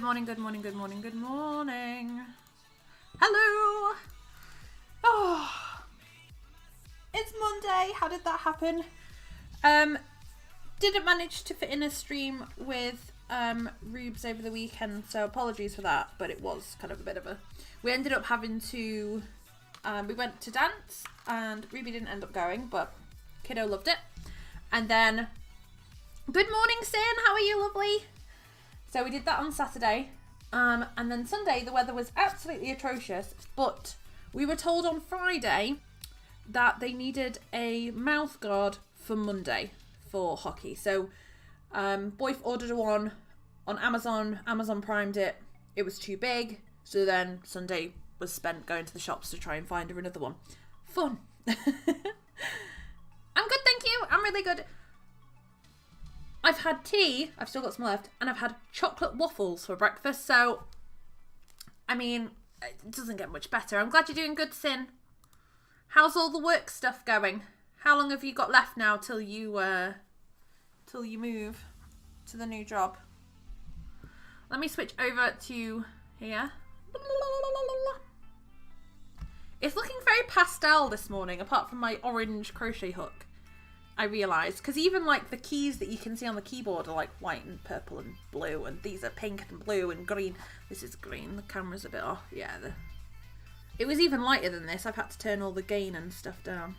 morning, good morning, good morning, good morning. Hello. Oh, it's Monday. How did that happen? Didn't manage to fit in a stream with Rubes over the weekend, so apologies for that, but it was kind of a bit of a... We ended up having to... we went to dance, and Ruby didn't end up going, but kiddo loved it. And then... Good morning, Sin. How are you, lovely? So we did that on Saturday. And then Sunday, the weather was absolutely atrocious, but we were told on Friday that they needed a mouth guard for Monday for hockey. So Boyf ordered one on Amazon. Amazon primed it. It was too big. So then Sunday was spent going to the shops to try and find her another one. Fun. I'm good, thank you. I'm really good. I've had tea, I've still got some left, and I've had chocolate waffles for breakfast, so, I mean, it doesn't get much better. I'm glad you're doing good, Sin. How's all the work stuff going? How long have you got left now till you move to the new job? Let me switch over to here. It's looking very pastel this morning, apart from my orange crochet hook. I realised, because even like the keys that you can see on the keyboard are like white and purple and blue, and these are pink and blue and green. This is green. The camera's a bit off. Yeah, it was even lighter than this. I've had to turn all the gain and stuff down.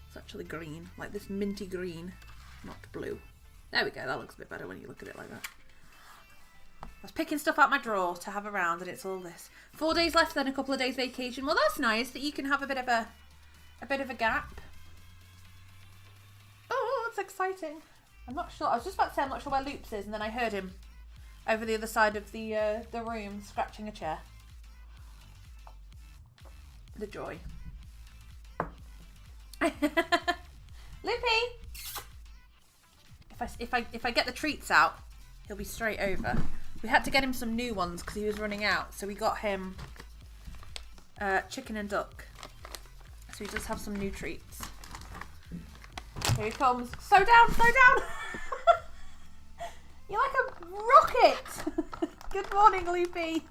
It's actually green, like this minty green, not blue. There we go. That looks a bit better when you look at it like that. I was picking stuff out my drawer to have around, and it's all this. 4 days left, then a couple of days vacation. Well, that's nice that you can have a bit of a gap. Oh, that's exciting. I'm not sure. I was just about to say I'm not sure where Loops is, and then I heard him over the other side of the room scratching a chair. The joy. Loopy! If I get the treats out, he'll be straight over. We had to get him some new ones because he was running out, so we got him chicken and duck. So he does have some new treats. Here he comes. Slow down, slow down! You're like a rocket! Good morning, Loopy.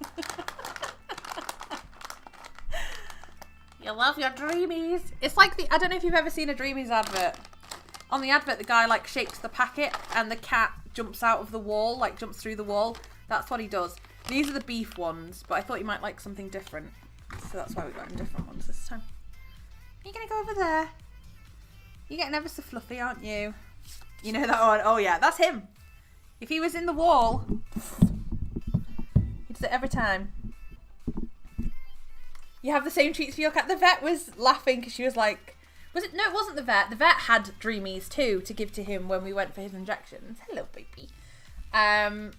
You love your Dreamies. It's like I don't know if you've ever seen a Dreamies advert. On the advert, the guy like shakes the packet and the cat jumps out of the wall, like jumps through the wall. That's what he does. These are the beef ones, but I thought you might like something different. So that's why we got him different ones this time. Are you going to go over there? You're getting ever so fluffy, aren't you? You know that one? Oh yeah, that's him. If he was in the wall, he does it every time. You have the same treats for your cat. The vet was laughing because she was like, no, it wasn't the vet. The vet had Dreamies too to give to him when we went for his injections. Hello, baby. And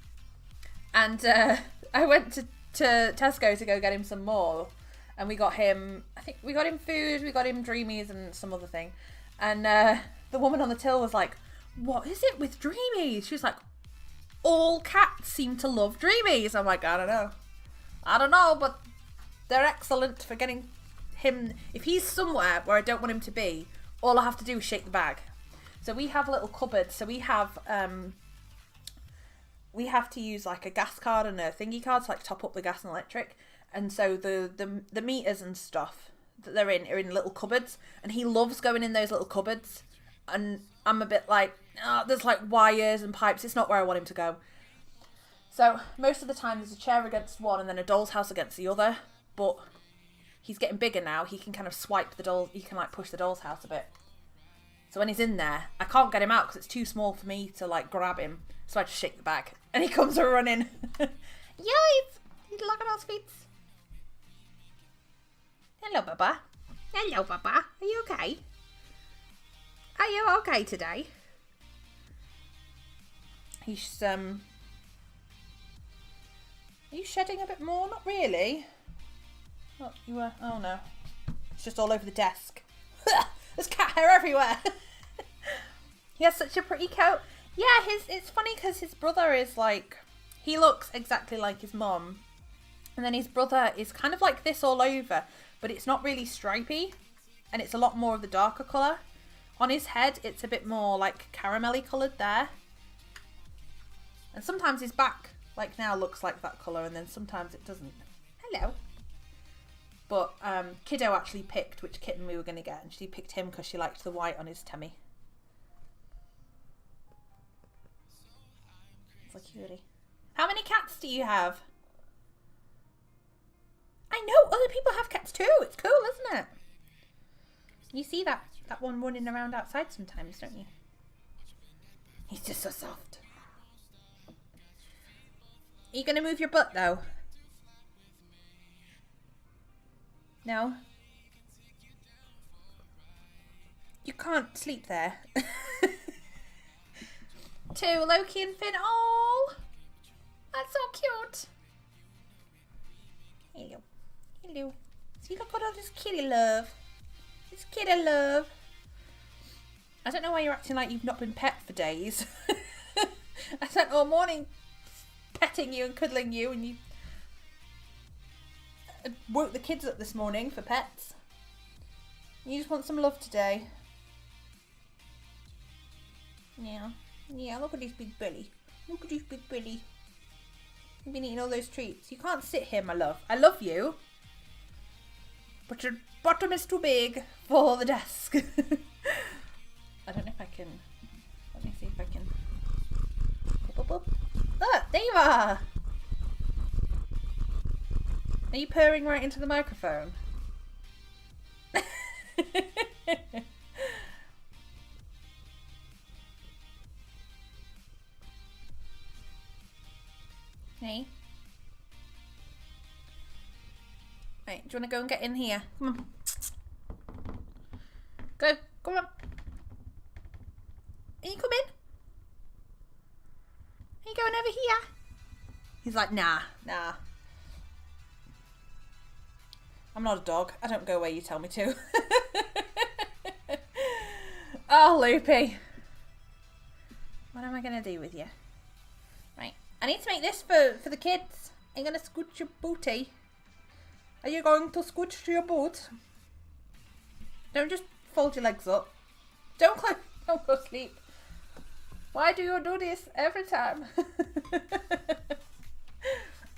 I went to Tesco to go get him some more. And we got him, I think we got him food, we got him Dreamies and some other thing. And the woman on the till was like, what is it with Dreamies? She was like, all cats seem to love Dreamies. I'm like, I don't know, but they're excellent for getting him. If he's somewhere where I don't want him to be, all I have to do is shake the bag. So we have a little cupboard. So we have to use like a gas card and a thingy card to like top up the gas and electric. And so the meters and stuff that they're in are in little cupboards, and he loves going in those little cupboards, and I'm a bit like, oh, there's like wires and pipes, it's not where I want him to go. So most of the time there's a chair against one and then a doll's house against the other, but he's getting bigger now. He can kind of swipe the doll, he can like push the doll's house a bit. So when he's in there, I can't get him out because it's too small for me to like grab him, so I just shake the bag and he comes running. Yikes! Look at those feet. Hello, Baba. Hello, Baba. Are you okay? Are you okay today? He's, are you shedding a bit more? Not really. Oh, you were, oh no. It's just all over the desk. There's cat hair everywhere. He has such a pretty coat. Yeah, it's funny because his brother is like, he looks exactly like his mom. And then his brother is kind of like this all over, but it's not really stripy, and it's a lot more of the darker colour. On his head, it's a bit more like caramelly coloured there. And sometimes his back, like now, looks like that colour, and then sometimes it doesn't. Hello. But Kiddo actually picked which kitten we were going to get, and she picked him because she liked the white on his tummy. It's like cutie. How many cats do you have? I know, other people have cats too. It's cool, isn't it? You see that one running around outside sometimes, don't you? He's just so soft. Are you going to move your butt though? No? You can't sleep there. Two, Loki and Finn. Oh, that's so cute. Hello. Hello. See, look at all this kitty love. This kitty love. I don't know why you're acting like you've not been pet for days. I spent all morning petting you and cuddling you, and you woke the kids up this morning for pets. You just want some love today. Yeah. Yeah, look at his big belly. Look at his big belly. You've been eating all those treats. You can't sit here, my love. I love you. But your bottom is too big for the desk. I don't know if I can... Let me see if I can... Boop, boop, boop. Look, there you are. Are you purring right into the microphone? Hey. Right, do you want to go and get in here? Come on. Go, come on. Are you coming? Are you going over here? He's like, nah. I'm not a dog. I don't go where you tell me to. Oh, Loopy. What am I going to do with you? Right. I need to make this for the kids. I'm going to scooch your booty. Are you going to scooch to your boot? Don't just fold your legs up. Don't go sleep. Why do you do this every time?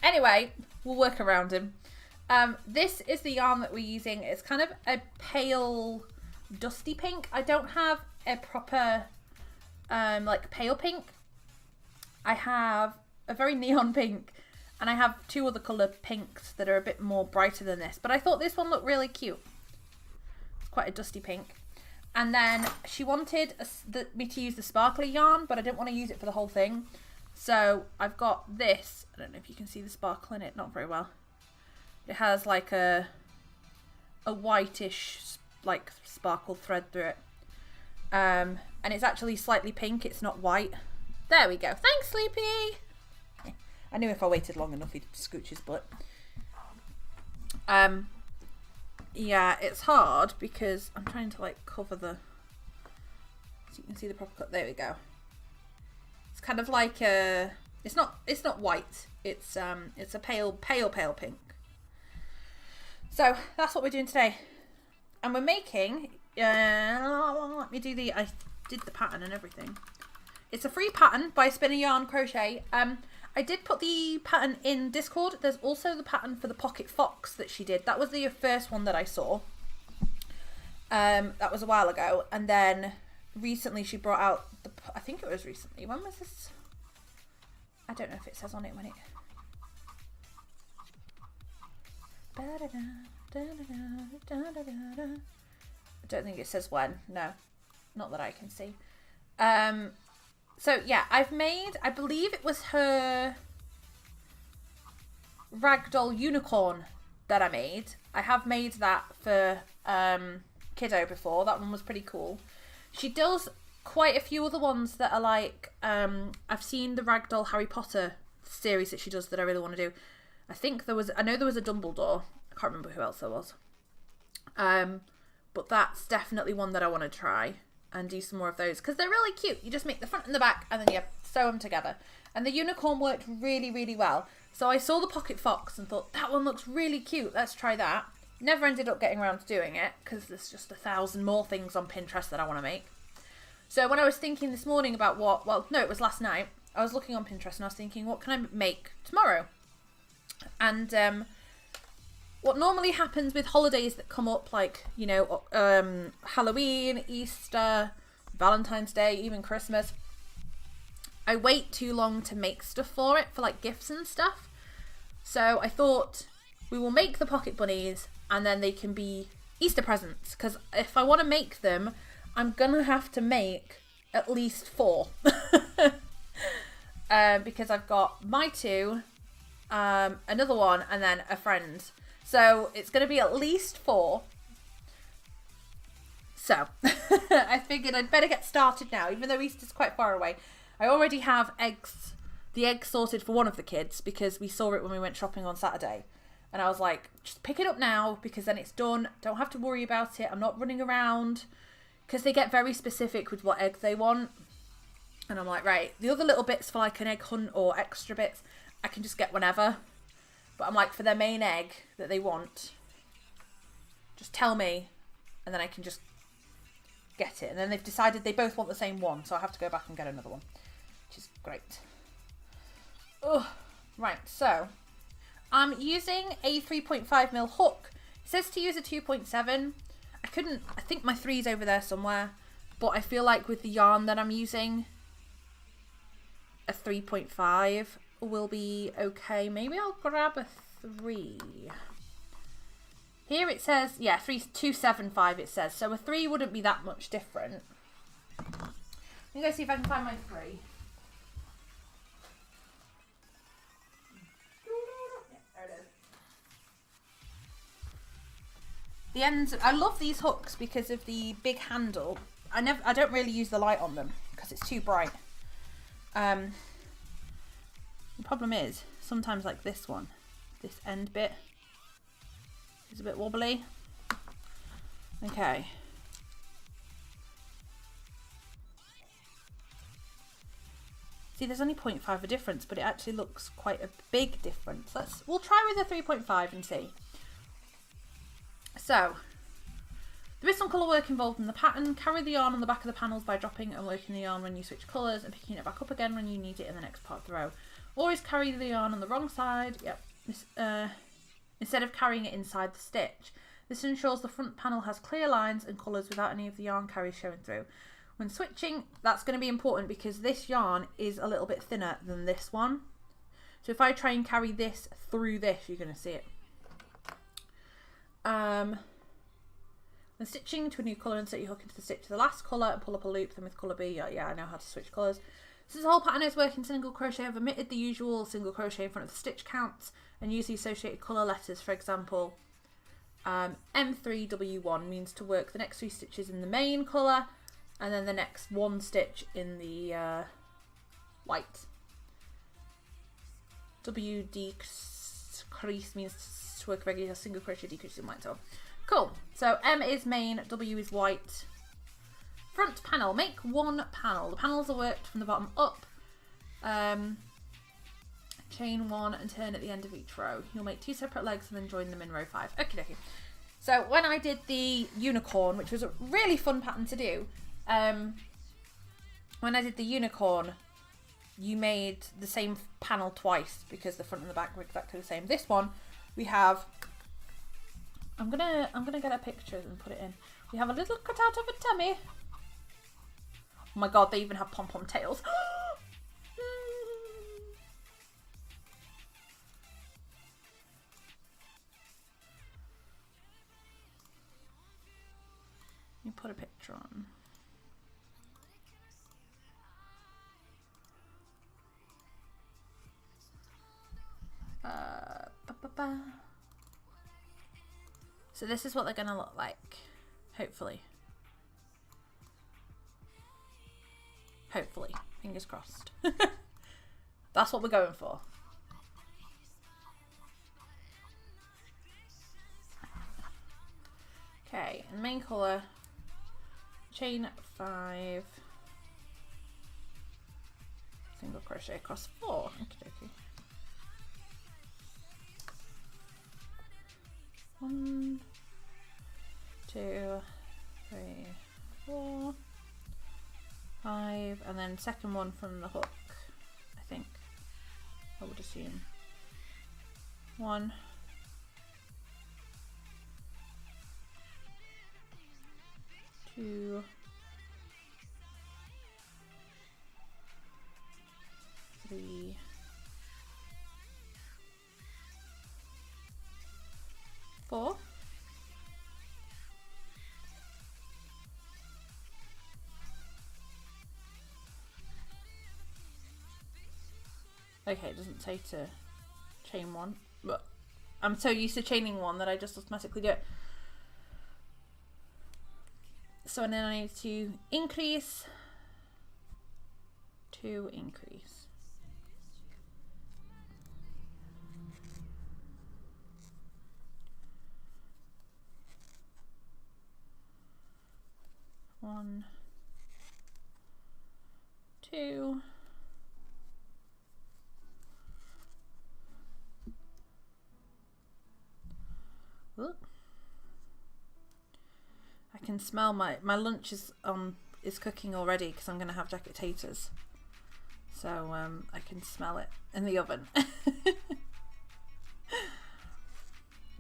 Anyway, we'll work around him. This is the yarn that we're using. It's kind of a pale dusty pink. I don't have a proper like pale pink. I have a very neon pink, and I have two other colour pinks that are a bit more brighter than this, but I thought this one looked really cute. It's quite a dusty pink. And then she wanted me to use the sparkly yarn, but I didn't want to use it for the whole thing. So I've got this. I don't know if you can see the sparkle in it, not very well. It has like a whitish like sparkle thread through it. And it's actually slightly pink, it's not white. There we go. Thanks, Sleepy. I knew if I waited long enough he'd scooch his butt. Yeah, it's hard because I'm trying to like cover the, so you can see the proper cut. There we go. It's kind of like a, it's not white. It's a pale pink. So that's what we're doing today, and we're making. Let me do I did the pattern and everything. It's a free pattern by Spinner Yarn Crochet. I did put the pattern in Discord. There's also the pattern for the Pocket Fox that she did. That was the first one that I saw. That was a while ago. And then recently she brought out I think it was recently. When was this? I don't know if it says on it when it... I don't think it says when. No, not that I can see. So yeah, I've made, I believe it was her ragdoll unicorn that I made. I have made that for Kiddo before. That one was pretty cool. She does quite a few other ones that are like, I've seen the ragdoll Harry Potter series that she does that I really want to do. I know there was a Dumbledore. I can't remember who else there was. But that's definitely one that I want to try and do some more of those because they're really cute. You just make the front and the back and then you sew them together. And the unicorn worked really, really well. So I saw the Pocket Fox and thought, that one looks really cute. Let's try that. Never ended up getting around to doing it because there's just 1,000 more things on Pinterest that I want to make. So when I was thinking this morning about it was last night. I was looking on Pinterest and I was thinking, what can I make tomorrow? And what normally happens with holidays that come up, like, you know, Halloween, Easter, Valentine's Day, even Christmas, I wait too long to make stuff for it, for like gifts and stuff. So I thought we will make the pocket bunnies and then they can be Easter presents. Because if I want to make them, I'm going to have to make at least 4. Because I've got my 2, another one, and then a friend. So it's going to be at least 4. So I figured I'd better get started now, even though Easter's quite far away. I already have the eggs sorted for one of the kids because we saw it when we went shopping on Saturday. And I was like, just pick it up now because then it's done. Don't have to worry about it. I'm not running around, because they get very specific with what egg they want. And I'm like, right, the other little bits for like an egg hunt or extra bits, I can just get whenever. But I'm like, for their main egg that they want, just tell me and then I can just get it. And then they've decided they both want the same one, so I have to go back and get another one, which is great. Oh, right, so I'm using a 3.5mm hook. It says to use a 2.7. I think my 3's over there somewhere, but I feel like with the yarn that I'm using, a 3.5 will be okay. Maybe I'll grab a 3. Here it says, yeah, 275 it says, so a 3 wouldn't be that much different. I'm going to go see if I can find my 3. There it is. The ends, I love these hooks because of the big handle. I don't really use the light on them because it's too bright. The problem is, sometimes like this one, this end bit is a bit wobbly. Okay. See, there's only 0.5 of difference, but it actually looks quite a big difference. We'll try with a 3.5 and see. So, there is some colour work involved in the pattern. Carry the yarn on the back of the panels by dropping and working the yarn when you switch colours and picking it back up again when you need it in the next part of the row. Always carry the yarn on the wrong side, instead of carrying it inside the stitch. This ensures the front panel has clear lines and colours without any of the yarn carries showing through. When switching, that's going to be important because this yarn is a little bit thinner than this one. So if I try and carry this through this, you're going to see it. When stitching to a new colour, insert your hook into the stitch to the last colour and pull up a loop. Then with colour B, yeah, I know how to switch colours. Since the whole pattern is working single crochet, I've omitted the usual single crochet in front of the stitch counts and use the associated colour letters. For example, M3W1 means to work the next 3 stitches in the main colour and then the next 1 stitch in the white. WD crease means to work regular single crochet decrease in white. So cool. So M is main, W is white. Front panel. Make 1 panel. The panels are worked from the bottom up. Chain 1 and turn at the end of each row. You'll make 2 separate legs and then join them in row 5. Okay, okay. So when I did the unicorn, which was a really fun pattern to do, when I did the unicorn, you made the same panel twice because the front and the back were exactly the same. This one, we have. I'm gonna get a picture and put it in. We have a little cutout of a tummy. Oh my god, they even have pom-pom tails. Let me put a picture on. So this is what they're gonna look like, hopefully. Hopefully, fingers crossed. That's what we're going for. Okay, and main colour, chain 5, single crochet across 4. Okay. 1, 2, 3, 4, 5, and then second one from the hook. seam. 1, 2, 3, 4. Okay, it doesn't say to chain 1, but I'm so used to chaining 1 that I just automatically do it. So then I need to increase, 2 increase. One, 2. Ooh. I can smell my lunch is cooking already because I'm gonna have jacket taters. So I can smell it in the oven.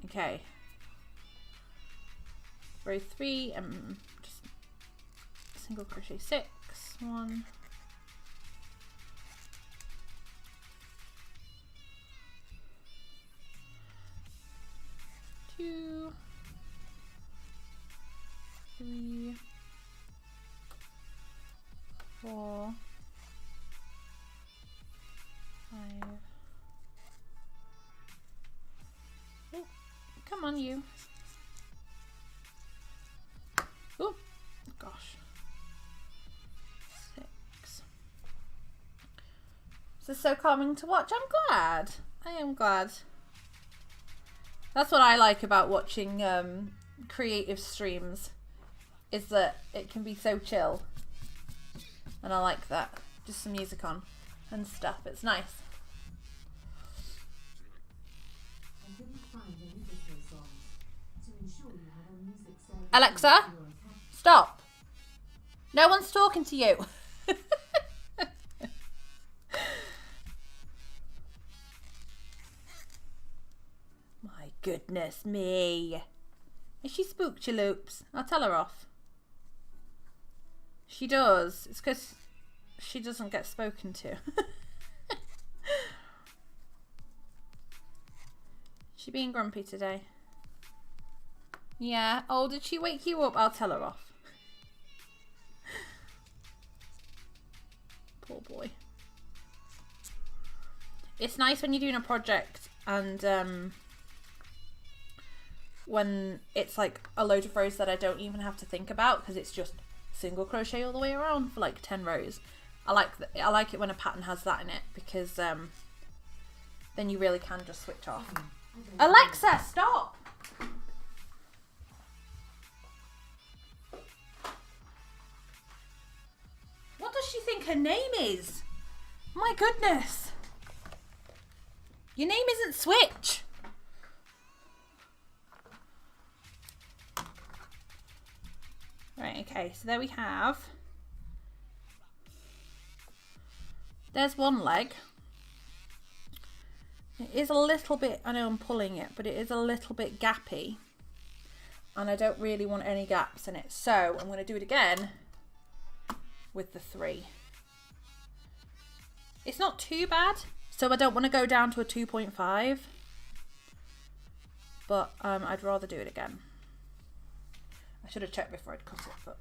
Okay. Row 3 and just single crochet 6. 1, 2, 3, 4, 5. Oh, come on, you. Oh, gosh. 6. This is so calming to watch. I'm glad. I am glad. That's what I like about watching creative streams, is that it can be so chill. And I like that. Just some music on and stuff. It's nice. Alexa, stop. No one's talking to you. My goodness me. Has she spooked you, Loops? I'll tell her off. She does. It's because she doesn't get spoken to. She being grumpy today? Yeah. Oh, did she wake you up? I'll tell her off. Poor boy. It's nice when you're doing a project and when it's like a load of rows that I don't even have to think about because it's just single crochet all the way around for like 10 rows. I like it when a pattern has that in it because then you really can just switch off. Alexa, stop! What does she think her name is? My goodness. Your name isn't Switch. Right, okay, so there we have. There's one leg. It is a little bit, I know I'm pulling it, but it is a little bit gappy. And I don't really want any gaps in it. So I'm going to do it again with the 3. It's not too bad. So I don't want to go down to a 2.5. But I'd rather do it again. I should have checked before I'd cut it, but.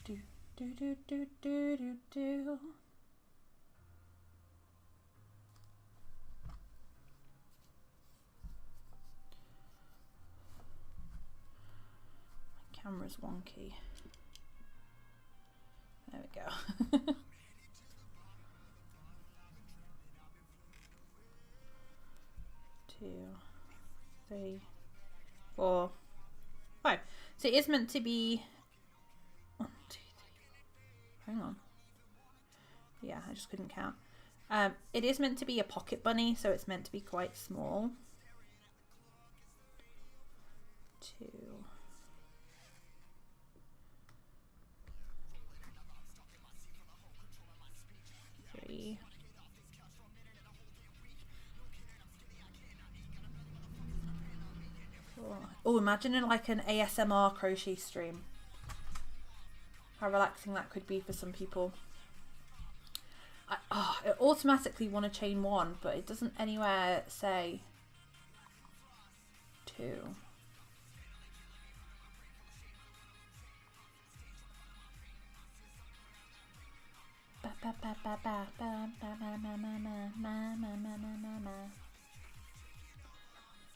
Do, do, do, do, do, do, do. My camera's wonky. There we go. 2, 3, 4, 5. So it is meant to be 1, 2, 3. Hang on. Yeah, I just couldn't count. It is meant to be a pocket bunny, so it's meant to be quite small. 2, Oh, imagine like an ASMR crochet stream. How relaxing that could be for some people. I automatically want to chain 1, but it doesn't anywhere say 2.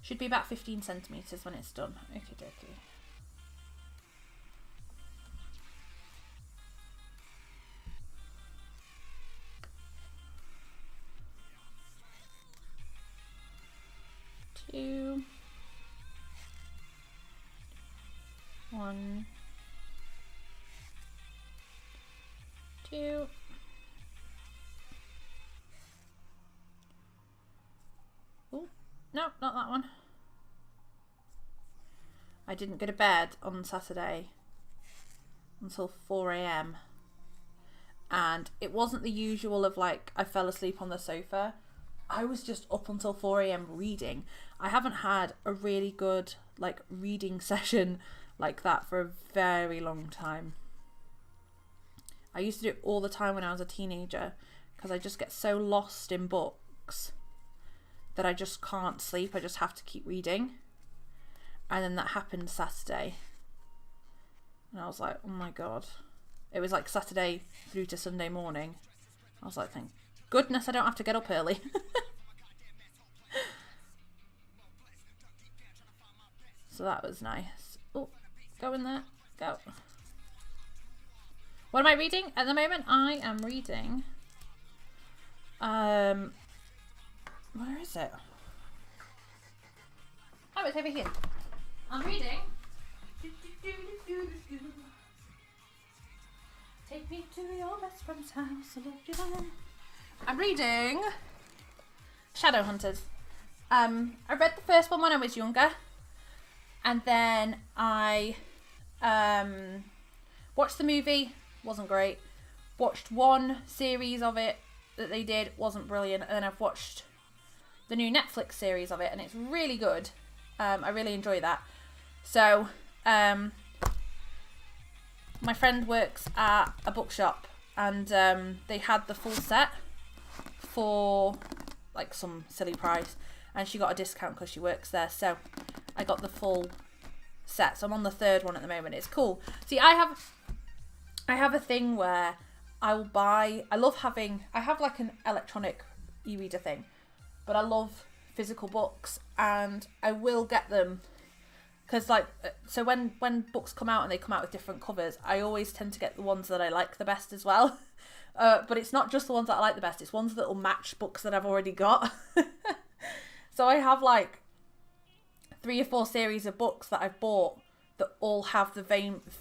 Should be about 15 centimeters when it's done. Okie dokie. Two. 1. 2. Oh, no, not that one. I didn't go to bed on Saturday until 4 AM. And it wasn't the usual of like, I fell asleep on the sofa. I was just up until 4 AM reading. I haven't had a really good like reading session like that for a very long time. I used to do it all the time when I was a teenager because I just get so lost in books that I just can't sleep. I just have to keep reading. And then that happened Saturday. And I was like, oh my God. It was like Saturday through to Sunday morning. I was like, thank goodness I don't have to get up early. So that was nice. Oh, go in there. Go. What am I reading? At the moment, I am reading... where is it? Oh, it's over here. I'm reading... Take me to your best friend's house. I love you then. I'm reading... Shadowhunters. I read the first one when I was younger. And then I watched the movie. Wasn't great. Watched one series of it that they did. Wasn't brilliant. And then I've watched the new Netflix series of it. And it's really good. I really enjoy that. So, my friend works at a bookshop. And they had the full set for like some silly price. And she got a discount because she works there. So, I got the full set. So I'm on the 3rd one at the moment. It's cool. See, I have a thing where I will buy... I have like an electronic e-reader thing. But I love physical books. And I will get them. Because like... So when books come out and they come out with different covers, I always tend to get the ones that I like the best as well. But it's not just the ones that I like the best. It's ones that will match books that I've already got. So I have like 3 or 4 series of books that I've bought that all have the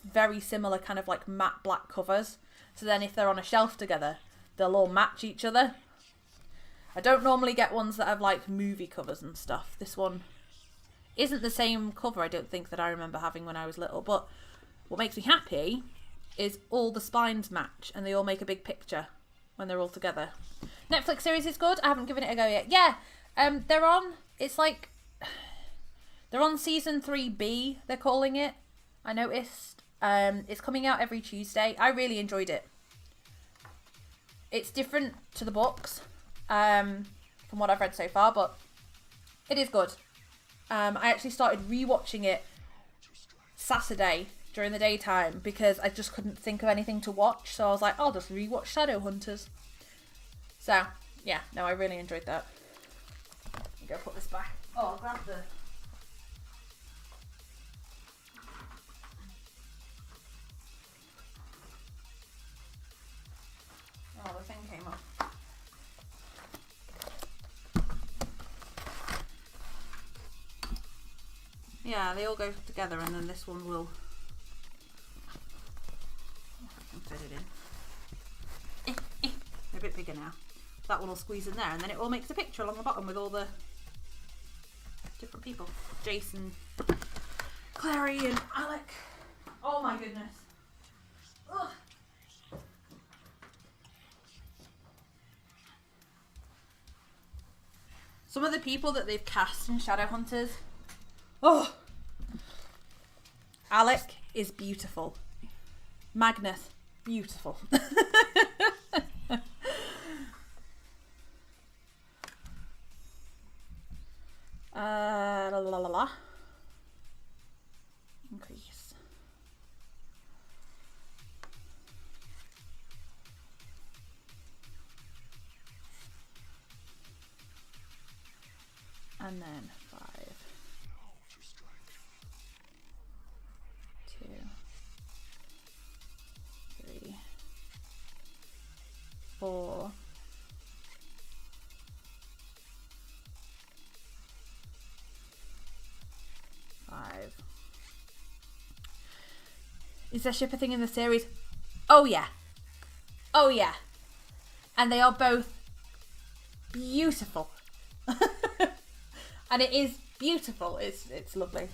very similar kind of like matte black covers. So then if they're on a shelf together, they'll all match each other. I don't normally get ones that have like movie covers and stuff. This one isn't the same cover, I don't think, that I remember having when I was little. But what makes me happy is all the spines match and they all make a big picture when they're all together. Netflix series is good. I haven't given it a go yet. Yeah. They're on season 3B, they're calling it. I noticed. It's coming out every Tuesday. I really enjoyed it. It's different to the books, from what I've read so far, but it is good. I actually started rewatching it Saturday during the daytime because I just couldn't think of anything to watch. So I was like, I'll just rewatch Shadowhunters. So, yeah, no, I really enjoyed that. Go put this back. Oh, I'll grab the... Oh, the thing came off. Yeah, they all go together and then this one will... I can fit it in. They're a bit bigger now. That one will squeeze in there and then it all makes a picture along the bottom with all the different people. Jason, Clary and Alec. Oh my goodness. Ugh. Some of the people that they've cast in Shadowhunters. Oh, Alec is beautiful. Magnus, beautiful. La la la la. Increase. And then 5, 2, 3, 4, 5. Is there ship a thing in the series? Oh yeah. Oh yeah. And they are both beautiful. And it is beautiful. It's lovely.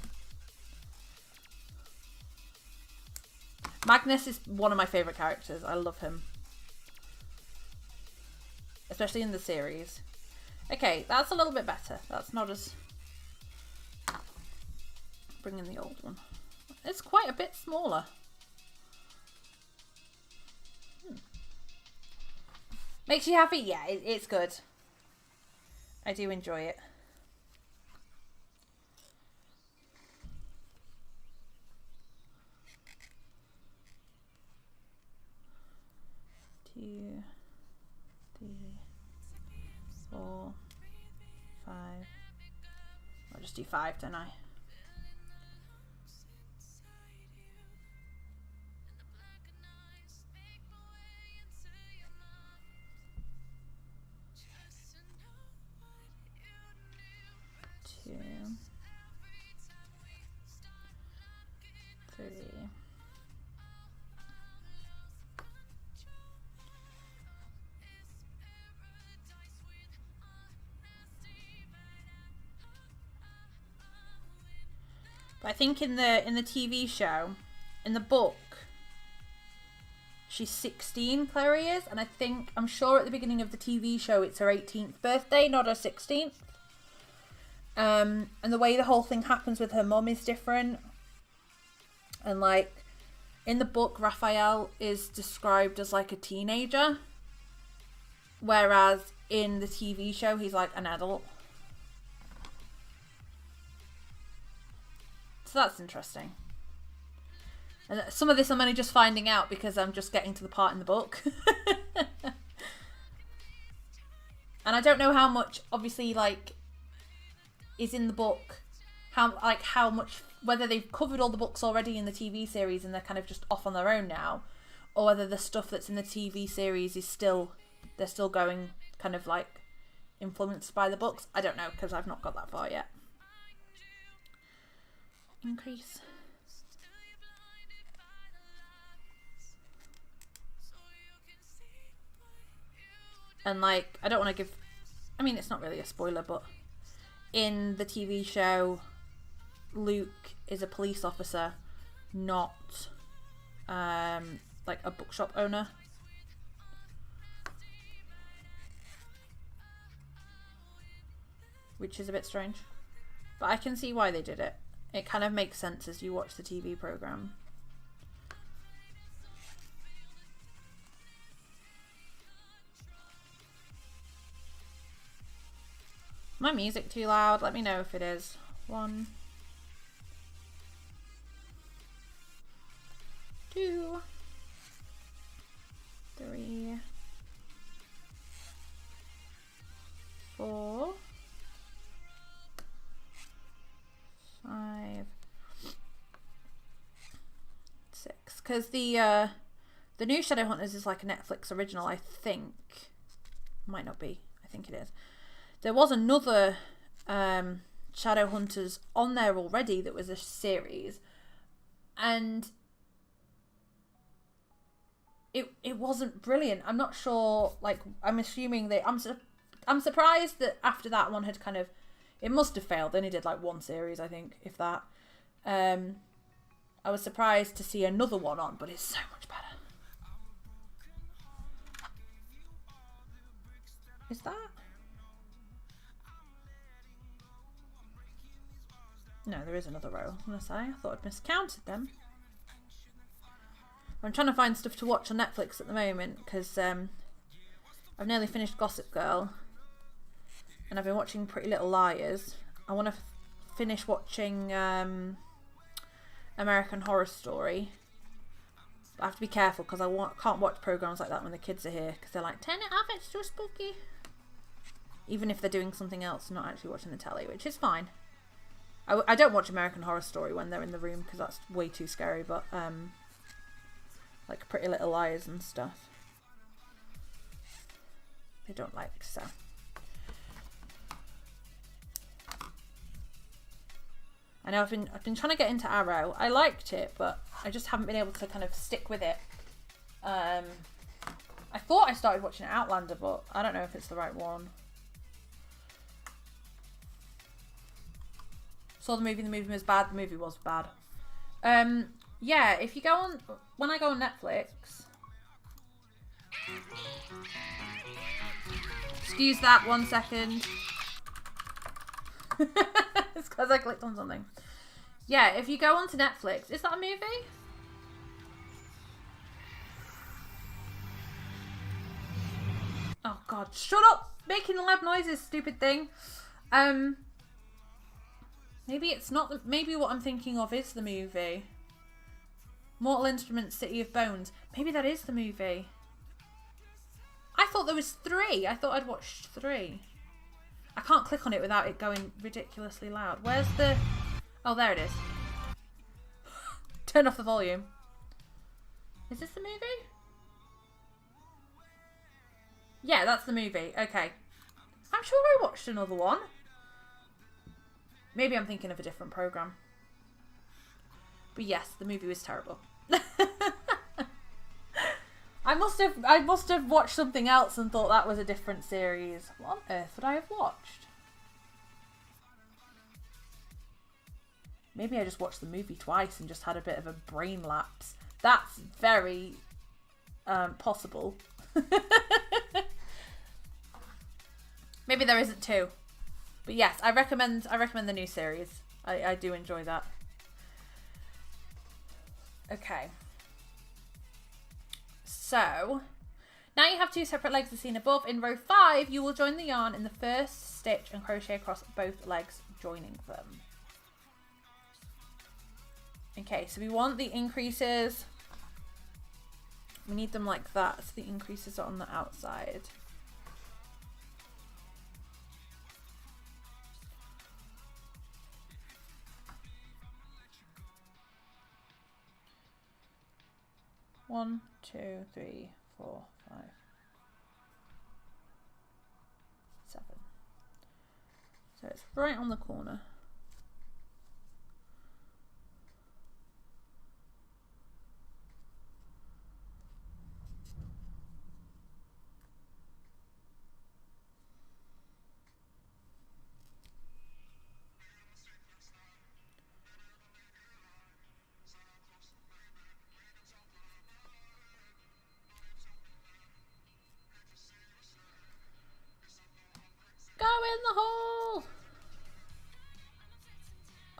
Magnus is one of my favourite characters. I love him. Especially in the series. Okay, that's a little bit better. That's not as... Bring in the old one. It's quite a bit smaller. Makes you happy? Yeah, it's good. I do enjoy it. Two, 3, 4, 5. I'll just do 5, don't I? Two, 3. But I think in the TV show, in the book, she's 16, Clary is, and I'm sure at the beginning of the TV show it's her 18th birthday, not her 16th. And the way the whole thing happens with her mum is different. And like in the book, Raphael is described as like a teenager, whereas in the TV show he's like an adult. So that's interesting. And some of this I'm only just finding out because I'm just getting to the part in the book. And I don't know how much, obviously, like, is in the book. How much, whether they've covered all the books already in the TV series and they're kind of just off on their own now, or whether the stuff that's in the TV series is they're still going kind of like influenced by the books. I don't know because I've not got that far yet. Increase. And like, I don't want to give, I mean, it's not really a spoiler, but in the TV show, Luke is a police officer, not like a bookshop owner. Which is a bit strange. But I can see why they did it. It kind of makes sense as you watch the TV program. My music too loud? Let me know if it is. 1, 2, 3, 4, 5, 6. Because the new Shadowhunters is like a Netflix original, I think. Might not be. I think it is. There was another Shadowhunters on there already that was a series, and it wasn't brilliant. I'm not sure. Like, I'm assuming that I'm surprised that after that one had kind of, it must have failed. They only did like one series, I think, if that. I was surprised to see another one on, but it's so much better. Is that? No, there is another row. I was going to say, I thought I'd miscounted them. I'm trying to find stuff to watch on Netflix at the moment because I've nearly finished Gossip Girl and I've been watching Pretty Little Liars. I want to finish watching American Horror Story. But I have to be careful because I can't watch programs like that when the kids are here because they're like, turn it off, it's too spooky. Even if they're doing something else, not actually watching the telly, which is fine. I don't watch American Horror Story when they're in the room because that's way too scary, but like Pretty Little Liars and stuff, they don't like, so. I know I've been trying to get into Arrow. I liked it, but I just haven't been able to kind of stick with it. I thought I started watching Outlander, but I don't know if it's the right one. Saw the movie was bad. The movie was bad. Yeah, if you go on, when I go on Netflix, excuse that 1 second. It's because I clicked on something. Yeah, if you go onto Netflix, is that a movie? Oh God, shut up! Making loud noises, stupid thing. Maybe it's not. Maybe what I'm thinking of is the movie. Mortal Instruments, City of Bones. Maybe that is the movie. I thought there was 3. I thought I'd watched 3. I can't click on it without it going ridiculously loud. Where's the... Oh, there it is. Turn off the volume. Is this the movie? Yeah, that's the movie. Okay. I'm sure I watched another one. Maybe I'm thinking of a different program. But yes, the movie was terrible. I must have watched something else and thought that was a different series. What on earth would I have watched? Maybe I just watched the movie twice and just had a bit of a brain lapse. That's very possible. Maybe there isn't 2. But yes, I recommend the new series. I do enjoy that. Okay. So, now you have 2 separate legs as seen above. In row 5, you will join the yarn in the first stitch and crochet across both legs, joining them. Okay, so we want the increases. We need them like that, so the increases are on the outside. One, 2, 3, 4, 5, 7. So it's right on the corner.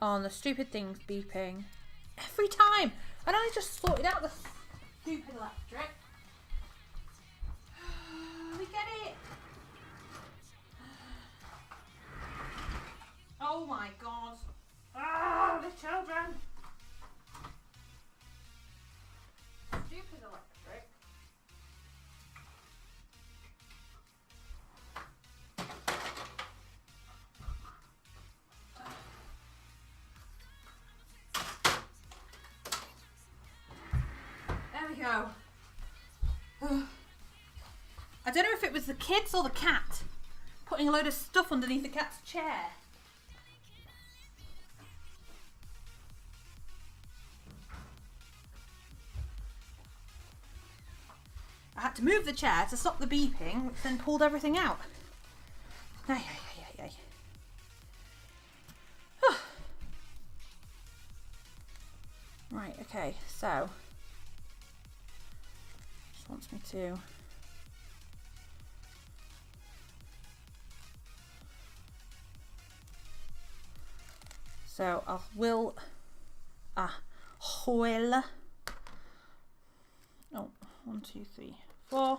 Oh, and the stupid thing's beeping. Every time! I only just sorted out the stupid electric. We get it! Oh my God. Ah, the children! Stupid electric. There we go. I don't know if it was the kids or the cat putting a load of stuff underneath the cat's chair. I had to move the chair to stop the beeping, which then pulled everything out. Ay, ay, ay, ay, ay. Right, okay, so just wants me to So I will wheel. Oh, 1, 2, 3, 4.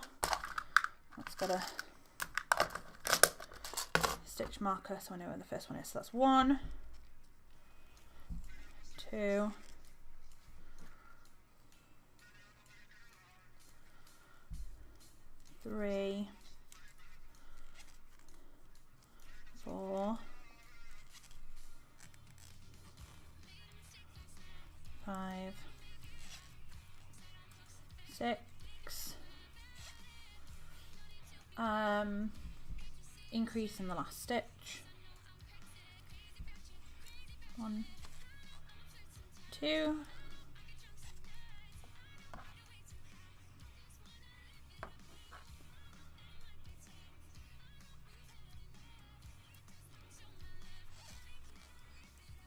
That's got a stitch marker so I know where the first one is. So that's 1, 2, 3, 4, 5, 6. Increase in the last stitch. 1, 2.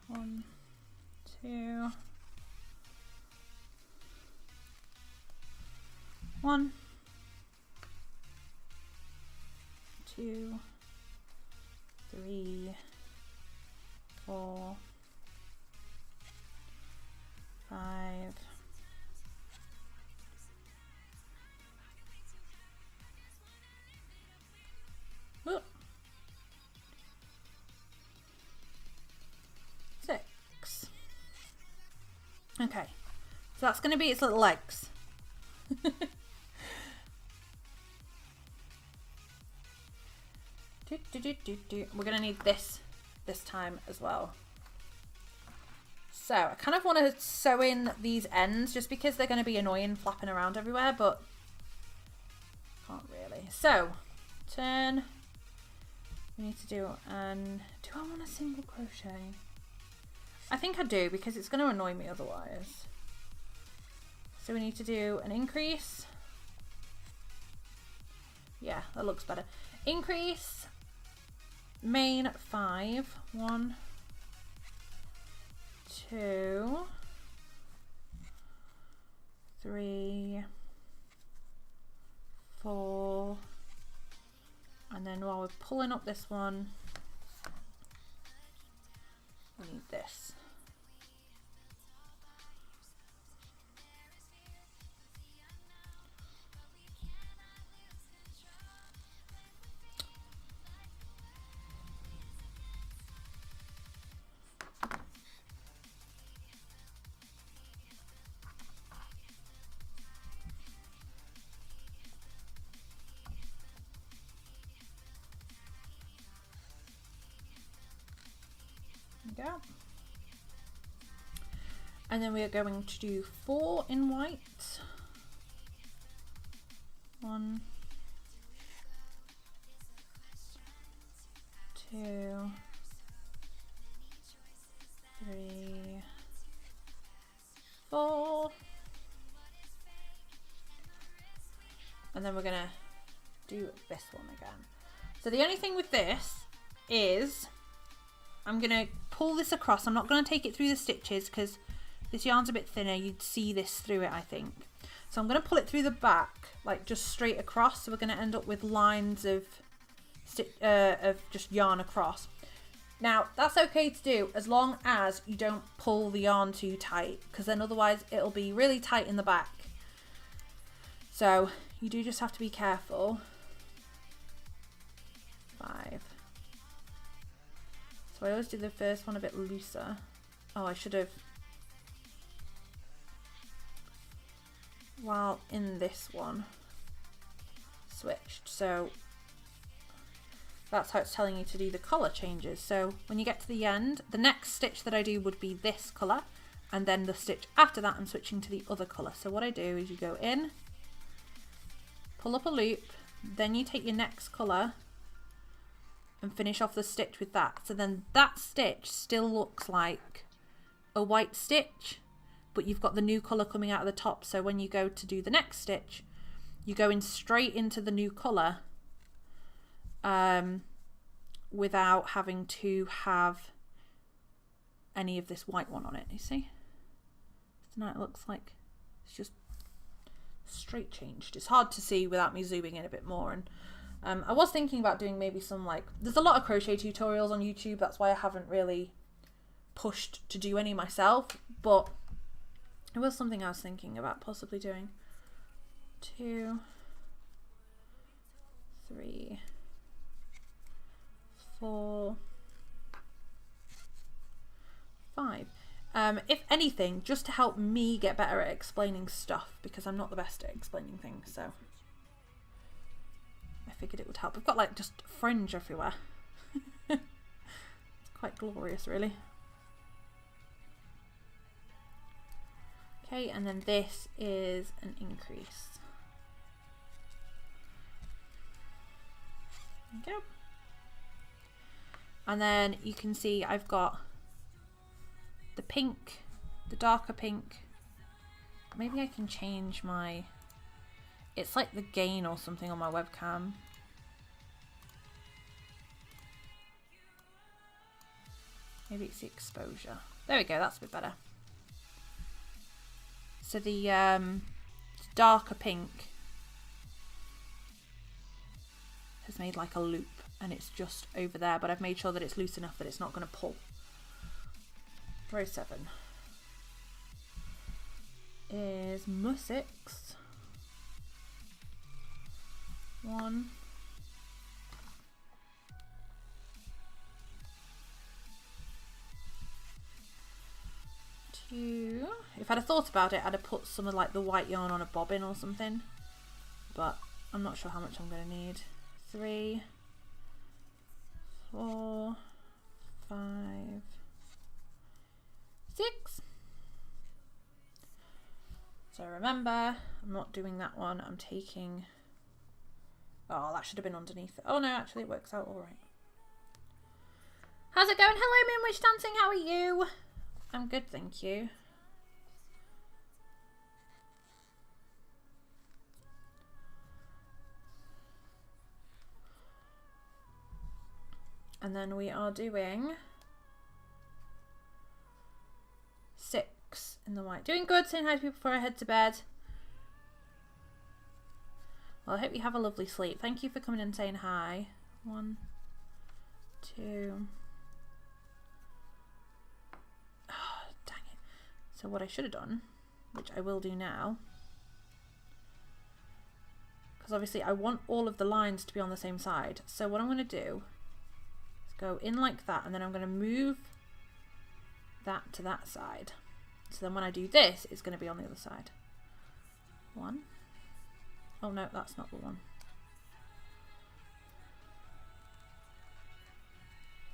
1, 2. 1, 2, 3, 4, 5, 6. Okay, so that's going to be its little legs. We're going to need this time as well. So I kind of want to sew in these ends just because they're going to be annoying flapping around everywhere, but can't really. So turn. We need to do do I want a single crochet? I think I do because it's going to annoy me otherwise. So we need to do an increase. Yeah, that looks better. Increase, main 5, 1, 2, 3, 4, and then while we're pulling up this one, we need this. Go. And then we are going to do 4 in white. 1, 2, 3, 4. And then we're gonna do this one again. So the only thing with this is I'm going to pull this across. I'm not going to take it through the stitches because this yarn's a bit thinner. You'd see this through it, I think. So I'm going to pull it through the back, like just straight across. So we're going to end up with lines of just yarn across. Now, that's okay to do as long as you don't pull the yarn too tight, because then otherwise it'll be really tight in the back. So you do just have to be careful. 5. So I always do the first one a bit looser. Oh, I should have, while in this one, switched. So that's how it's telling you to do the colour changes. So when you get to the end, the next stitch that I do would be this colour, and then the stitch after that I'm switching to the other colour. So what I do is you go in, pull up a loop, then you take your next colour and finish off the stitch with that. So then that stitch still looks like a white stitch, but you've got the new colour coming out of the top. So when you go to do the next stitch, you go in straight into the new colour without having to have any of this white one on it, you see? So now it looks like it's just straight changed. It's hard to see without me zooming in a bit more. And I was thinking about doing maybe some, like, there's a lot of crochet tutorials on YouTube, that's why I haven't really pushed to do any myself, but it was something I was thinking about possibly doing. 2, 3, 4, 5. If anything, just to help me get better at explaining stuff, because I'm not the best at explaining things, so I figured it would help. I've got like just fringe everywhere. It's quite glorious, really. Okay, and then this is an increase. There we go. And then you can see I've got the pink, the darker pink. Maybe I can change my, it's like the gain or something on my webcam. Maybe it's the exposure. There we go, that's a bit better. So the darker pink has made like a loop, and it's just over there, but I've made sure that it's loose enough that it's not going to pull. Row 7 is M6. 1, 2. If I'd have thought about it, I'd have put some of like the white yarn on a bobbin or something, but I'm not sure how much I'm going to need. 3, 4, 5, 6. So remember, I'm not doing that one. I'm taking, oh, that should have been underneath it. Oh no, actually it works out all right. How's it going? Hello, Moon Wish Dancing. How are you? I'm good, thank you. And then we are doing 6 in the white. Doing good, saying hi to people before I head to bed. Well, I hope you have a lovely sleep. Thank you for coming and saying hi. 1, 2. Oh, dang it. So what I should have done, which I will do now, because obviously I want all of the lines to be on the same side. So what I'm going to do, go in like that, and then I'm going to move that to that side. So then when I do this, it's going to be on the other side. 1. Oh no, that's not the one.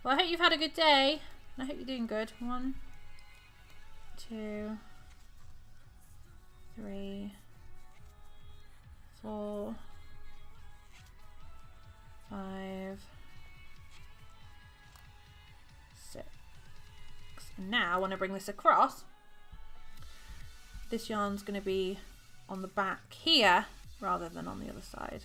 Well, I hope you've had a good day. I hope you're doing good. 1, 2, 3, 4, 5, 6. And now when I bring this across, this yarn's going to be on the back here rather than on the other side.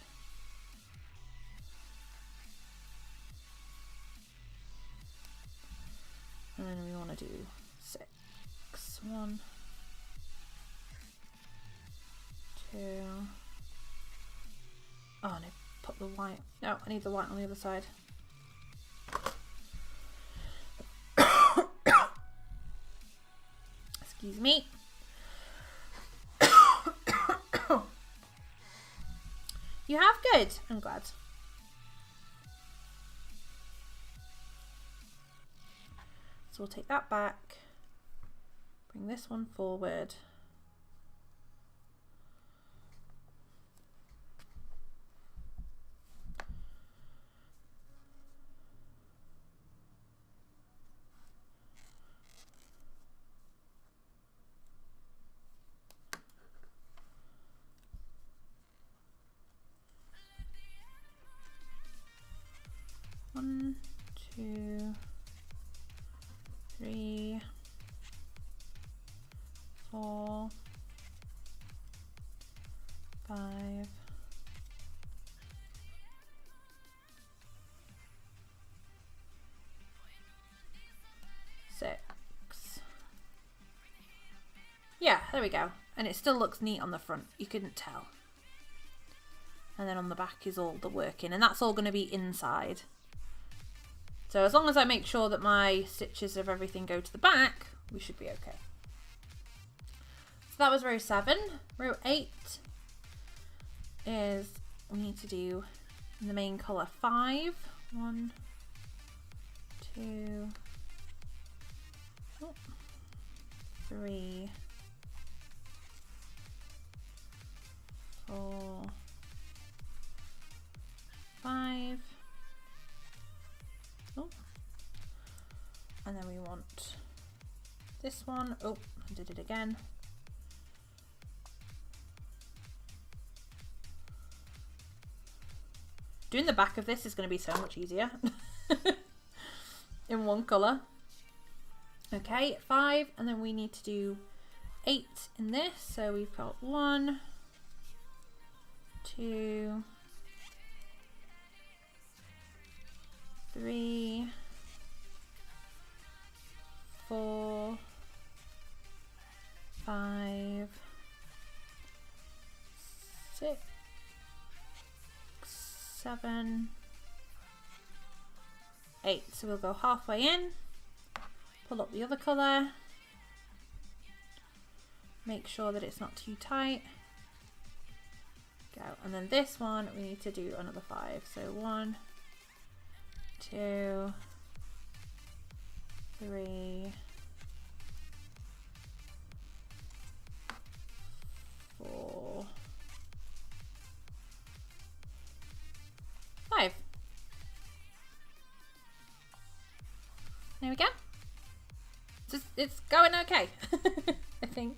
And then we want to do 6. 1, 2. Oh, and I put the white. No, I need the white on the other side. Excuse me. You have? Good. I'm glad. So we'll take that back, bring this one forward. One, 2, 3, 4, 5, 6. Yeah, there we go. And it still looks neat on the front. You couldn't tell. And then on the back is all the working, and that's all going to be inside. So as long as I make sure that my stitches of everything go to the back, we should be okay. So that was row 7. Row 8 is, we need to do in the main colour 5. 1, 2, 3, 4, 5. Oh. And then we want this one. Oh, I did it again. Doing the back of this is going to be so much easier in one colour. Okay, 5, and then we need to do 8 in this. So we've got 1, 2, 3, 4, 5, 6, 7, 8. So we'll go halfway in, pull up the other colour, make sure that it's not too tight, go, and then this one we need to do another 5. So 1, 2, 3, 4, 5. There we go. It's going okay. I think.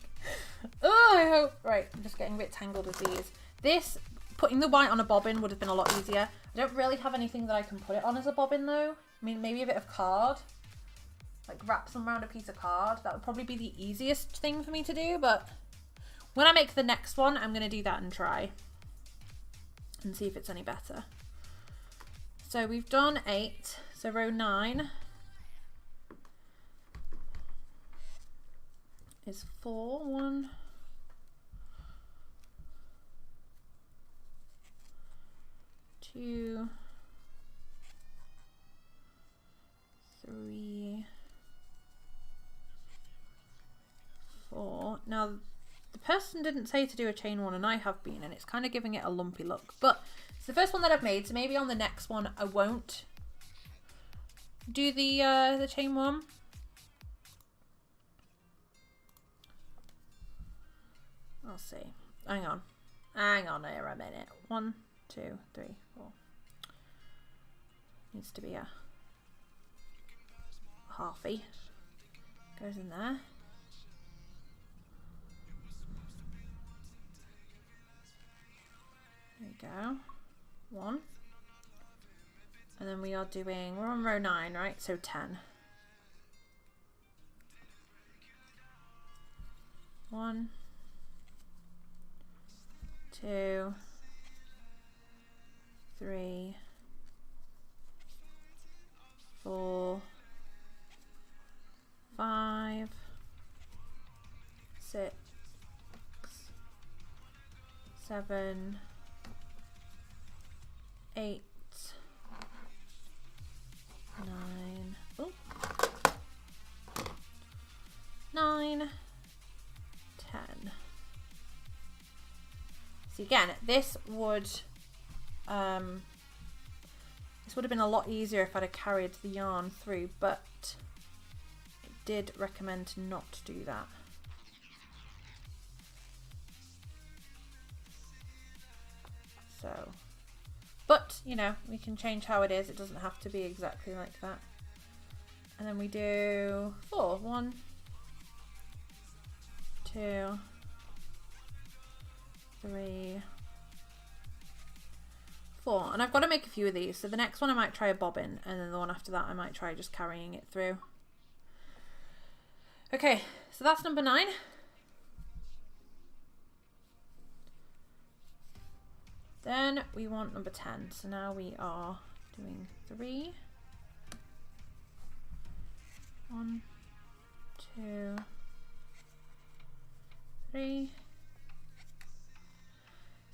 Oh, I hope. Right, I'm just getting a bit tangled with these. Putting the white on a bobbin would have been a lot easier. I don't really have anything that I can put it on as a bobbin though. I mean, maybe a bit of card. Like wrap some around a piece of card. That would probably be the easiest thing for me to do, but when I make the next one, I'm going to do that and try and see if it's any better. So we've done 8. So row 9 is 4. 1, 2, 3, 4. Now the person didn't say to do a chain 1 and I have been, and it's kind of giving it a lumpy look, but it's the first one that I've made, so maybe on the next one I won't do the chain 1. I'll see. Hang on here a minute. 1, 2, 3, 4. Needs to be a halfie. Goes in there. There we go. 1. And then we are doing, we're on row 9, right? So 10. 1, 2, 3, 4, 5, 6, 7, 8, 9, oh, 9, 10. So again, this would have been a lot easier if I'd have carried the yarn through, but I did recommend to not do that. So, but you know, we can change how it is. It doesn't have to be exactly like that. And then we do 4. 1, 2, 3, 4. And I've got to make a few of these. So the next one I might try a bobbin, and then the one after that I might try just carrying it through. Okay, so that's number 9. Then we want number 10. So now we are doing 3. 1, 2, 3.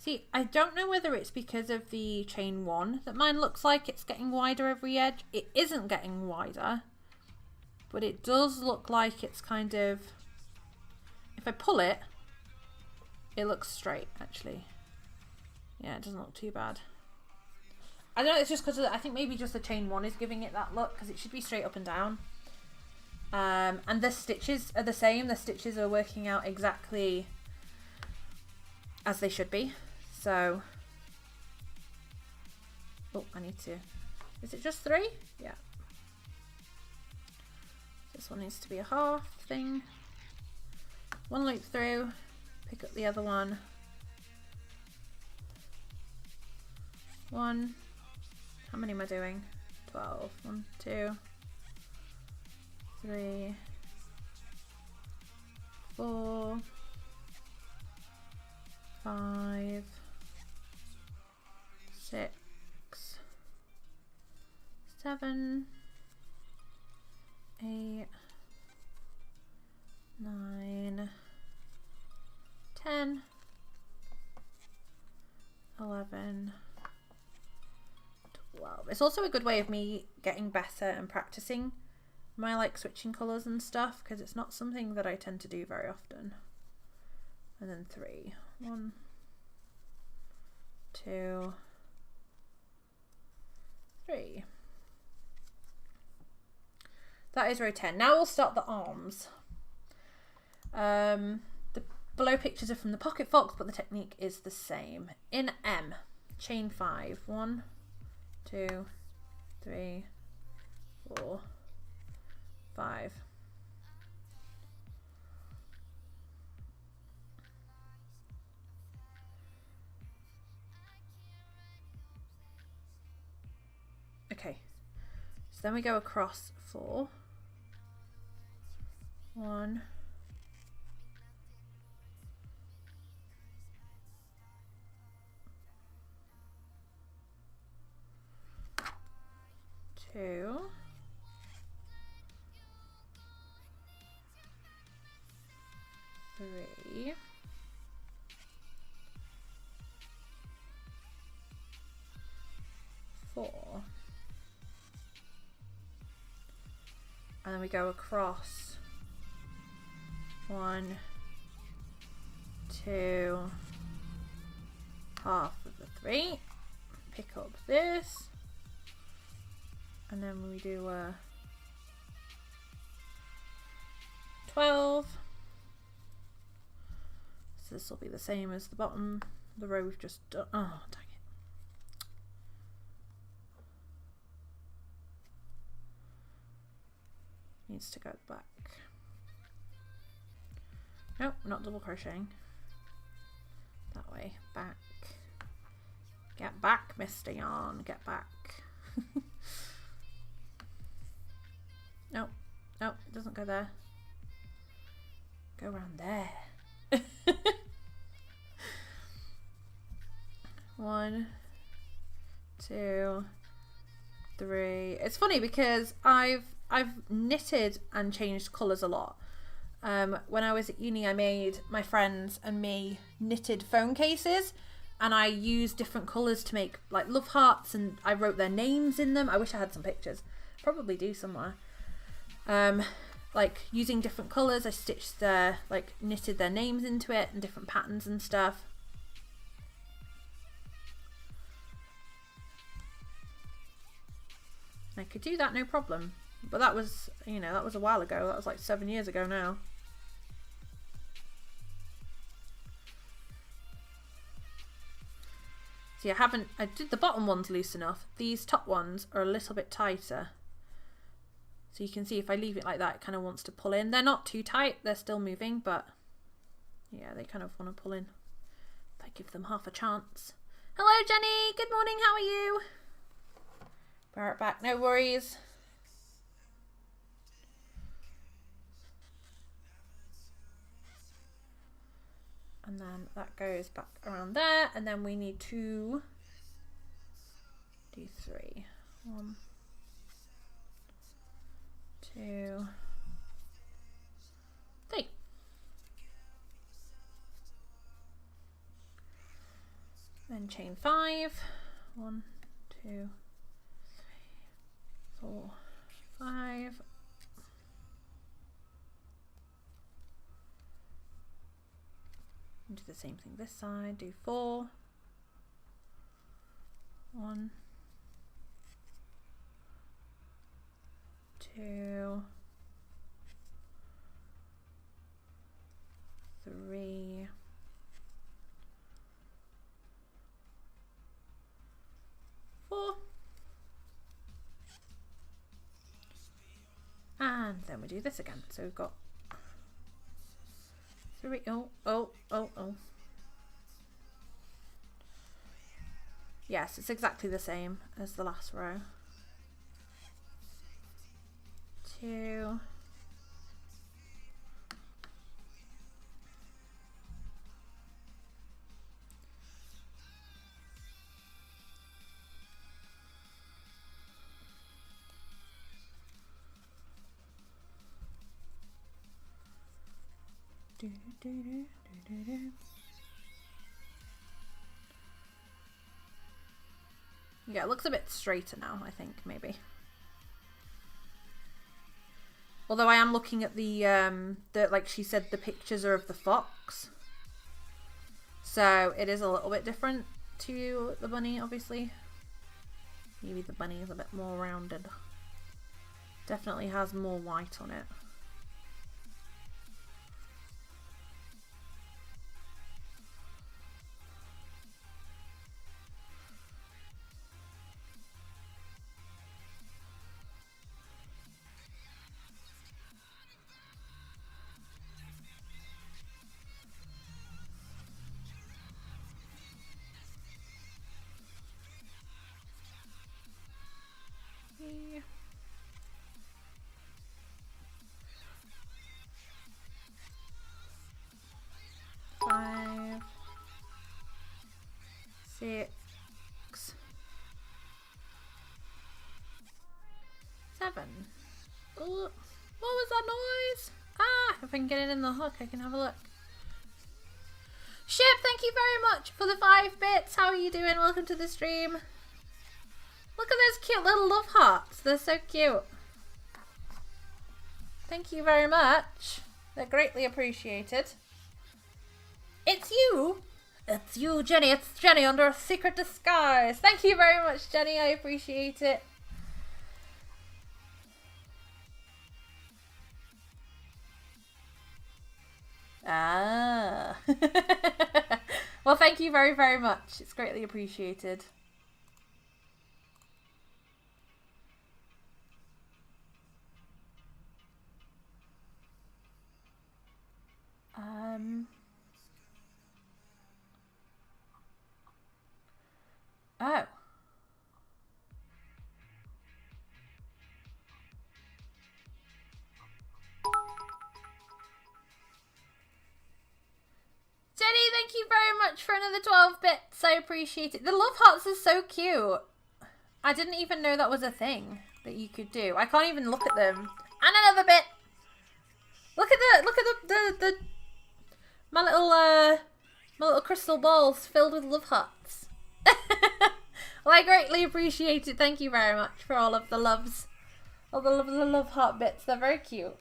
See, I don't know whether it's because of the chain 1 that mine looks like it's getting wider every edge. It isn't getting wider, but it does look like it's kind of, if I pull it, it looks straight actually. Yeah, it doesn't look too bad. I don't know, it's just because I think maybe just the chain 1 is giving it that look, because it should be straight up and down. And the stitches are the same. The stitches are working out exactly as they should be. So, oh, I need to, is it just 3? Yeah. This one needs to be a half thing. 1 loop through, pick up the other one. 1, how many am I doing? 12, 1, 2, 3, 4, 5, 6, 7, 8, 9, 10, 11, 12. It's also a good way of me getting better and practicing my like switching colours and stuff, because it's not something that I tend to do very often. And then 3, 1, 2, 3. That is row 10. Now we'll start the arms. The below pictures are from the Pocket Fox, but the technique is the same. In M, chain 5. 1, 2, 3, 4, 5. Okay, so then we go across 4. 1, 2, 3, 4, and then we go across 1, 2, half of the 3, pick up this, and then we do a 12. So this will be the same as the bottom, the row we've just done. Oh, dang it. Needs to go back. Nope, not double crocheting. That way, back. Get back, Mr. Yarn, get back. Nope, nope, it doesn't go there. Go around there. 1, 2, 3. It's funny because I've knitted and changed colours a lot. When I was at uni, I made my friends and me knitted phone cases, and I used different colours to make like love hearts, and I wrote their names in them. I wish I had some pictures. Probably do somewhere. Like using different colours, I stitched their, like knitted their names into it and different patterns and stuff. I could do that no problem, but that was, you know, that was a while ago. That was like 7 years ago now. See, I did the bottom ones loose enough. These top ones are a little bit tighter. So you can see if I leave it like that, it kind of wants to pull in. They're not too tight, they're still moving, but yeah, they kind of want to pull in if I give them half a chance. Hello Jenny, good morning, how are you? Barrett back, no worries. And then that goes back around there, and then we need to do 3. 1, 2, 3. then chain 5. 1, 2, 3, 4, 5. And do the same thing this side. Do 4. 1, 2, 3, 4, and then we do this again. So we've got 3. Oh. Yes, it's exactly the same as the last row. 2. Yeah, it looks a bit straighter now, I think, maybe. Although I am looking at the like she said, the pictures are of the fox. So it is a little bit different to the bunny, obviously. Maybe the bunny is a bit more rounded. Definitely has more white on it. Yeah. 5, 6, 7. Ooh, what was that noise? Ah, if I can get it in the hook, I can have a look. Ship, thank you very much for the 5 bits. How are you doing? Welcome to the stream. Look at those cute little love hearts. They're so cute. Thank you very much. They're greatly appreciated. It's you. It's you, Jenny. It's Jenny under a secret disguise. Thank you very much, Jenny. I appreciate it. Ah. Well, thank you very, very much. It's greatly appreciated. Oh. Jenny, thank you very much for another 12 bits. I appreciate it. The love hearts are so cute. I didn't even know that was a thing that you could do. I can't even look at them. And another bit. Look at the my little crystal balls filled with love hearts. Well, I greatly appreciate it. Thank you very much for all of the loves. All the love heart bits. They're very cute.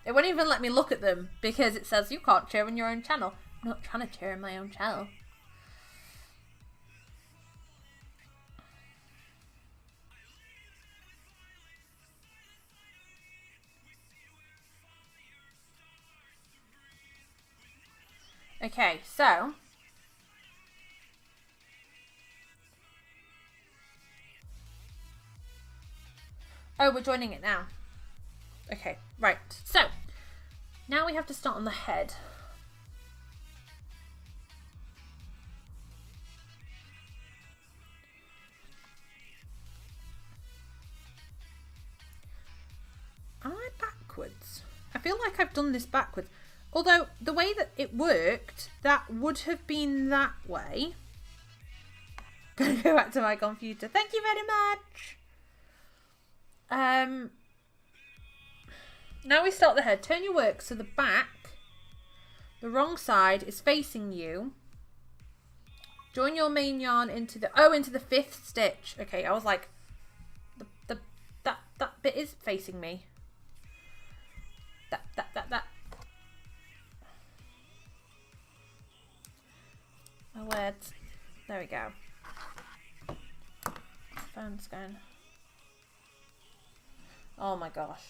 It won't even let me look at them because it says you can't share in your own channel. I'm not trying to share in my own channel. Okay, so oh, we're joining it now. Okay, right. So now we have to start on the head. Am I backwards? I feel like I've done this backwards. Although the way that it worked, that would have been that way. Gonna go back to my computer. Thank you very much. Now we start the head. Turn your work so the back, the wrong side, is facing you. Join your main yarn into the into the 5th stitch. Okay, I was like, that bit is facing me. That. My words. There we go. Phone's going. Oh my gosh.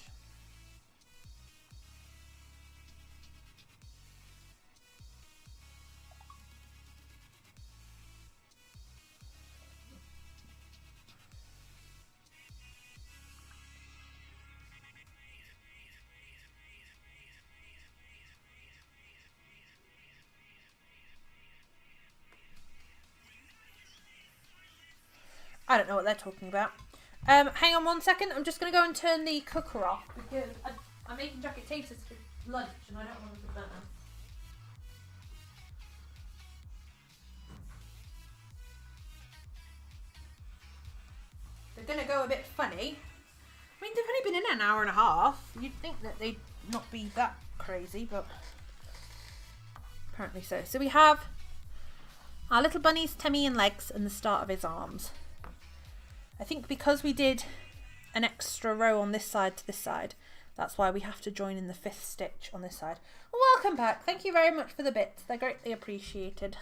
I don't know what they're talking about. Hang on 1 second. I'm just going to go and turn the cooker off because I'm making jacket tasters for lunch and I don't want to burn them. They're going to go a bit funny. I mean, they've only been in an hour and a half. You'd think that they'd not be that crazy, but apparently so. So we have our little bunny's tummy and legs and the start of his arms. I think because we did an extra row on this side to this side, that's why we have to join in the 5th stitch on this side. Welcome back. Thank you very much for the bits. They're greatly appreciated.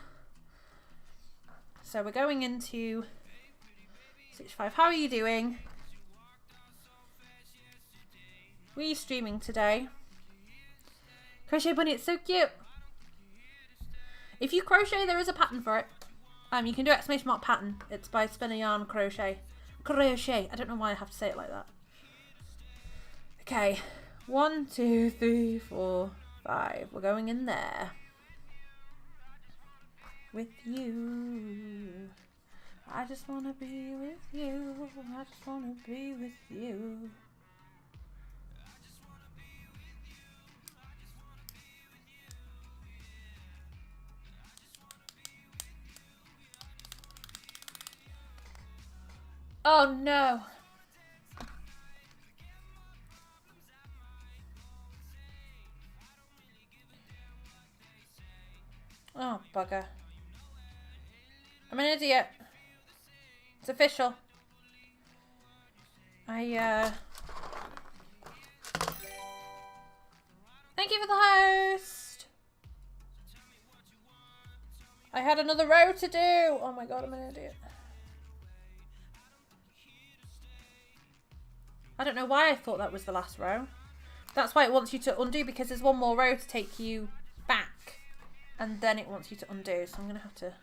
So we're going into stitch 5. How are you doing? Were you streaming today? Crochet Bunny, it's so cute. If you crochet, there is a pattern for it. You can do ! pattern. It's by Spin a Yarn Crochet. Crochet. I don't know why I have to say it like that. Okay. 1, 2, 3, 4, 5. We're going in there. With you. I just want to be with you. I just want to be with you. Oh no. Oh bugger. I'm an idiot. It's official. Thank you for the host. I had another row to do. Oh my god, I'm an idiot. I don't know why I thought that was the last row. That's why it wants you to undo, because there's one more row to take you back. And then it wants you to undo. So I'm going to have to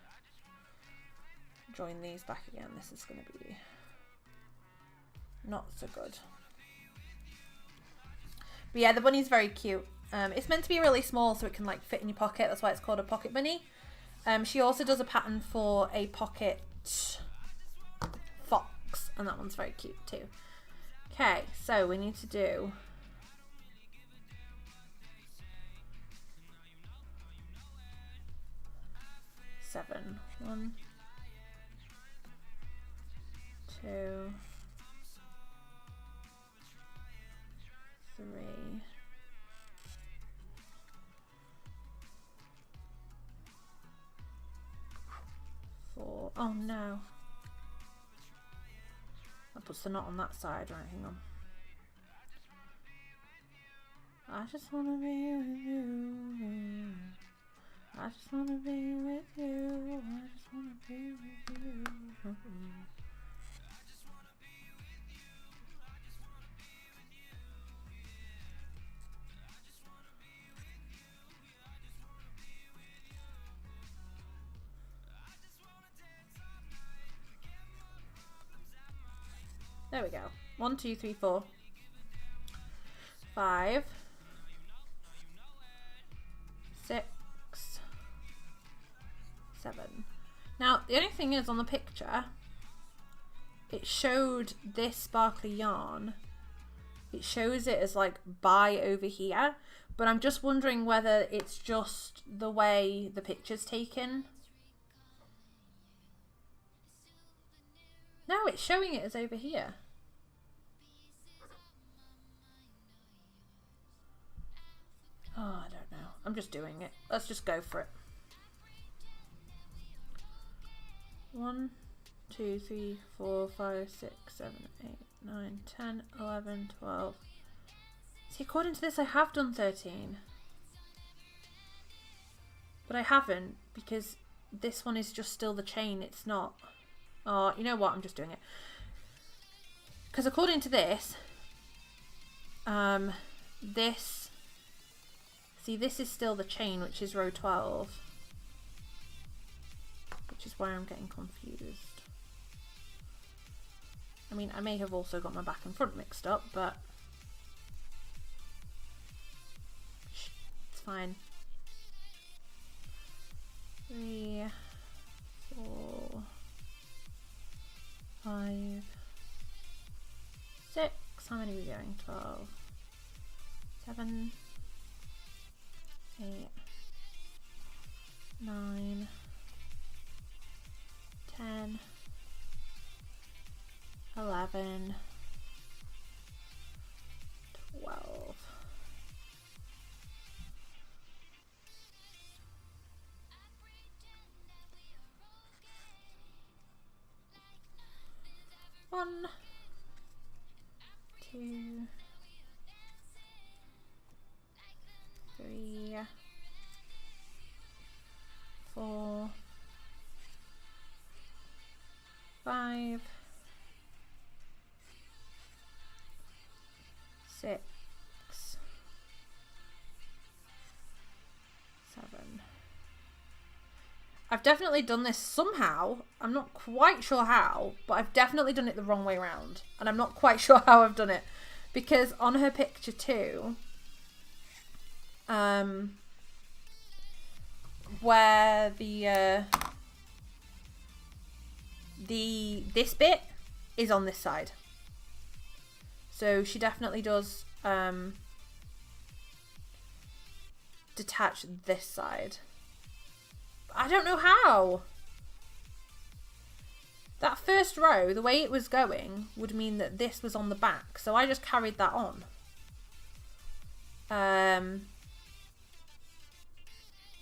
join these back again. This is going to be not so good. But yeah, the bunny's very cute. It's meant to be really small so it can like fit in your pocket. That's why it's called a pocket bunny. She also does a pattern for a pocket fox. And that one's very cute too. Okay, so we need to do 7. 1, 2, 3, 4. Oh no. That puts the knot on that side. Right, hang on. I just want to be with you. I just want to be with you. I just want to be with you. There we go. 1, 2, 3, 4, 5, 6, 7. Now the only thing is, on the picture it showed this sparkly yarn, it shows it as like by over here, but I'm just wondering whether it's just the way the picture's taken. No, it's showing it as over here. Oh, I don't know. I'm just doing it. Let's just go for it. 1, 2, 3, 4, 5, 6, 7, 8, 9, 10, 11, 12. See, according to this, I have done 13. But I haven't, because this one is just still the chain. It's not. Oh, you know what? I'm just doing it. Because according to this, see, this is still the chain, which is row 12. Which is why I'm getting confused. I mean, I may have also got my back and front mixed up, but it's fine. 3, 4, 5, 6. How many are we going? 12, 7, 8, 9, 10, 11, 12. One, 2, 3, 4, 5, 6, 7. I've definitely done this somehow. I'm not quite sure how, but I've definitely done it the wrong way around. And I'm not quite sure how I've done it. Because on her picture too, where this bit is on this side. So she definitely does detach this side. I don't know how. That first row, the way it was going, would mean that this was on the back. So I just carried that on.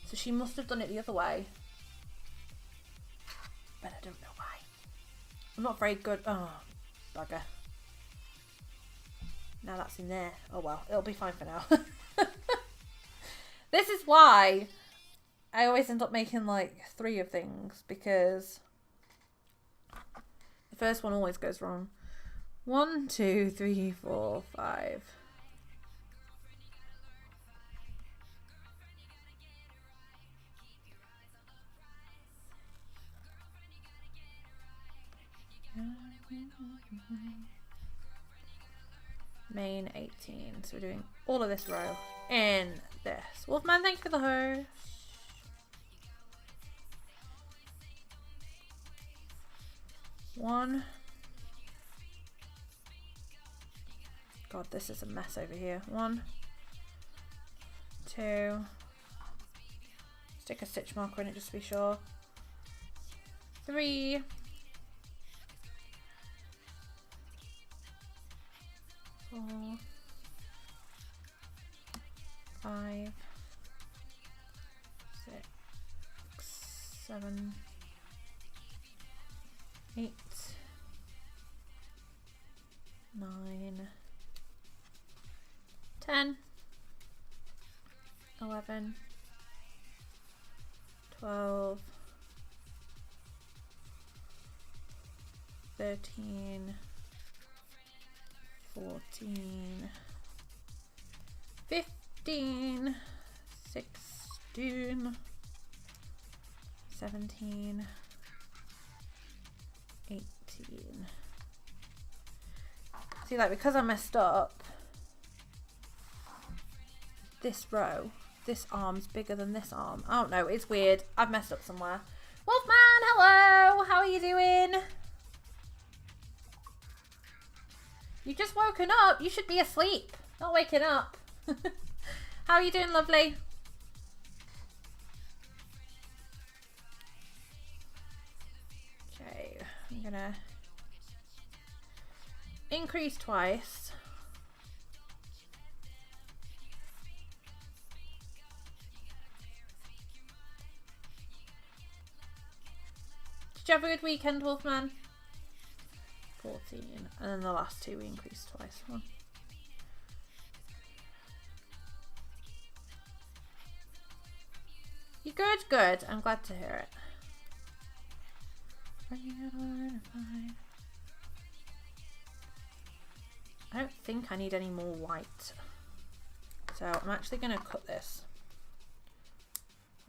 So she must have done it the other way. But I don't know why. I'm not very good. Oh, bugger. Now that's in there. Oh well, it'll be fine for now. This is why I always end up making like 3 of things, because the first one always goes wrong. 1, 2, 3, 4, 5. Main 18. So we're doing all of this row in this. Wolfman, thank you for the hoe. One. God, this is a mess over here. 1, 2. Stick a stitch marker in it just to be sure. 3. 4, 5, 6, 7, 8, 9, 10, 11, 12, 13, 14, 15, 16, 17, 18. See, like, because I messed up this row, this arm's bigger than this arm. I don't know, it's weird. I've messed up somewhere. Wolfman, hello! How are you doing? You've just woken up. You should be asleep, not waking up. How are you doing, lovely? Okay, I'm gonna increase twice. Did you have a good weekend, Wolfman? 14. And then the last two we increased twice. One. You good? Good. I'm glad to hear it. I don't think I need any more white. So I'm actually going to cut this.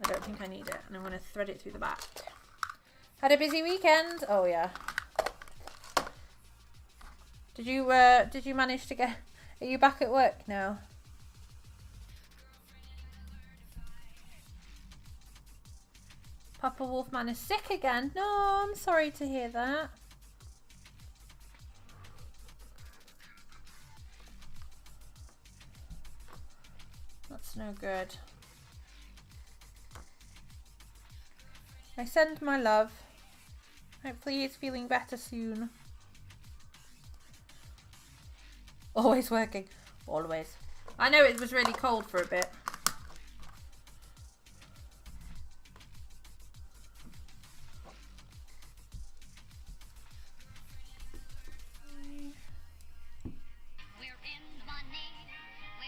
I don't think I need it. And I'm going to thread it through the back. Had a busy weekend? Oh yeah. Did you manage to get... Are you back at work now? Papa Wolfman is sick again. No, I'm sorry to hear that. That's no good. I send my love. Hopefully he's feeling better soon. Always working. Always. I know it was really cold for a bit.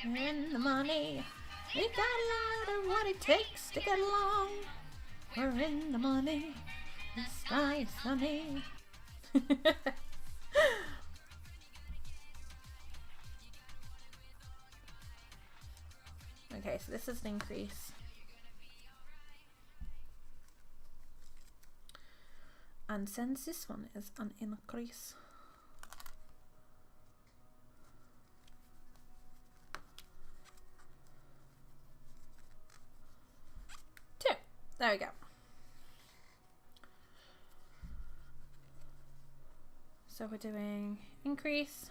We're in the money. We got a lot of what it takes to get along. We're in the money. The sky is sunny. Okay, so this is an increase. And since this one is an increase. 2. There we go. So we're doing increase.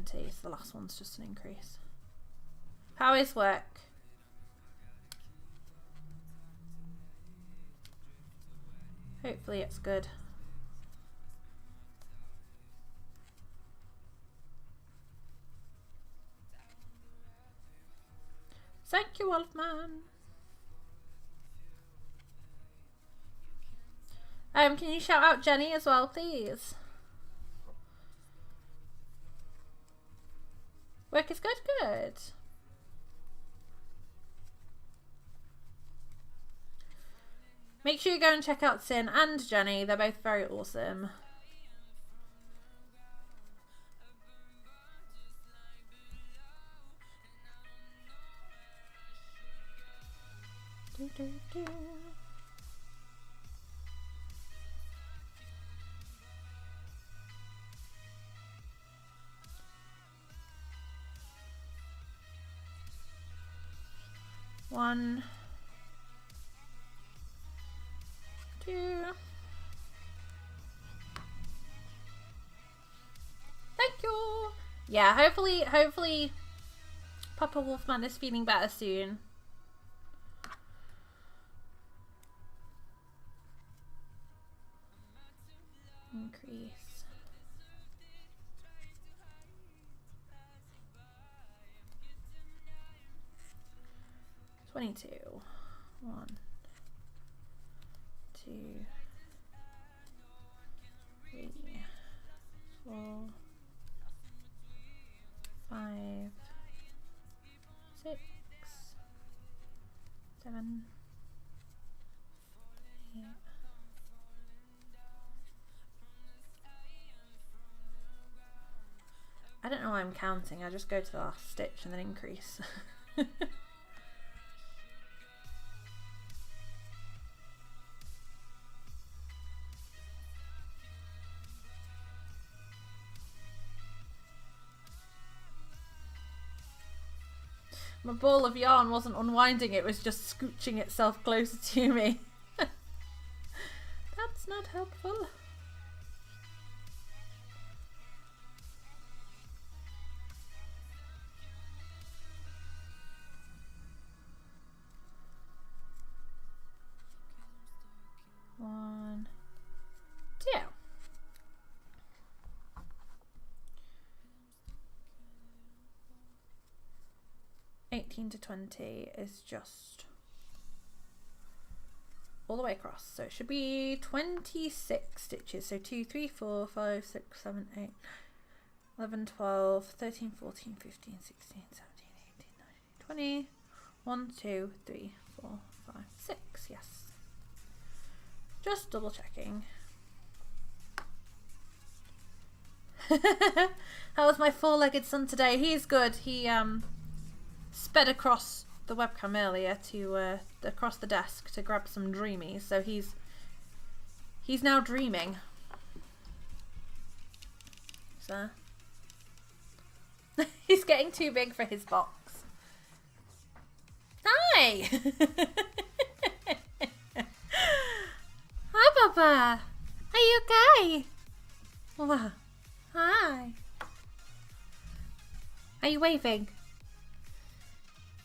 So the last one's just an increase. How is work? Hopefully it's good. Thank you, Wolfman. Can you shout out Jenny as well, please? Work is good, good. Make sure you go and check out Sin and Jenny. They're both very awesome. Do, do, do. One, 2. Thank you. Yeah, hopefully Papa Wolfman is feeling better soon. Increase. 22. 1, 2, 3, 4, 5, 6, 7, 8. I don't know why I'm counting. I just go to the last stitch and then increase. My ball of yarn wasn't unwinding, it was just scooching itself closer to me. That's not helpful. One, 2. 18 to 20 is just all the way across. So it should be 26 stitches. So 2, 3, 4, 5, 6, 7, 8, 11, 12, 13, 14, 15, 16, 17, 18, 19, 20. 1, 2, 3, 4, 5, 6. Yes. Just double checking. How was my four-legged son today? He's good. He sped across the webcam earlier to across the desk to grab some dreamies. So he's now dreaming. So he's getting too big for his box. Hi. Hi, Papa. Are you okay? Wow. Hi. Are you waving?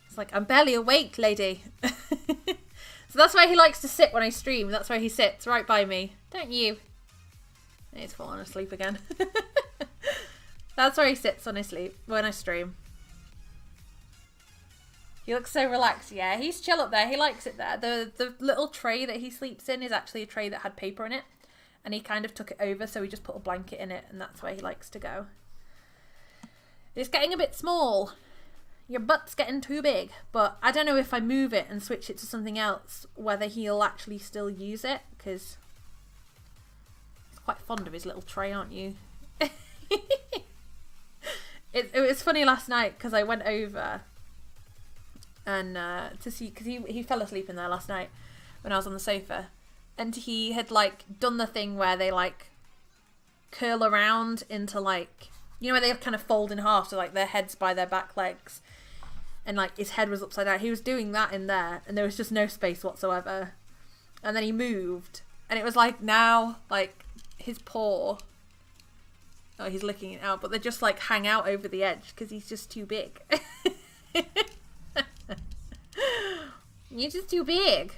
It's like, I'm barely awake, lady. So that's why he likes to sit when I stream. That's where he sits, right by me. Don't you? He's fallen asleep again. That's where he sits when I stream. He looks so relaxed. Yeah, he's chill up there. He likes it there. The little tray that he sleeps in is actually a tray that had paper in it. And he kind of took it over, so he just put a blanket in it, and that's where he likes to go. It's getting a bit small. Your butt's getting too big. But I don't know if I move it and switch it to something else, whether he'll actually still use it, because he's quite fond of his little tray, aren't you? It was funny last night, because I went over and to see, because he fell asleep in there last night when I was on the sofa. And he had, like, done the thing where they, like, curl around into, like, you know, where they kind of fold in half, so, like, their heads by their back legs. And, like, his head was upside down. He was doing that in there, and there was just no space whatsoever. And then he moved, and it was, like, now, like, his paw, oh, he's licking it out, but they just, like, hang out over the edge, because he's just too big. You're just too big.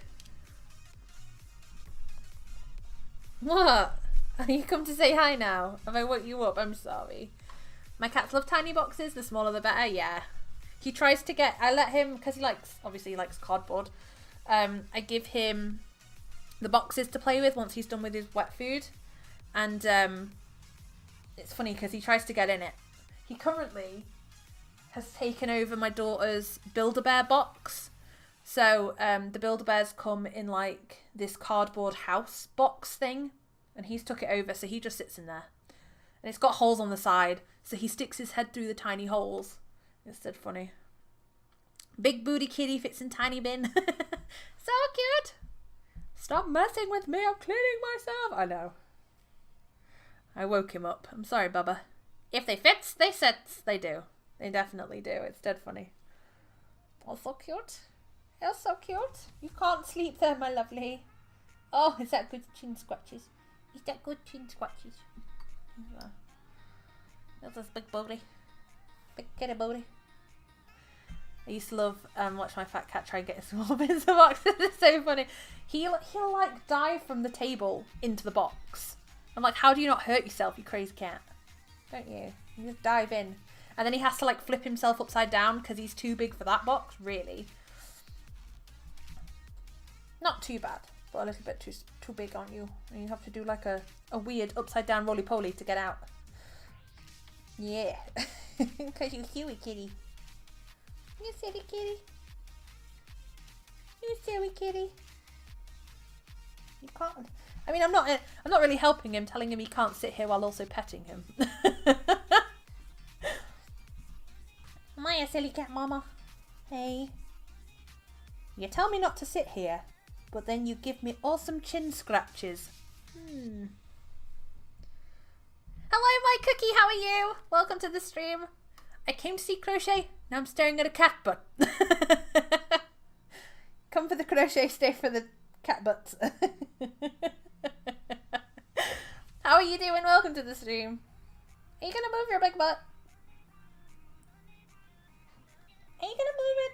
What? You come to say hi now? Have I woke you up? I'm sorry. My cats love tiny boxes. The smaller the better. Yeah. He tries to get... I let him... Because obviously he likes cardboard. I give him the boxes to play with once he's done with his wet food. And it's funny because he tries to get in it. He currently has taken over my daughter's Build-A-Bear box. So the Build-A-Bears come in like this cardboard house box thing, and he's took it over, so he just sits in there. And it's got holes on the side, so he sticks his head through the tiny holes. It's dead funny. Big booty kitty fits in tiny bin. So cute. Stop messing with me, I'm cleaning myself. I know. I woke him up. I'm sorry, Bubba. If they fits, they sits. They do. They definitely do. It's dead funny. Oh, so cute. You're so cute. You can't sleep there, my lovely. Oh, is that good chin scratches? Is that good chin scratches? That's this big booty. Big kitty booty. I used to love watch my fat cat try and get small bits of boxes. It's so funny. He'll like dive from the table into the box. I'm like, how do you not hurt yourself, you crazy cat? Don't you? You just dive in. And then he has to like flip himself upside down because he's too big for that box, really. Not too bad, but a little bit too big, aren't you? And you have to do like a weird upside down roly-poly to get out. Yeah. Because you're silly kitty. You silly kitty. You silly kitty. You can't. I mean, I'm not really helping him, telling him he can't sit here while also petting him. Am I a silly cat, Mama? Hey. You tell me not to sit here, but then you give me awesome chin scratches. Hello, my cookie, how are you? Welcome to the stream. I came to see Crochet, now I'm staring at a cat butt. Come for the crochet, stay for the cat butts. How are you doing? Welcome to the stream. Are you gonna move your big butt? Are you gonna move it?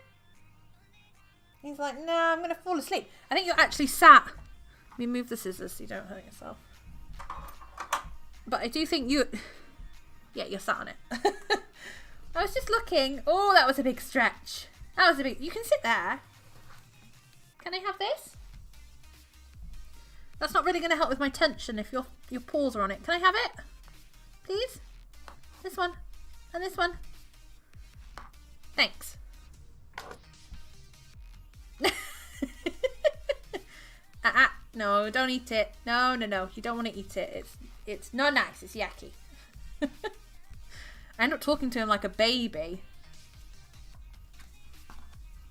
He's like, no, I'm gonna fall asleep. I think you're actually sat. Let me move the scissors so you don't hurt yourself. But I do think you... Yeah, you're sat on it. I was just looking. Oh, that was a big stretch. That was a bit... You can sit there. Can I have this? That's not really going to help with my tension if your paws are on it. Can I have it? Please? This one. And this one. Thanks. No, don't eat it. No. You don't want to eat it. It's not nice. It's yucky. I end up talking to him like a baby.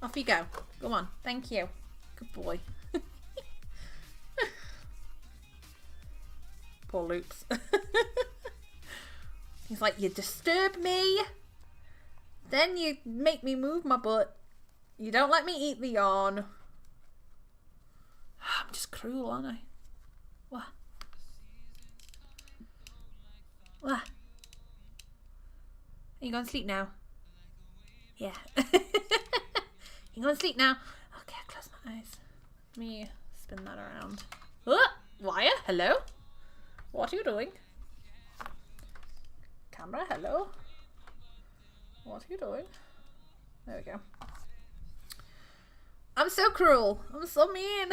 Off you go. Go on. Thank you. Good boy. Poor Loops. He's like, you disturb me. Then you make me move my butt. You don't let me eat the yarn. I'm just cruel, aren't I? What? What? Are you going to sleep now? Yeah. You going to sleep now? Okay, I'll close my eyes. Let me spin that around. Oh, Wire, hello? What are you doing? Camera, hello? What are you doing? There we go. I'm so cruel. I'm so mean.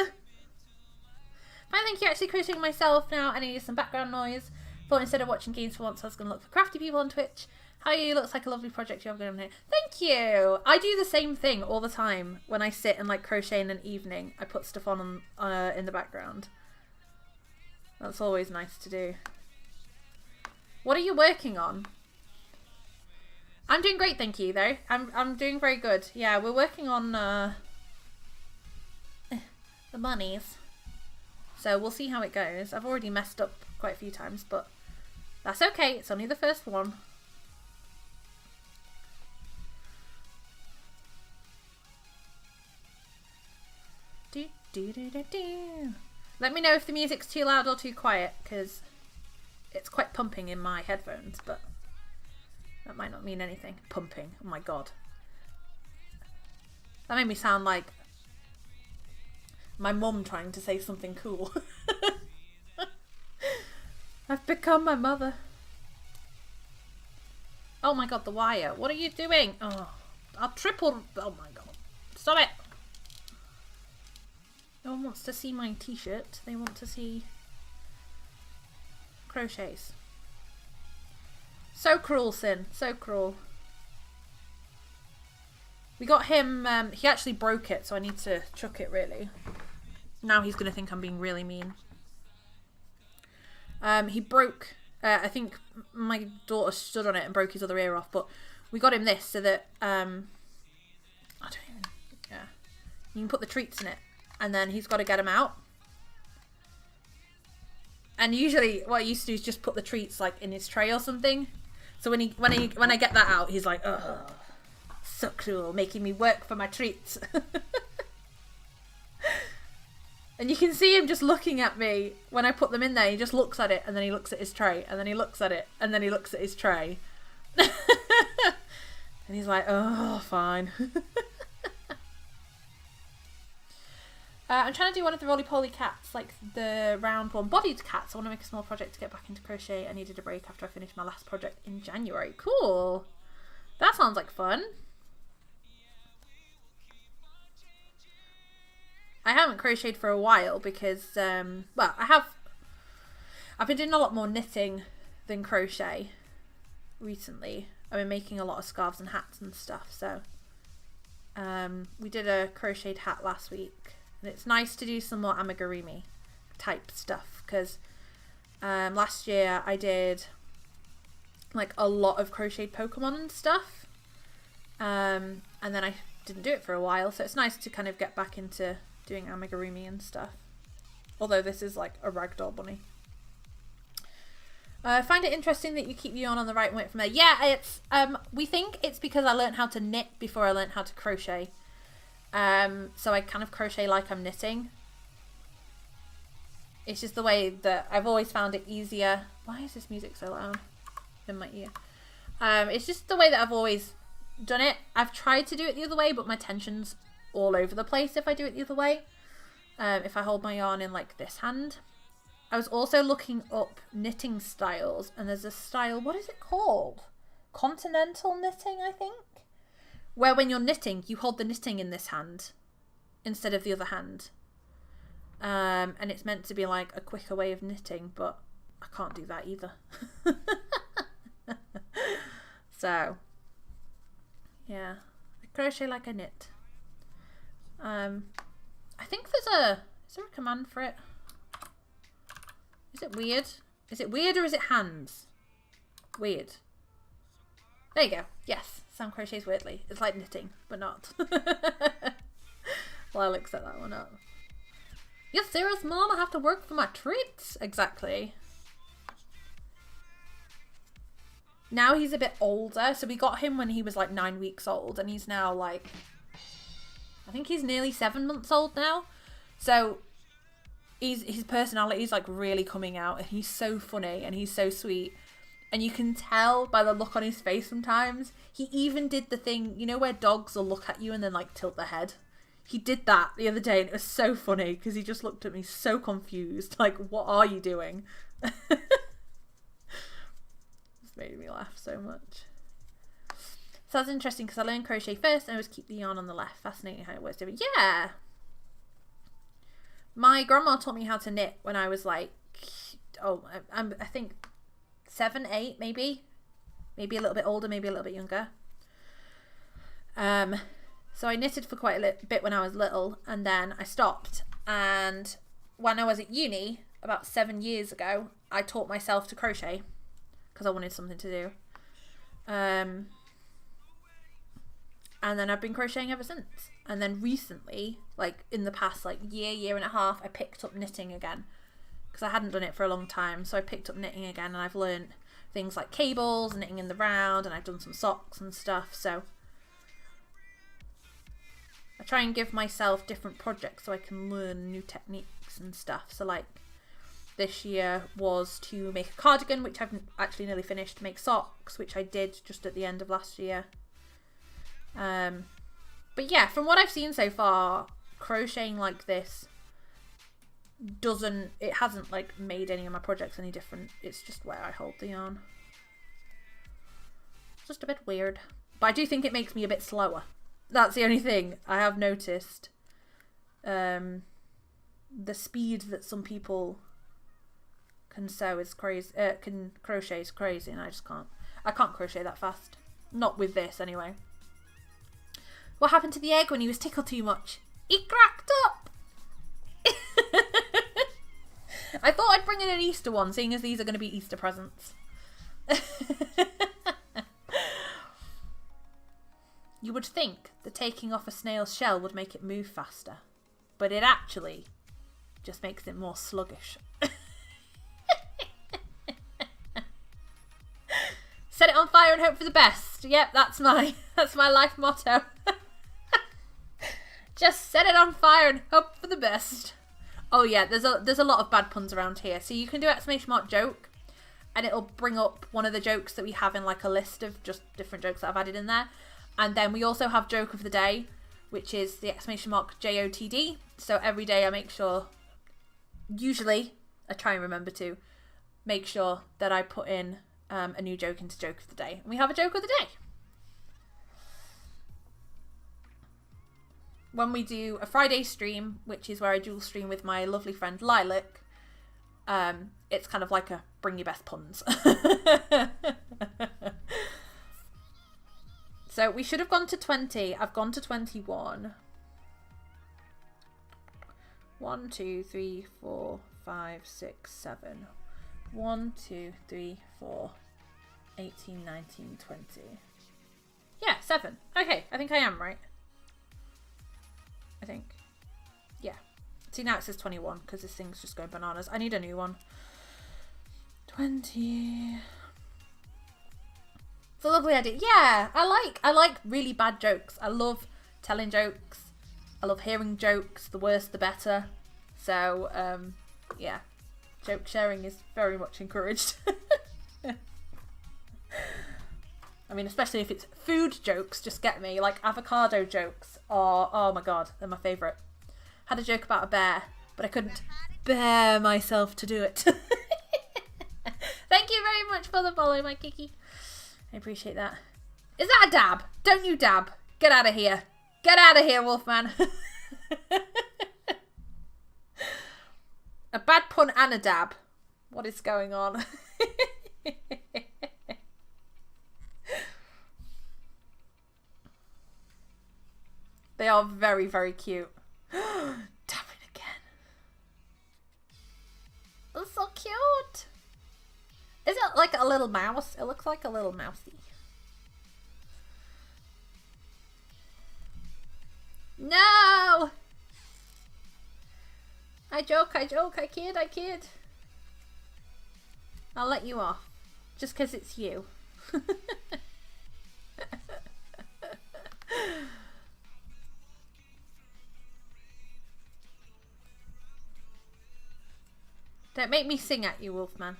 I think you're actually crocheting myself now. I need some background noise. Thought instead of watching games for once, I was going to look for crafty people on Twitch. How are you? Looks like a lovely project you have going on here. Thank you. I do the same thing all the time when I sit and like crochet in an evening. I put stuff on in the background. That's always nice to do. What are you working on? I'm doing great, thank you. Though I'm doing very good. Yeah, we're working on the bunnies. So we'll see how it goes. I've already messed up quite a few times, but that's okay. It's only the first one. Do, do, do, do, do. Let me know if the music's too loud or too quiet, because it's quite pumping in my headphones, but that might not mean anything. Pumping. Oh my god. That made me sound like my mum trying to say something cool. I've become my mother. Oh my god, the wire. What are you doing? Oh, I'll triple. Oh my god. Stop it. No one wants to see my t-shirt. They want to see crochets. So cruel, Sin. So cruel. We got him, he actually broke it, so I need to chuck it, really. Now he's going to think I'm being really mean. He broke, I think my daughter stood on it and broke his other ear off, but we got him this so that, I don't even, yeah. You can put the treats in it, and then he's got to get them out. And usually what I used to do is just put the treats like in his tray or something. So when I get that out, he's like, ugh. So cruel, making me work for my treats. And you can see him just looking at me when I put them in there. He just looks at it, and then he looks at his tray, and then he looks at it, and then he looks at his tray. And he's like, oh, fine. I'm trying to do one of the roly-poly cats, like the round one-bodied cats. I want to make a small project to get back into crochet. I needed a break after I finished my last project in January. Cool. That sounds like fun. I haven't crocheted for a while because, well, I've been doing a lot more knitting than crochet recently. I've been making a lot of scarves and hats and stuff, so we did a crocheted hat last week, and it's nice to do some more amigurumi type stuff because last year I did like a lot of crocheted Pokemon and stuff, and then I didn't do it for a while, so it's nice to kind of get back into doing amigurumi and stuff. Although this is like a ragdoll bunny. I find it interesting that you keep the yarn on the right and wait from there. Yeah, it's we think it's because I learned how to knit before I learned how to crochet. So I kind of crochet like I'm knitting. It's just the way that I've always found it easier. Why is this music so loud in my ear? It's just the way that I've always done it. I've tried to do it the other way, but my tension's all over the place if I do it the other way. If I hold my yarn in like this hand. I was also looking up knitting styles, and there's a style, what is it called? Continental knitting, I think, where when you're knitting, you hold the knitting in this hand instead of the other hand. And it's meant to be like a quicker way of knitting, but I can't do that either. So, yeah, I crochet like I knit. I think is there a command for it? Is it weird? Is it weird or is it hands? Weird. There you go. Yes, Sam crochets weirdly. It's like knitting, but not. Well, I'll accept that one up. Yes, Sarah's mom, I have to work for my treats. Exactly. Now he's a bit older, so we got him when he was like 9 weeks old, and he's now like, I think he's nearly 7 months old now. So his personality is like really coming out, and he's so funny and he's so sweet. And you can tell by the look on his face sometimes. He even did the thing, you know, where dogs will look at you and then like tilt their head. He did that the other day, and it was so funny because he just looked at me so confused. Like, what are you doing? It's made me laugh so much. So that's interesting because I learned crochet first and I always keep the yarn on the left. Fascinating how it works different. Yeah! My grandma taught me how to knit when I was like, I think 7, 8 maybe. Maybe a little bit older, maybe a little bit younger. So I knitted for quite a bit when I was little, and then I stopped. And when I was at uni, about 7 years ago, I taught myself to crochet because I wanted something to do. And then I've been crocheting ever since. And then recently, like in the past like year and a half, I picked up knitting again because I hadn't done it for a long time. So I picked up knitting again, and I've learned things like cables, knitting in the round, and I've done some socks and stuff. So I try and give myself different projects so I can learn new techniques and stuff. So like this year was to make a cardigan, which I've actually nearly finished, make socks, which I did just at the end of last year. But yeah, from what I've seen so far, crocheting like this hasn't like made any of my projects any different. It's just where I hold the yarn. It's just a bit weird. But I do think it makes me a bit slower. That's the only thing I have noticed. The speed that some people can sew is crazy. Can crochet is crazy, and I just can't. I can't crochet that fast. Not with this, anyway. What happened to the egg when he was tickled too much? He cracked up. I thought I'd bring in an Easter one, seeing as these are going to be Easter presents. You would think that taking off a snail's shell would make it move faster, but it actually just makes it more sluggish. Set it on fire and hope for the best. Yep, that's my life motto. Just set it on fire and hope for the best. Oh yeah, there's a lot of bad puns around here. So you can do !joke, and it'll bring up one of the jokes that we have in like a list of just different jokes that I've added in there. And then we also have joke of the day, which is the !JOTD. So every day I make sure, usually I try and remember to make sure that I put in a new joke into joke of the day. And we have a joke of the day. When we do a Friday stream, which is where I dual stream with my lovely friend Lilac, it's kind of like a bring your best puns. So we should have gone to 20. I've gone to 21. 1, 2, 3, 4, 5, 6, 7. 1, 2, 3, 4, 18, 19, 20. Yeah, 7. Okay, I think I am right. I think. Yeah. See, now it says 21 because this thing's just going bananas. I need a new one. 20. It's a lovely idea. Yeah, I like really bad jokes. I love telling jokes. I love hearing jokes. The worse, the better. So, yeah. Joke sharing is very much encouraged. I mean, especially if it's food jokes, just get me. Like avocado jokes are, oh my god, they're my favourite. Had a joke about a bear, but I couldn't bear myself to do it. Thank you very much for the follow, my Kiki. I appreciate that. Is that a dab? Don't you dab. Get out of here. Get out of here, Wolfman. A bad pun and a dab. What is going on? They are very, very cute. Dabbing again. That's so cute. Is it like a little mouse? It looks like a little mousey. No! I joke, I kid. I'll let you off. Just because it's you. Don't make me sing at you, Wolfman.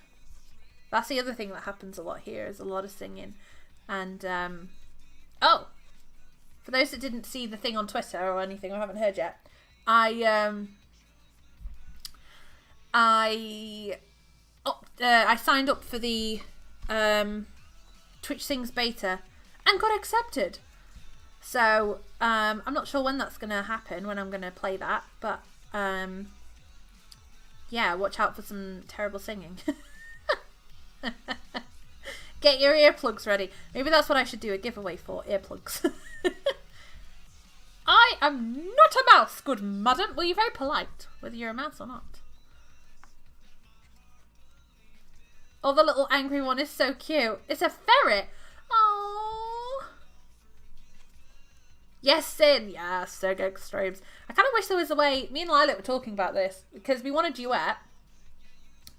That's the other thing that happens a lot here, is a lot of singing. And, oh! For those that didn't see the thing on Twitter or anything, or haven't heard yet, I signed up for the Twitch Sings beta and got accepted. So I'm not sure when that's gonna happen, when I'm gonna play that, but yeah, watch out for some terrible singing. Get your earplugs ready. Maybe that's what I should do a giveaway for, earplugs. I am not a mouse, good madam. Well, you're very polite, whether you're a mouse or not. Oh, the little angry one is so cute. It's a ferret. Oh. Yes, Sin. Yes, so good extremes. I kind of wish there was a way. Me and Lilac were talking about this because we want a duet.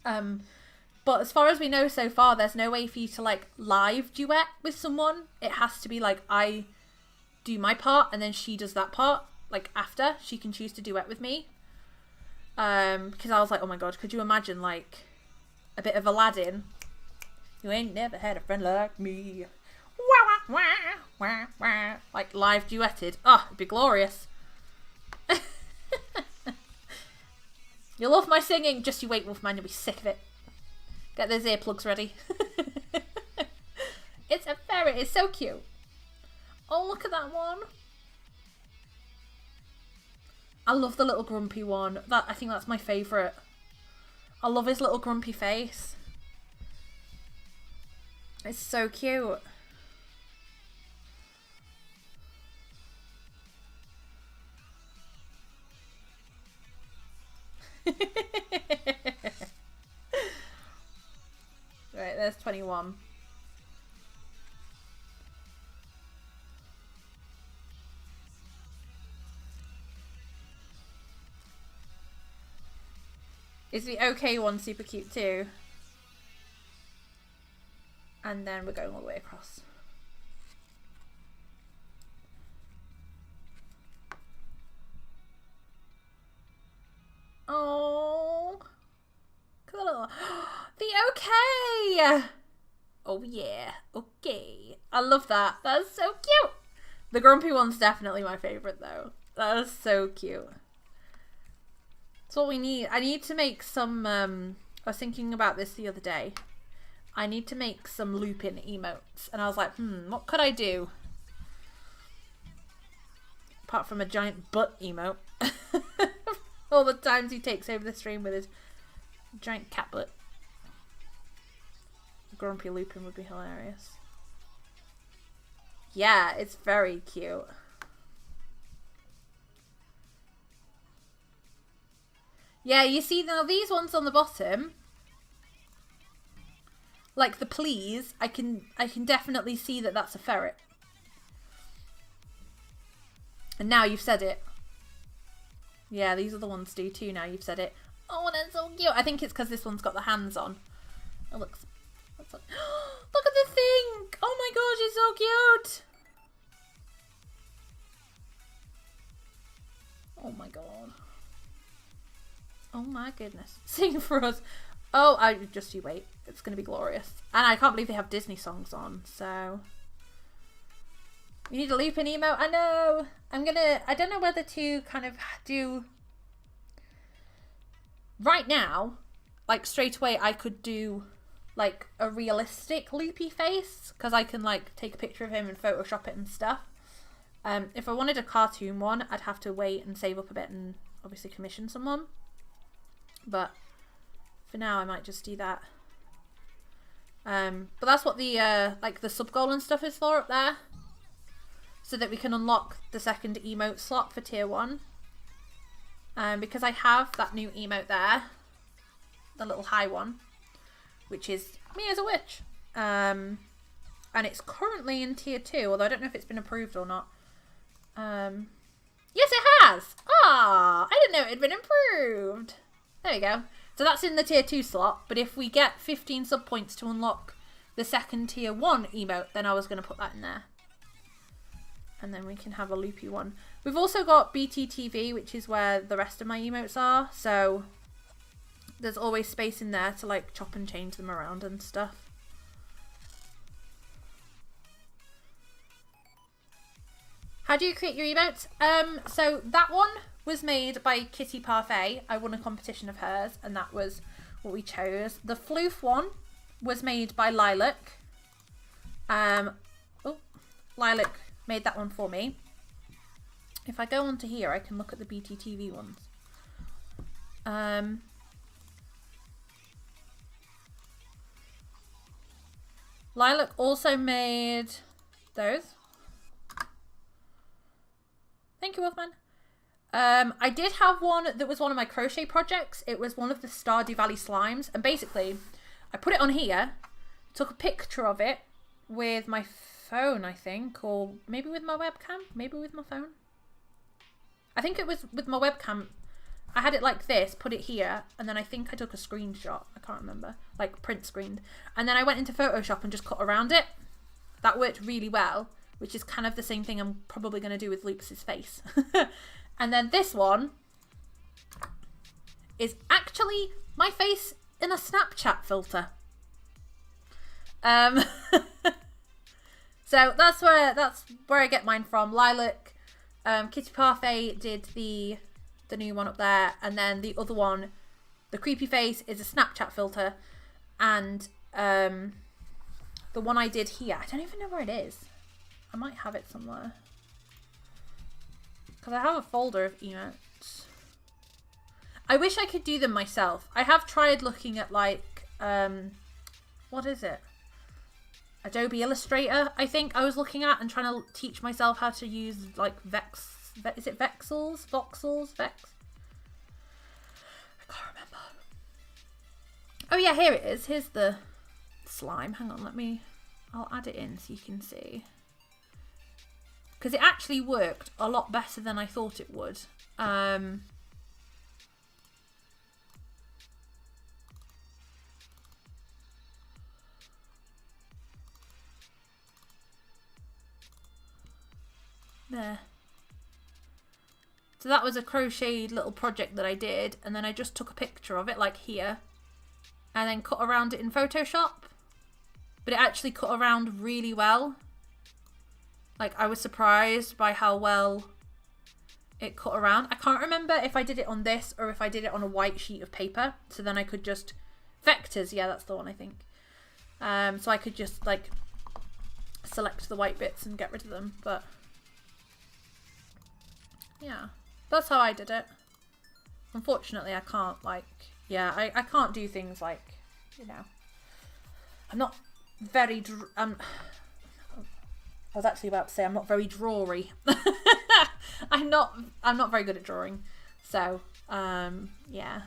But as far as we know so far, there's no way for you to like live duet with someone. It has to be like I do my part and then she does that part. Like after, she can choose to duet with me. Because I was like, oh my god, could you imagine like a bit of Aladdin? You ain't never had a friend like me. Wah, wah, wah, wah, wah. Like live duetted. Oh, it'd be glorious. You'll love my singing. Just you wait, Wolfman, you'll be sick of it. Get those earplugs ready. It's a ferret. It's so cute. Oh, look at that one. I love the little grumpy one. I think that's my favourite. I love his little grumpy face. It's so cute. Right, there's 21. Is the OK one super cute too? And then we're going all the way across. Oh, cool. The OK. Oh yeah, okay. I love that. That's so cute. The grumpy one's definitely my favorite though. That is so cute. That's what we need. I need to make some, I was thinking about this the other day. I need to make some looping emotes. And I was like, what could I do? Apart from a giant butt emote. All the times he takes over the stream with his giant cat butt. Grumpy looping would be hilarious. Yeah, it's very cute. Yeah, you see now these ones on the bottom, like the please, I can definitely see that that's a ferret. And now you've said it. Yeah, these are the ones too now you've said it. Oh, that's so cute. I think it's because this one's got the hands on. It looks like, look at the thing. Oh my gosh, it's so cute. Oh my god. Oh my goodness. Sing for us. Oh, just you wait. It's going to be glorious. And I can't believe they have Disney songs on, so. You need a loop in emote? I know. I don't know whether to kind of do. Right now, like straight away, I could do like a realistic loopy face. Because I can like take a picture of him and Photoshop it and stuff. If I wanted a cartoon one, I'd have to wait and save up a bit and obviously commission someone. But for now, I might just do that. But that's what the like the sub goal and stuff is for up there, so that we can unlock the second emote slot for tier 1. Because I have that new emote there, the little high one, which is me as a witch. And it's currently in tier 2, although I don't know if it's been approved or not. Yes, it has! Ah, I didn't know it had been improved. There we go. So that's in the tier 2 slot, but if we get 15 sub points to unlock the second tier 1 emote, then I was going to put that in there. And then we can have a loopy one. We've also got BTTV, which is where the rest of my emotes are, so there's always space in there to like chop and change them around and stuff. How do you create your emotes? So that one was made by Kitty Parfait. I won a competition of hers, and that was what we chose. The floof one was made by Lilac. Lilac made that one for me. If I go onto here, I can look at the BTTV ones. Lilac also made those. Thank you, Wolfman. I did have one that was one of my crochet projects. It was one of the Stardew Valley slimes. And basically, I put it on here, took a picture of it with my phone, I think. Or maybe with my webcam. Maybe with my phone. I think it was with my webcam. I had it like this, put it here, and then I think I took a screenshot. I can't remember. Like print screened. And then I went into Photoshop and just cut around it. That worked really well, which is kind of the same thing I'm probably going to do with Lupus's face. And then this one is actually my face in a Snapchat filter. So that's where I get mine from. Lilac, Kitty Parfait did the new one up there, and then the other one, the creepy face, is a Snapchat filter, and the one I did here, I don't even know where it is. I might have it somewhere. Because I have a folder of emotes. I wish I could do them myself. I have tried looking at like, what is it? Adobe Illustrator, I think I was looking at, and trying to teach myself how to use like is it Vexels? Voxels? Vex? I can't remember. Oh yeah, here it is. Here's the slime. Hang on, I'll add it in so you can see. Because it actually worked a lot better than I thought it would. There. So that was a crocheted little project that I did, and then I just took a picture of it, like here, and then cut around it in Photoshop. But it actually cut around really well. Like, I was surprised by how well it cut around. I can't remember if I did it on this or if I did it on a white sheet of paper. So then I could just... Vectors, yeah, that's the one, I think. So I could just, like, select the white bits and get rid of them. But, yeah, that's how I did it. Unfortunately, I can't, like... Yeah, I can't do things like, you know... I'm not very... I was actually about to say I'm not very drawery. I'm not very good at drawing. So, yeah.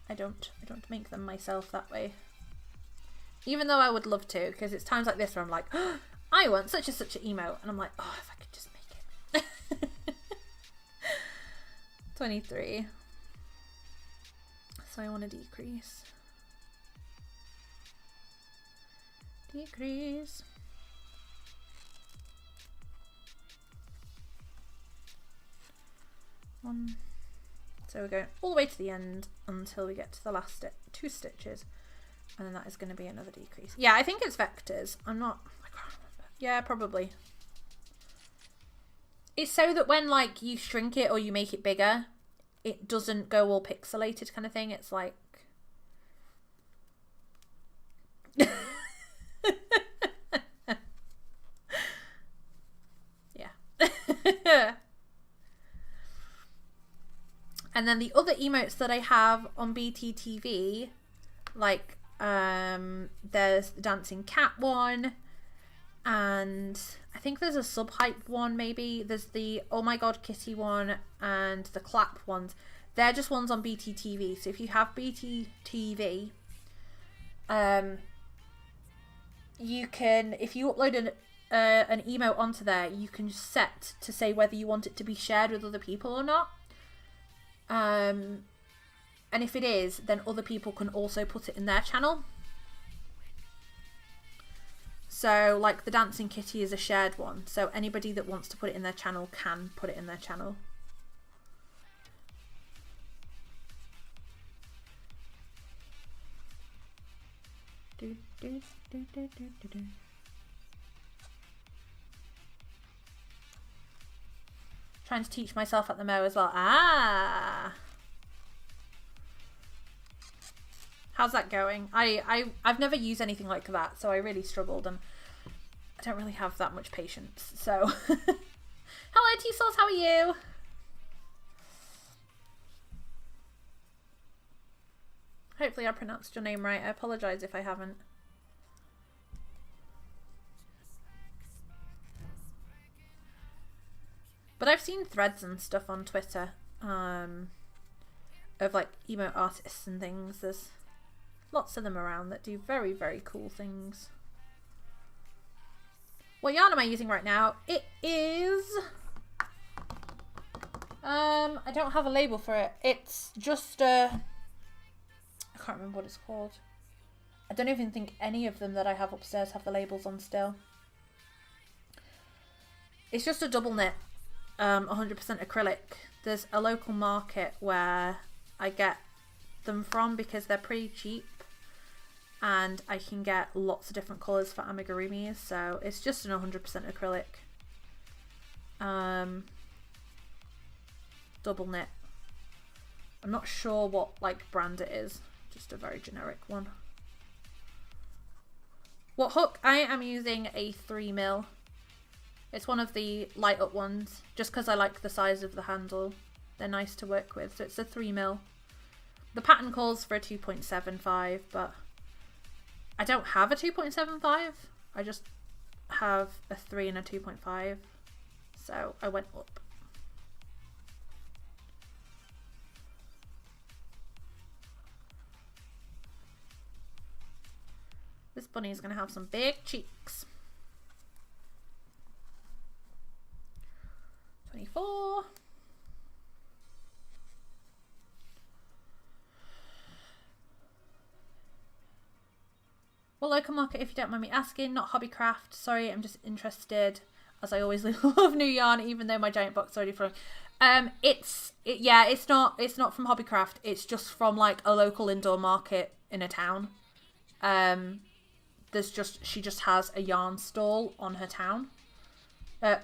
I don't make them myself that way. Even though I would love to, because it's times like this where I'm like, oh, I want such and such an emote, and I'm like, oh, if I could just make it. 23. So I want to decrease. Decrease. One. So we're going all the way to the end until we get to the last 2 stitches, and then that is going to be another decrease. Yeah, I think it's vectors. I can't remember. Yeah, probably. It's so that when like you shrink it or you make it bigger, it doesn't go all pixelated kind of thing. It's like yeah. And then the other emotes that I have on BTTV, like there's the dancing cat one, and I think there's a sub-hype one maybe. There's the oh my god kitty one and the clap ones. They're just ones on BTTV. So if you have BTTV, you can, if you upload an emote onto there, you can set to say whether you want it to be shared with other people or not. And if it is, then other people can also put it in their channel. So like the dancing kitty is a shared one, so anybody that wants to put it in their channel can put it in their channel. Trying to teach myself at the mow as well. Ah, how's that going? I've never used anything like that, so I really struggled, and I don't really have that much patience. So, hello T-Sauce, how are you? Hopefully I pronounced your name right. I apologise if I haven't. But I've seen threads and stuff on Twitter of like emo artists and things. There's lots of them around that do very, very cool things. What yarn am I using right now? It is... I don't have a label for it. It's just a... I can't remember what it's called. I don't even think any of them that I have upstairs have the labels on still. It's just a double knit, 100% acrylic. There's a local market where I get them from because they're pretty cheap, and I can get lots of different colours for amigurumis, so it's just an 100% acrylic. Double knit. I'm not sure what like brand it is. Just a very generic one. What hook? I am using a 3mm. It's one of the light up ones, just because I like the size of the handle. They're nice to work with, so it's a 3mm. The pattern calls for a 2.75, but I don't have a 2.75. I just have a 3 and a 2.5, so I went up. This bunny is going to have some big cheeks. 24. Well, local market, if you don't mind me asking, not hobbycraft. Sorry, I'm just interested, as I always love new yarn, even though my giant box is already full. Yeah, it's not from hobbycraft. It's just from like a local indoor market in a town. She just has a yarn stall on her town. A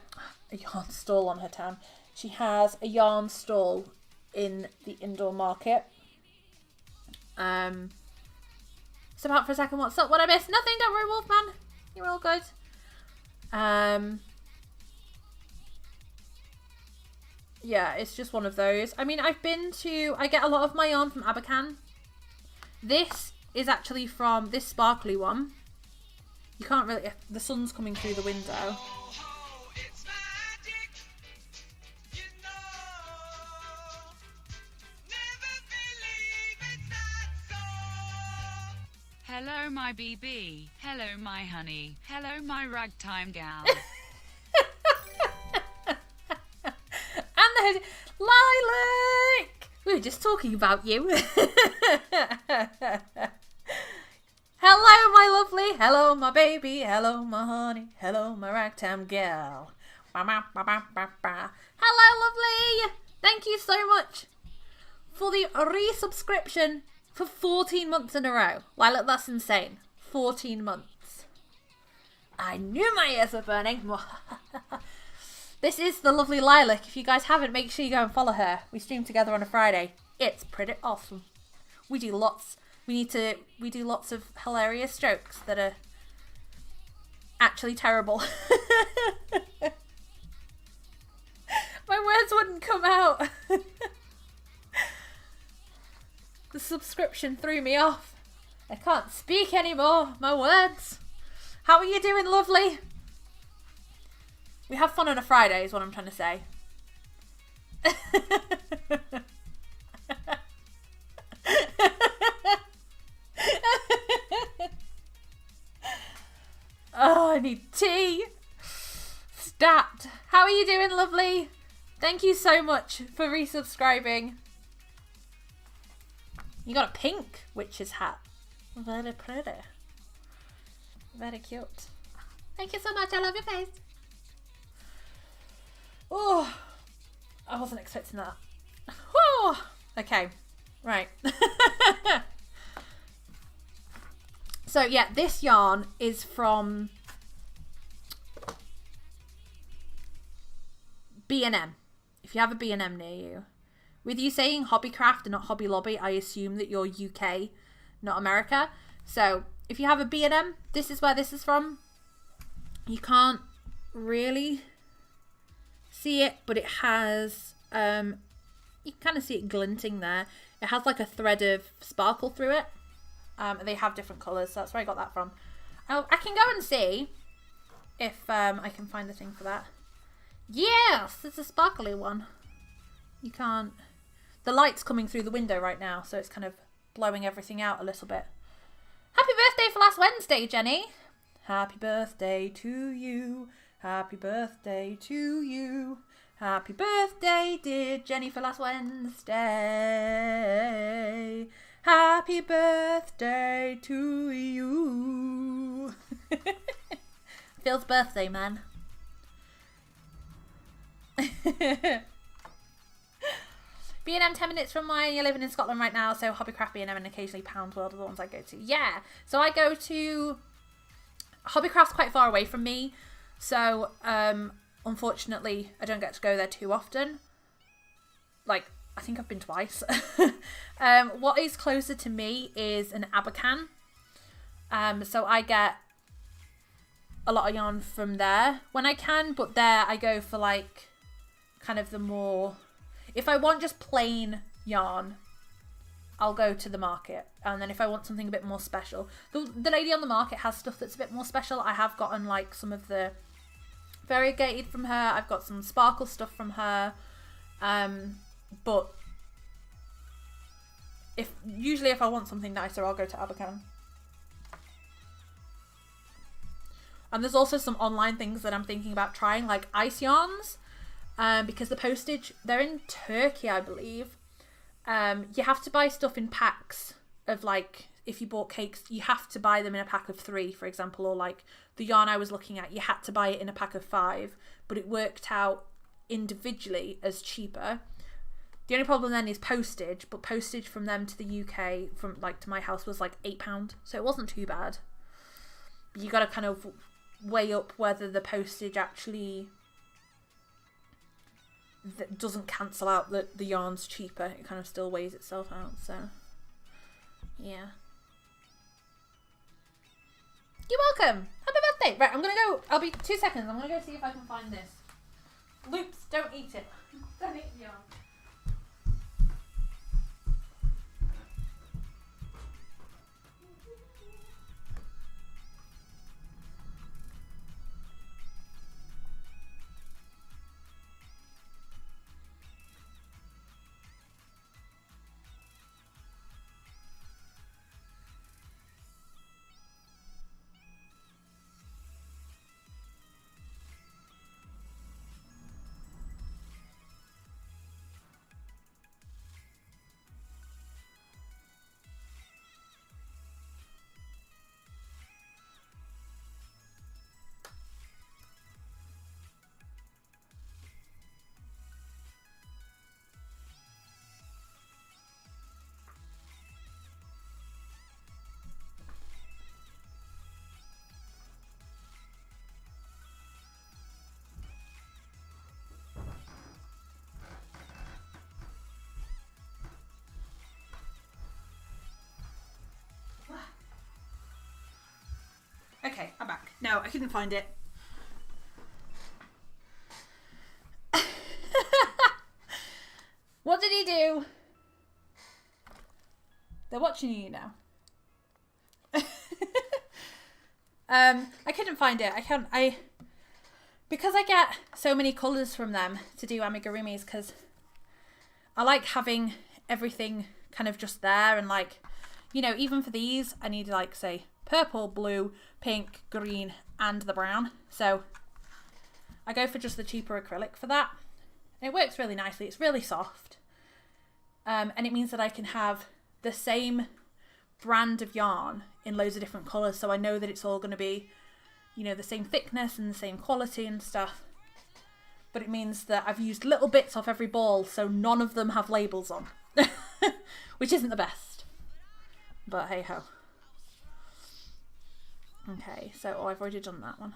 yarn stall on her town. She has a yarn stall in the indoor market. Step out for a second. What's up? What I missed? Nothing. Don't worry, Wolfman. You're all good. Yeah, it's just one of those. I mean, I get a lot of my yarn from Abercan. This is actually from this sparkly one. You can't really... The sun's coming through the window. Hello, my BB. Hello, my honey. Hello, my ragtime gal. And the Lilac! We were just talking about you. Hello, my lovely. Hello, my baby. Hello, my honey. Hello, my ragtime gal. Hello, lovely. Thank you so much for the resubscription for 14 months in a row. Lilac, that's insane. 14 months. I knew my ears were burning. This is the lovely Lilac. If you guys haven't, make sure you go and follow her. We stream together on a Friday. It's pretty awesome. We do lots of hilarious jokes that are actually terrible. My words wouldn't come out. subscription threw me off. I can't speak anymore. My words. How are you doing, lovely? We have fun on a Friday is what I'm trying to say. Oh, I need tea. Stat. How are you doing, lovely? Thank you so much for resubscribing. You got a pink witch's hat. Very pretty. Very cute. Thank you so much. I love your face. Oh, I wasn't expecting that. Oh, okay. Right. So yeah, this yarn is from B&M. If you have a B&M near you. With you saying Hobbycraft and not Hobby Lobby, I assume that you're UK, not America. So if you have a B&M, this is where this is from. You can't really see it, but it has, you can kind of see it glinting there. It has like a thread of sparkle through it. They have different colours, so that's where I got that from. I can go and see if I can find the thing for that. Yes, it's a sparkly one. You can't... The light's coming through the window right now, so it's kind of blowing everything out a little bit. Happy birthday for last Wednesday, Jenny. Happy birthday to you. Happy birthday to you. Happy birthday, dear Jenny, for last Wednesday. Happy birthday to you. Phil's birthday, man. B&M 10 minutes from mine. You're living in Scotland right now, so Hobbycraft, B&M, and occasionally Pound World are the ones I go to. Yeah, so I go to... Hobbycraft's quite far away from me, so unfortunately I don't get to go there too often. Like, I think I've been twice. What is closer to me is an Abercan. So I get a lot of yarn from there when I can, but there I go for like kind of the more... If I want just plain yarn, I'll go to the market. And then if I want something a bit more special, the lady on the market has stuff that's a bit more special. I have gotten like some of the variegated from her. I've got some sparkle stuff from her. But usually if I want something nicer, I'll go to Abercan. And there's also some online things that I'm thinking about trying, like ice yarns. Because the postage, they're in Turkey, I believe. You have to buy stuff in packs of like, if you bought cakes, you have to buy them in a pack of 3, for example, or like the yarn I was looking at, you had to buy it in a pack of 5, but it worked out individually as cheaper. The only problem then is postage, but postage from them to the UK, from like to my house, was like £8, so it wasn't too bad. You got to kind of weigh up whether the postage actually doesn't cancel out the yarn's cheaper. It kind of still weighs itself out, so yeah. You're welcome. Happy birthday. Right, I'm gonna go. I'll be 2 seconds. I'm gonna go see if I can find this. Loops, don't eat it. Don't eat the yarn. Okay, I'm back. No, I couldn't find it. What did he do? They're watching you now. I couldn't find it. Because I get so many colours from them to do amigurumis, because I like having everything kind of just there, and like, you know, even for these I need like, say, purple, blue, pink, green and the brown. So I go for just the cheaper acrylic for that. And it works really nicely. It's really soft. And it means that I can have the same brand of yarn in loads of different colours, so I know that it's all going to be, you know, the same thickness and the same quality and stuff. But it means that I've used little bits off every ball, so none of them have labels on. Which isn't the best. But hey ho. Okay, so I've already done that one.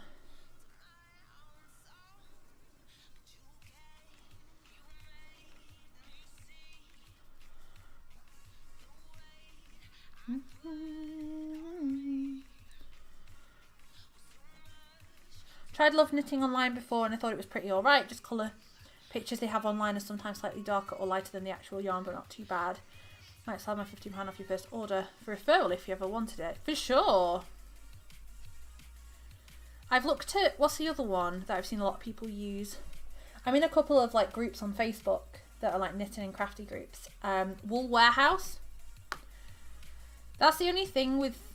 Tried Love Knitting online before and I thought it was pretty alright. Just colour pictures they have online are sometimes slightly darker or lighter than the actual yarn, but not too bad. Might sell my £15 off your first order for referral if you ever wanted it. For sure. I've looked at, what's the other one that I've seen a lot of people use? I'm in a couple of like groups on Facebook that are like knitting and crafty groups. Wool Warehouse. That's the only thing with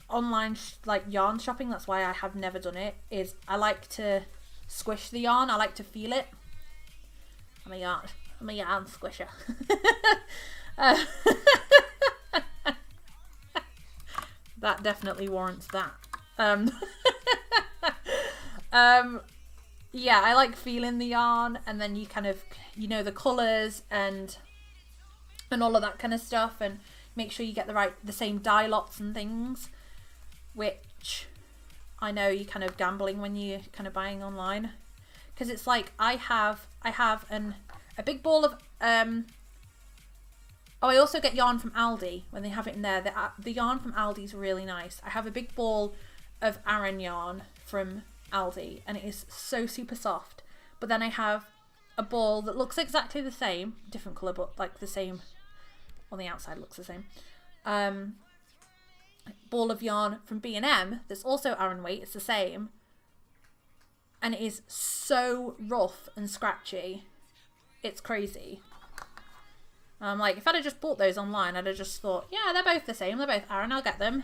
online like yarn shopping, that's why I have never done it, is I like to squish the yarn. I like to feel it. I'm a yarn squisher. That definitely warrants that. Yeah, I like feeling the yarn, and then you kind of, you know, the colours and all of that kind of stuff, and make sure you get the same dye lots and things, which I know you're kind of gambling when you're kind of buying online, because it's like I have a big ball of I also get yarn from Aldi when they have it in there. The yarn from Aldi is really nice. I have a big ball of Aran yarn from Aldi and it is so super soft. But then I have a ball that looks exactly the same, different colour, but like the same on the outside, looks the same. Ball of yarn from B&M that's also Aran weight, it's the same. And it is so rough and scratchy. It's crazy. Like, if I'd have just bought those online, I'd have just thought, yeah, they're both the same. They're both Aran, I'll get them.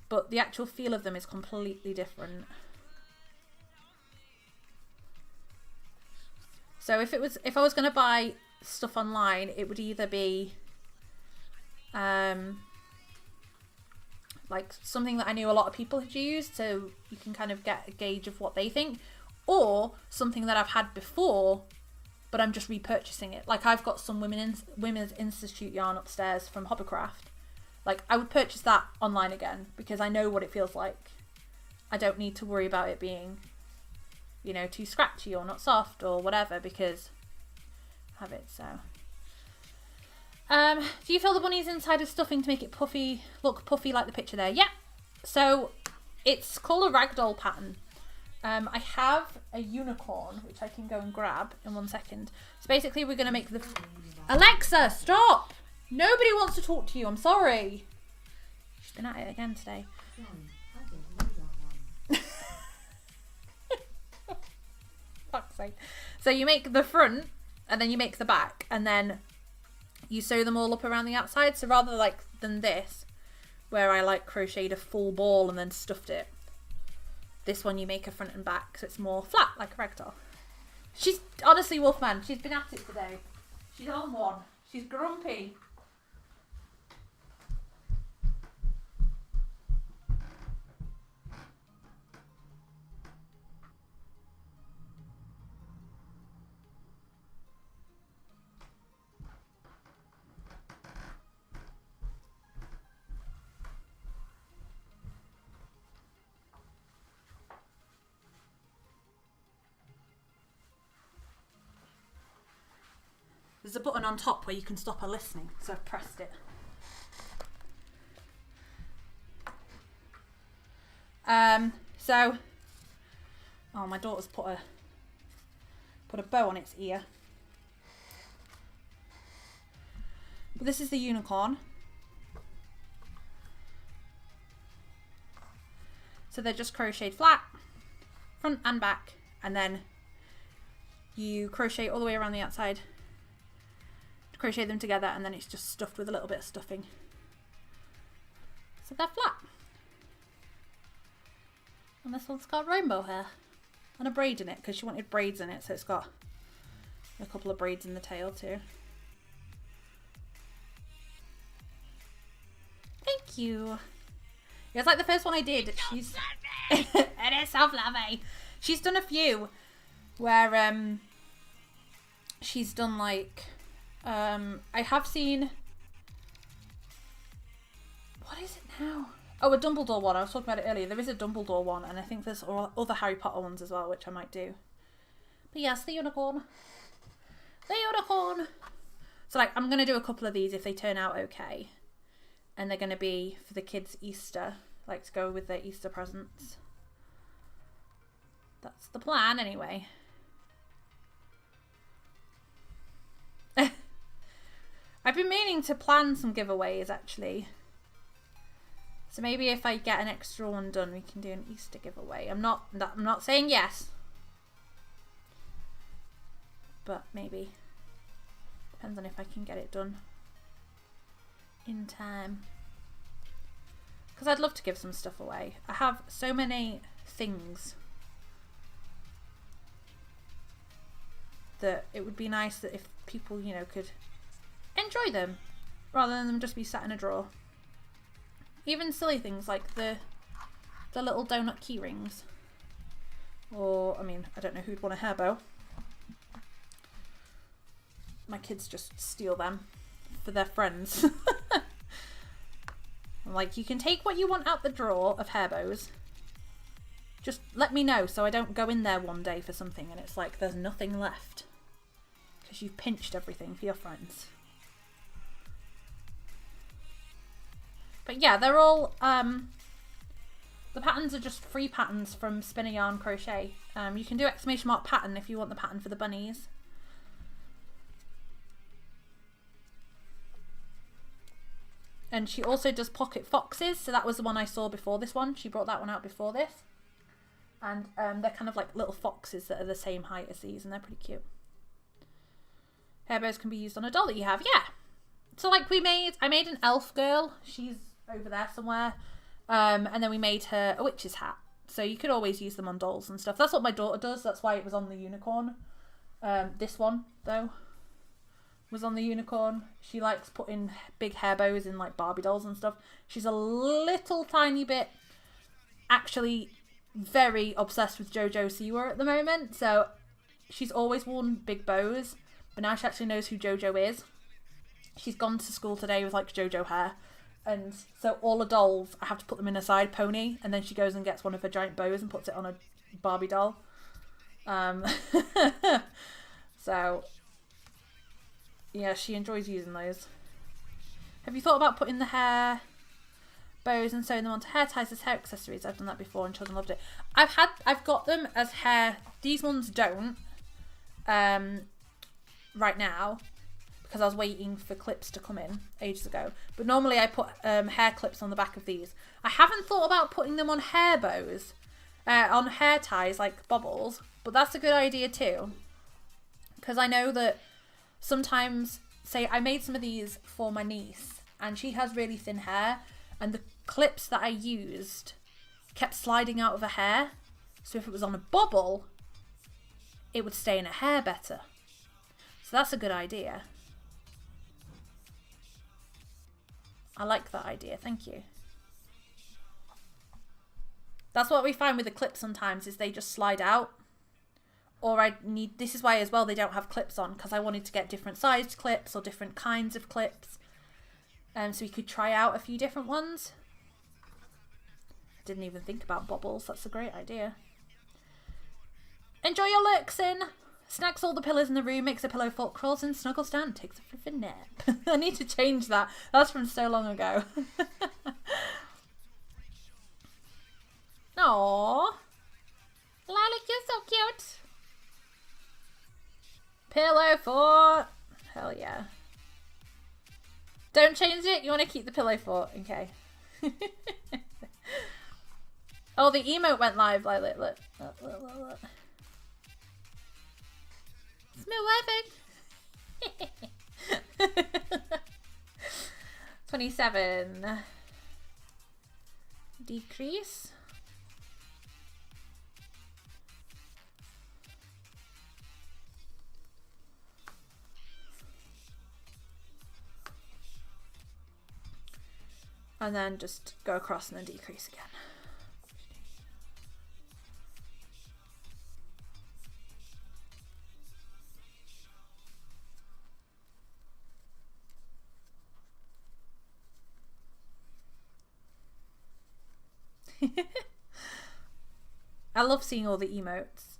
But the actual feel of them is completely different. So if I was going to buy stuff online, it would either be like something that I knew a lot of people had used, so you can kind of get a gauge of what they think, or something that I've had before, but I'm just repurchasing it. Like, I've got some Women's Institute yarn upstairs from Hobbycraft. Like, I would purchase that online again because I know what it feels like. I don't need to worry about it being, you know, too scratchy or not soft or whatever, because I have it. So do you fill the bunny's inside with stuffing to make it puffy, look puffy like the picture there? Yeah. So it's called a ragdoll pattern. I have a unicorn, which I can go and grab in 1 second. So basically we're going to make the... Alexa, stop! Nobody wants to talk to you, I'm sorry. She's been at it again today. Fuck's sake. So you make the front, and then you make the back, and then you sew them all up around the outside. So rather than this, where I like crocheted a full ball and then stuffed it, this one you make a front and back, so it's more flat, like a ragdoll. She's, honestly, Wolfman, she's been at it today. She's on one. She's grumpy. There's a button on top where you can stop her listening, so I've pressed it. Oh, my daughter's put a bow on its ear. But this is the unicorn. So they're just crocheted flat, front and back, and then you crochet all the way around the outside, crochet them together, and then it's just stuffed with a little bit of stuffing. So they're flat. And this one's got rainbow hair and a braid in it because she wanted braids in it, so it's got a couple of braids in the tail too. Thank you. Yeah, it's like the first one I did. She's it is so fluffy. She's done a few where she's done like I have seen, what is it now? Oh, a Dumbledore one. I was talking about it earlier. There is a Dumbledore one, and I think there's other Harry Potter ones as well, which I might do. But yes, the unicorn. The unicorn. So like, I'm gonna do a couple of these if they turn out okay. And they're going to be for the kids' Easter, like to go with their Easter presents. That's the plan anyway. I've been meaning to plan some giveaways actually. So maybe if I get an extra one done, we can do an Easter giveaway. I'm not saying yes. But maybe. Depends on if I can get it done in time, because I'd love to give some stuff away. I have so many things that it would be nice that if people, you know, could enjoy them rather than them just be sat in a drawer. Even silly things like the little donut key rings, or I mean, I don't know who'd want a hair bow. My kids just steal them for their friends. I'm like, you can take what you want out the drawer of hair bows. Just let me know so I don't go in there one day for something and it's like there's nothing left because you've pinched everything for your friends. But yeah, they're all the patterns are just free patterns from Spin a Yarn Crochet. You can do ! pattern if you want the pattern for the bunnies. And she also does pocket foxes, so that was the one I saw before this one. She brought that one out before this. And they're kind of like little foxes that are the same height as these, and they're pretty cute. Hair bows can be used on a doll that you have, yeah. So like I made an elf girl. She's over there somewhere. And then we made her a witch's hat. So you could always use them on dolls and stuff. That's what my daughter does. That's why it was on the unicorn. This one, though, was on the unicorn. She likes putting big hair bows in like Barbie dolls and stuff. She's a little tiny bit actually very obsessed with JoJo Siwa at the moment. So she's always worn big bows, but now she actually knows who JoJo is. She's gone to school today with like JoJo hair. And so all the dolls, I have to put them in a side pony, and then she goes and gets one of her giant bows and puts it on a Barbie doll. So yeah, she enjoys using those. Have you thought about putting the hair bows and sewing them onto hair ties as hair accessories? I've done that before and children loved it. I've got them as hair. These ones don't right now because I was waiting for clips to come in ages ago. But normally I put hair clips on the back of these. I haven't thought about putting them on hair bows, on hair ties like bobbles, but that's a good idea too. Because I know that sometimes, say I made some of these for my niece and she has really thin hair, and the clips that I used kept sliding out of her hair. So if it was on a bobble, it would stay in her hair better. So that's a good idea. I like that idea, thank you. That's what we find with the clips sometimes, is they just slide out. Or this is why as well they don't have clips on, because I wanted to get different sized clips or different kinds of clips. So we could try out a few different ones. Didn't even think about bobbles, that's a great idea. Enjoy your lurks in. Snacks all the pillows in the room, makes a pillow fort, crawls in, snuggles down, takes a flippin' nap. I need to change that. That's from so long ago. Aww. Lilac, you're so cute. Pillow fort. Hell yeah. Don't change it? You want to keep the pillow fort? Okay. Oh, the emote went live. Like, look. It's my wifey. 27. Decrease. And then just go across and then decrease again. I love seeing all the emotes.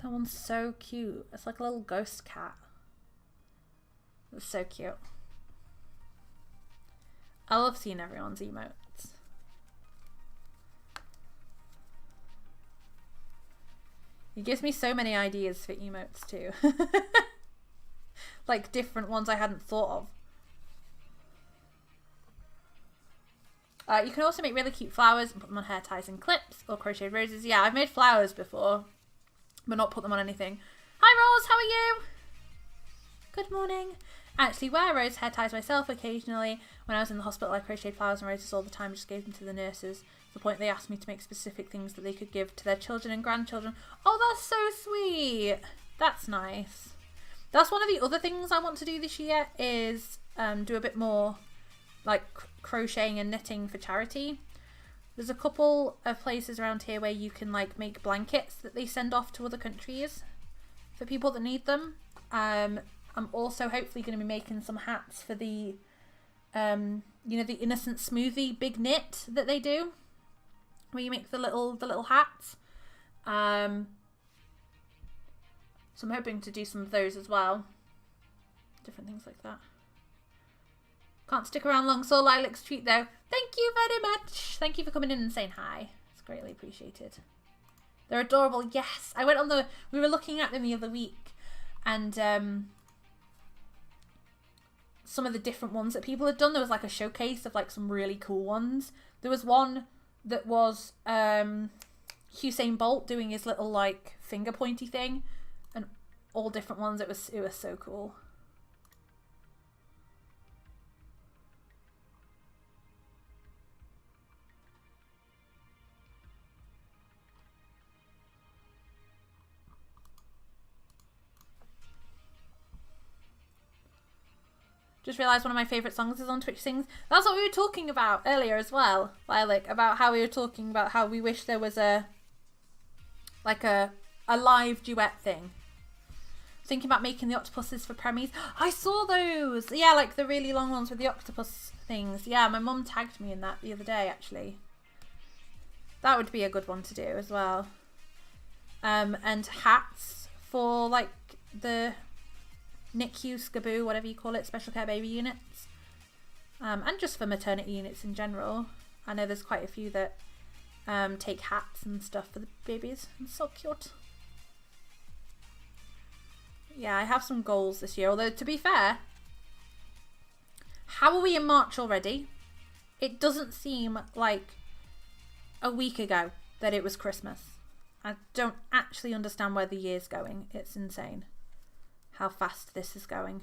That one's so cute. It's like a little ghost cat. It's so cute. I love seeing everyone's emotes. It gives me so many ideas for emotes too. Like different ones I hadn't thought of. You can also make really cute flowers and put them on hair ties and clips or crocheted roses. Yeah, I've made flowers before, but not put them on anything. Hi Rose, how are you? Good morning. I actually wear rose hair ties myself occasionally. When I was in the hospital, I crocheted flowers and roses all the time, just gave them to the nurses. To the point they asked me to make specific things that they could give to their children and grandchildren. Oh, that's so sweet. That's nice. That's one of the other things I want to do this year is do a bit more like crocheting and knitting for charity. There's a couple of places around here where you can like make blankets that they send off to other countries for people that need them. I'm also hopefully going to be making some hats for the you know, the innocent smoothie big knit that they do where you make the little hats. So I'm hoping to do some of those as well, different things like that. Can't stick around long, saw Lilac's tweet though. Thank you very much. Thank you for coming in and saying hi. It's greatly appreciated. They're adorable. Yes, I went on we were looking at them the other week, and some of the different ones that people had done. There was like a showcase of like some really cool ones. There was one that was Usain Bolt doing his little like finger pointy thing, and all different ones. It was so cool. Just realised one of my favourite songs is on Twitch Sings. That's what we were talking about earlier as well, Lilac, about how we were talking about how we wish there was a live duet thing. Thinking about making the octopuses for premies. I saw those! Yeah, like the really long ones with the octopus things. Yeah, my mum tagged me in that the other day, actually. That would be a good one to do as well. And hats for like the NICU, SCABU, whatever you call it, special care baby units, and just for maternity units in general. I know there's quite a few that take hats and stuff for the babies. It's so cute. Yeah, I have some goals this year, although to be fair, how are we in March already? It doesn't seem like a week ago that it was Christmas. I don't actually understand where the year's going. It's insane how fast this is going.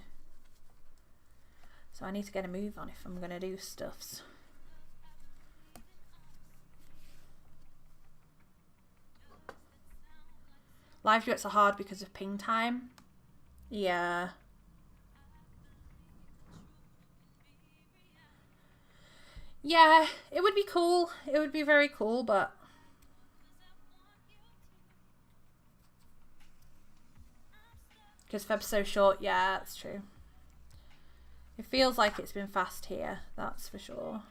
So I need to get a move on if I'm going to do stuffs. Live duets are hard because of ping time. Yeah. Yeah, it would be cool. It would be very cool, but because Feb's so short, yeah, that's true. It feels like it's been fast here, that's for sure.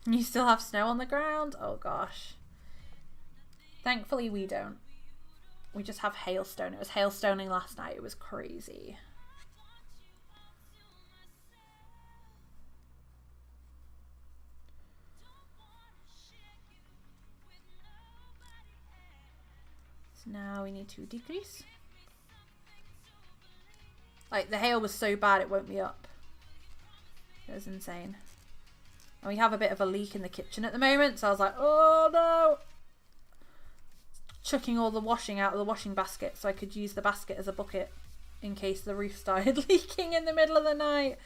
You still have snow on the ground? Oh gosh. Thankfully we don't. We just have hailstone. It was hailstoning last night. It was crazy. So now we need to decrease. Like, the hail was so bad it woke me up. It was insane. And we have a bit of a leak in the kitchen at the moment, so I was like, oh no! Chucking all the washing out of the washing basket so I could use the basket as a bucket in case the roof started leaking in the middle of the night.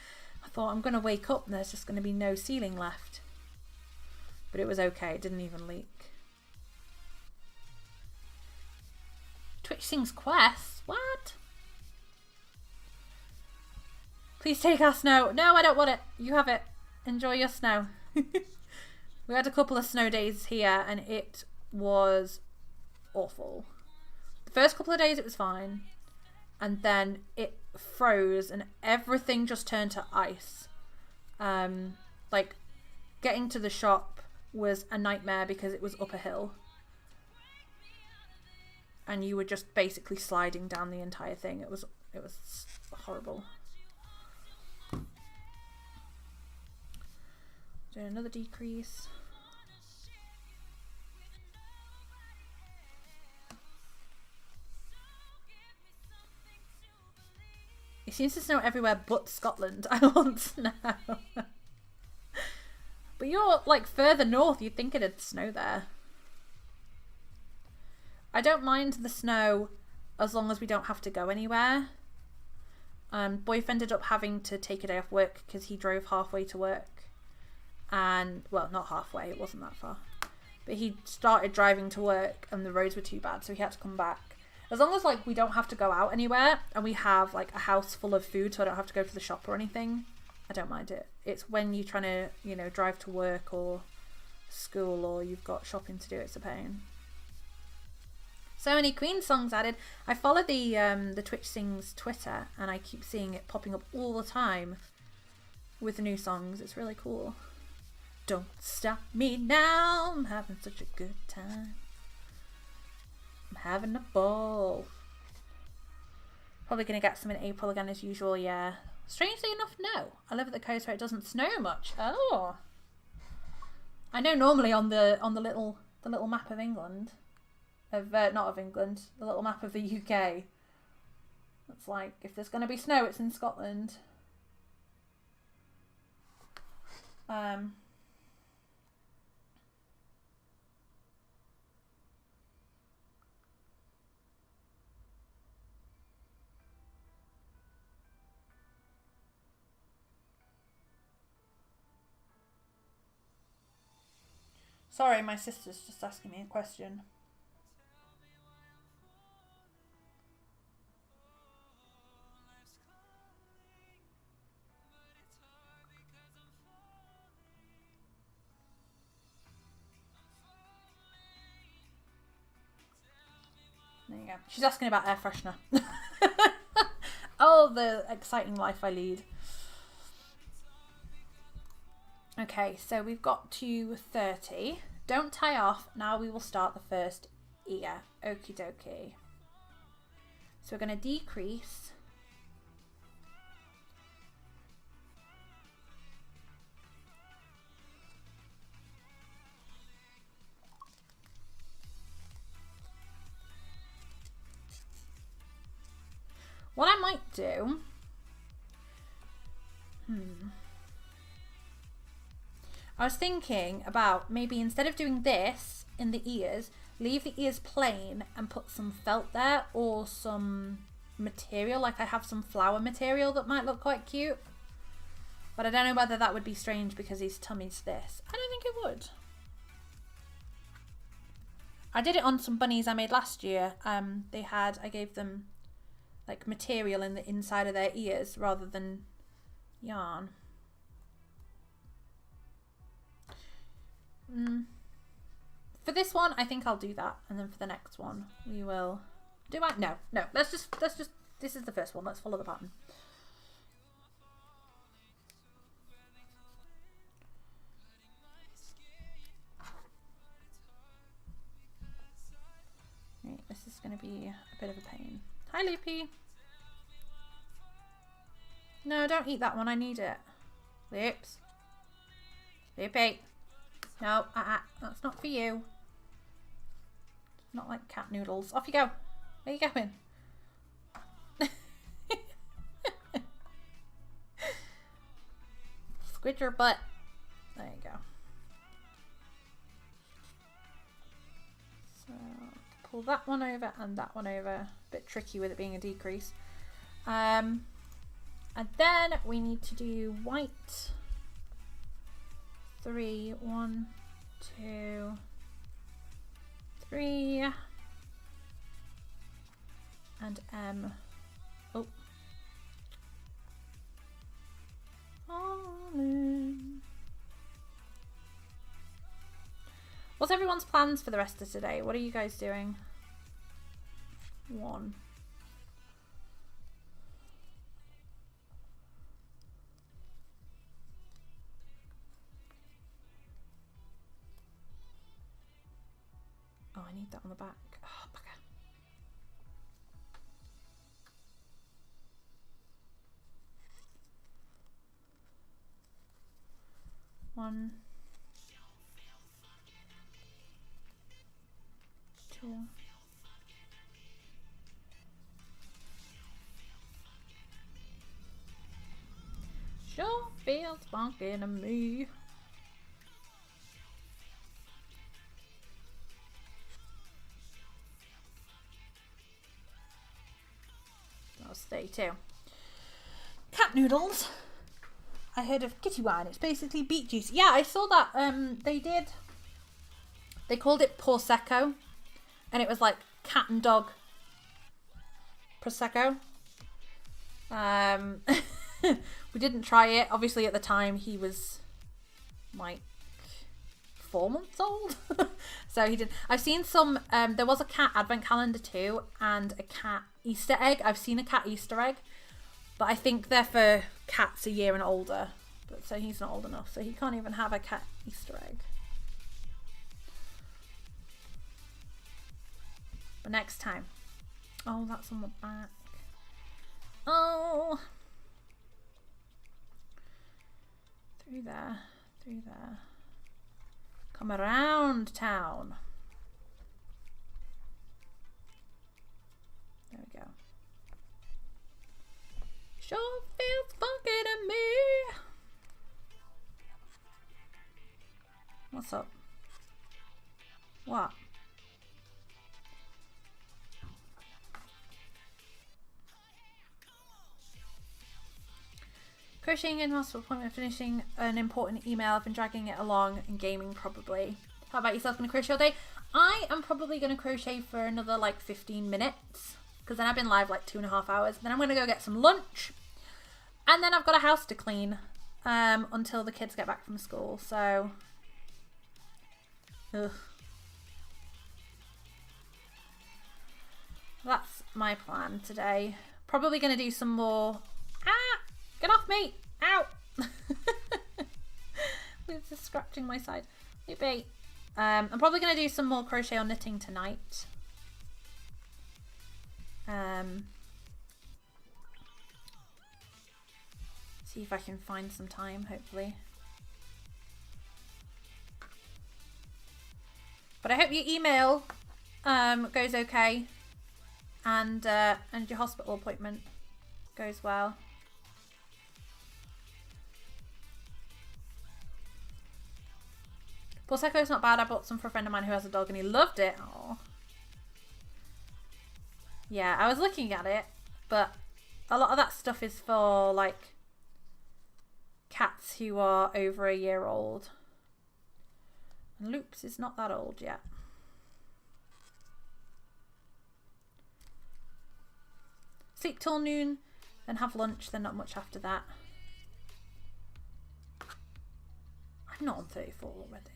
I thought, I'm going to wake up and there's just going to be no ceiling left. But it was okay, it didn't even leak. Twitch sings quests? What? Please take our snow. No, I don't want it. You have it. Enjoy your snow. We had a couple of snow days here and it was awful. The first couple of days it was fine. And then it froze and everything just turned to ice. Like, getting to the shop was a nightmare because it was up a hill. And you were just basically sliding down the entire thing. It was horrible. Do another decrease. It seems to snow everywhere but Scotland. I want snow. But you're like further north, you'd think it'd snow there. I don't mind the snow as long as we don't have to go anywhere. Boyf ended up having to take a day off work because he drove halfway to work. And, well, not halfway, it wasn't that far. But he started driving to work and the roads were too bad, so he had to come back. As long as, like, we don't have to go out anywhere and we have, like, a house full of food so I don't have to go to the shop or anything, I don't mind it. It's when you're trying to, you know, drive to work or school or you've got shopping to do, it's a pain. So many Queen songs added. I follow the Twitch Sings Twitter and I keep seeing it popping up all the time with the new songs. It's really cool. Don't stop me now, I'm having such a good time. I'm having a ball. Probably going to get some in April again as usual, yeah. Strangely enough, no. I live at the coast where it doesn't snow much. Oh. I know normally on the little map of England, not of England, the little map of the UK, it's like, if there's going to be snow, it's in Scotland. Sorry, my sister's just asking me a question. There you go. She's asking about air freshener. Oh, the exciting life I lead. Okay, so we've got to 30. Don't tie off. Now we will start the first ear. Okie dokie. So we're going to decrease. What I might do... I was thinking about maybe instead of doing this in the ears, leave the ears plain and put some felt there or some material. Like I have some flower material that might look quite cute. But I don't know whether that would be strange because his tummy's this. I don't think it would. I did it on some bunnies I made last year. I gave them like material in the inside of their ears rather than yarn. For this one, I think I'll do that, and then for the next one, we will. Do I? No. Let's just. This is the first one. Let's follow the pattern. Right, this is going to be a bit of a pain. Hi, Loopy. No, don't eat that one. I need it. Loops. Loopy. No, that's not for you. Not like cat noodles. Off you go. Where are you going? Squid your butt. There you go. So pull that one over and that one over. A bit tricky with it being a decrease. And then we need to do white. 3, 1, 2, 3, and M. Oh. What's everyone's plans for the rest of today? What are you guys doing? 1. Oh, I need that on the back. Oh, bugger. 1, 2. Sure feels funky to me. That was 32. Cat noodles. I heard of kitty wine. It's basically beet juice. Yeah, I saw that. They called it Prosecco, and it was like cat and dog Prosecco. We didn't try it. Obviously, at the time, he was like 4 months old, so he didn't. I've seen some. There was a cat advent calendar too, and a cat Easter egg. I've seen a cat Easter egg. But I think they're for cats a year and older. But so he's not old enough, so he can't even have a cat Easter egg. But next time. Oh, that's on the back. Oh. Through there. Through there. Come around town. There we go. Sure feels funky to me. What's up? What? Crocheting in hospital appointment, finishing an important email. I've been dragging it along and gaming probably. How about yourself? Gonna crochet all day? I am probably gonna crochet for another like 15 minutes. Because then I've been live like 2.5 hours. Then I'm going to go get some lunch. And then I've got a house to clean until the kids get back from school. So, ugh. That's my plan today. Probably going to do some more. Ah! Get off me! Ow! It's just scratching my side. Loopy. I'm probably going to do some more crochet or knitting tonight. See if I can find some time, hopefully. But I hope your email goes okay, and your hospital appointment goes well. Prosecco's not bad. I bought some for a friend of mine who has a dog and he loved it. Aww. Yeah, I was looking at it, but a lot of that stuff is for like cats who are over a year old. And Loops is not that old yet. Sleep till noon, then have lunch, then not much after that. I'm not on 34 already.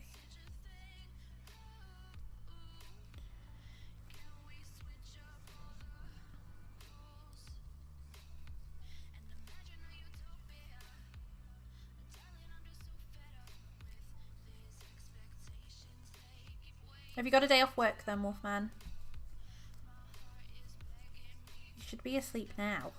Have you got a day off work then, Wolfman? You should be asleep now.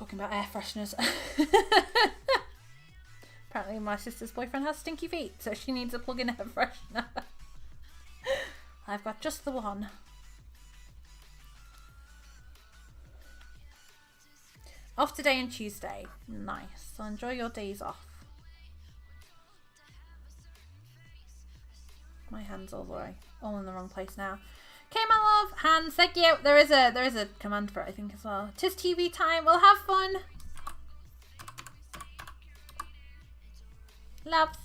talking about air fresheners. Apparently my sister's boyfriend has stinky feet, so she needs a plug-in air freshener. I've got just the one. Off today and Tuesday. Nice. So enjoy your days off. My hand's all the way, all in the wrong place now. Okay, my love, hands, thank you. There is a command for it, I think, as well. 'Tis TV time. We'll have fun. Loves.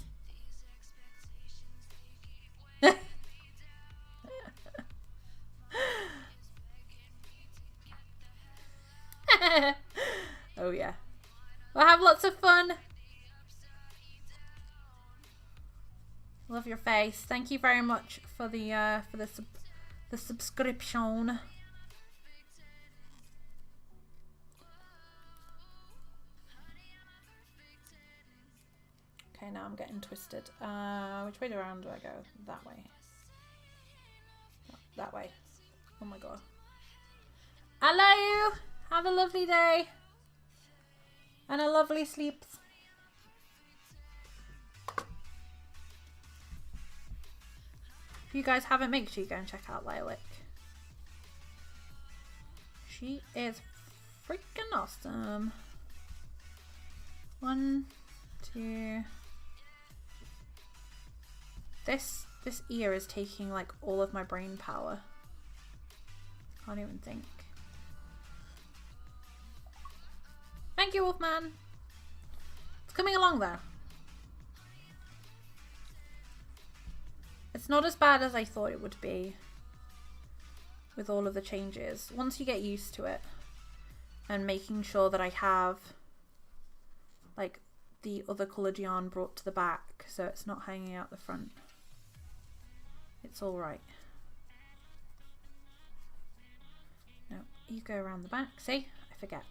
Oh yeah, we'll have lots of fun. Love your face. Thank you very much for the subscription. Okay, now I'm getting twisted. Which way around do I go? That way. Oh, that way. Oh my god. Hello! Have a lovely day. And a lovely sleep. If you guys haven't, make sure you go and check out Lilac. She is freaking awesome. 1, 2. This ear is taking like all of my brain power. Can't even think. Thank you, Wolfman. It's coming along though. It's not as bad as I thought it would be with all of the changes. Once you get used to it and making sure that I have like the other coloured yarn brought to the back so it's not hanging out the front, it's all right. No, you go around the back. See, I forget.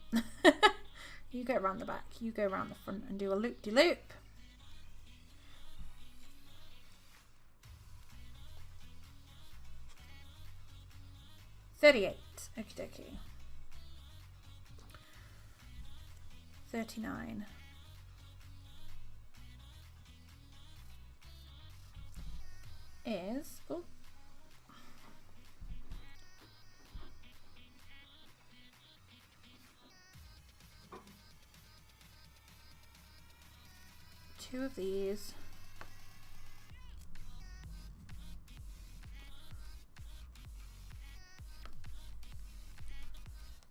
You go around the back, you go around the front and do a loop-de-loop. $38. Okie dokie. 39. Is, oh, two of these.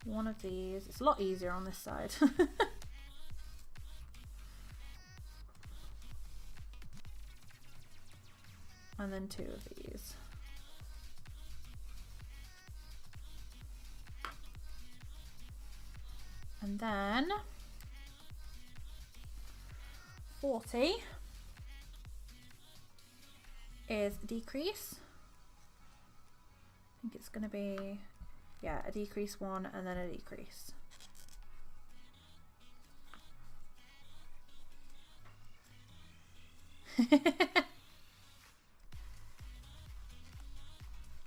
One of these. It's a lot easier on this side. And then two of these. And then 40 is a decrease. I think it's going to be, yeah, a decrease 1 and then a decrease.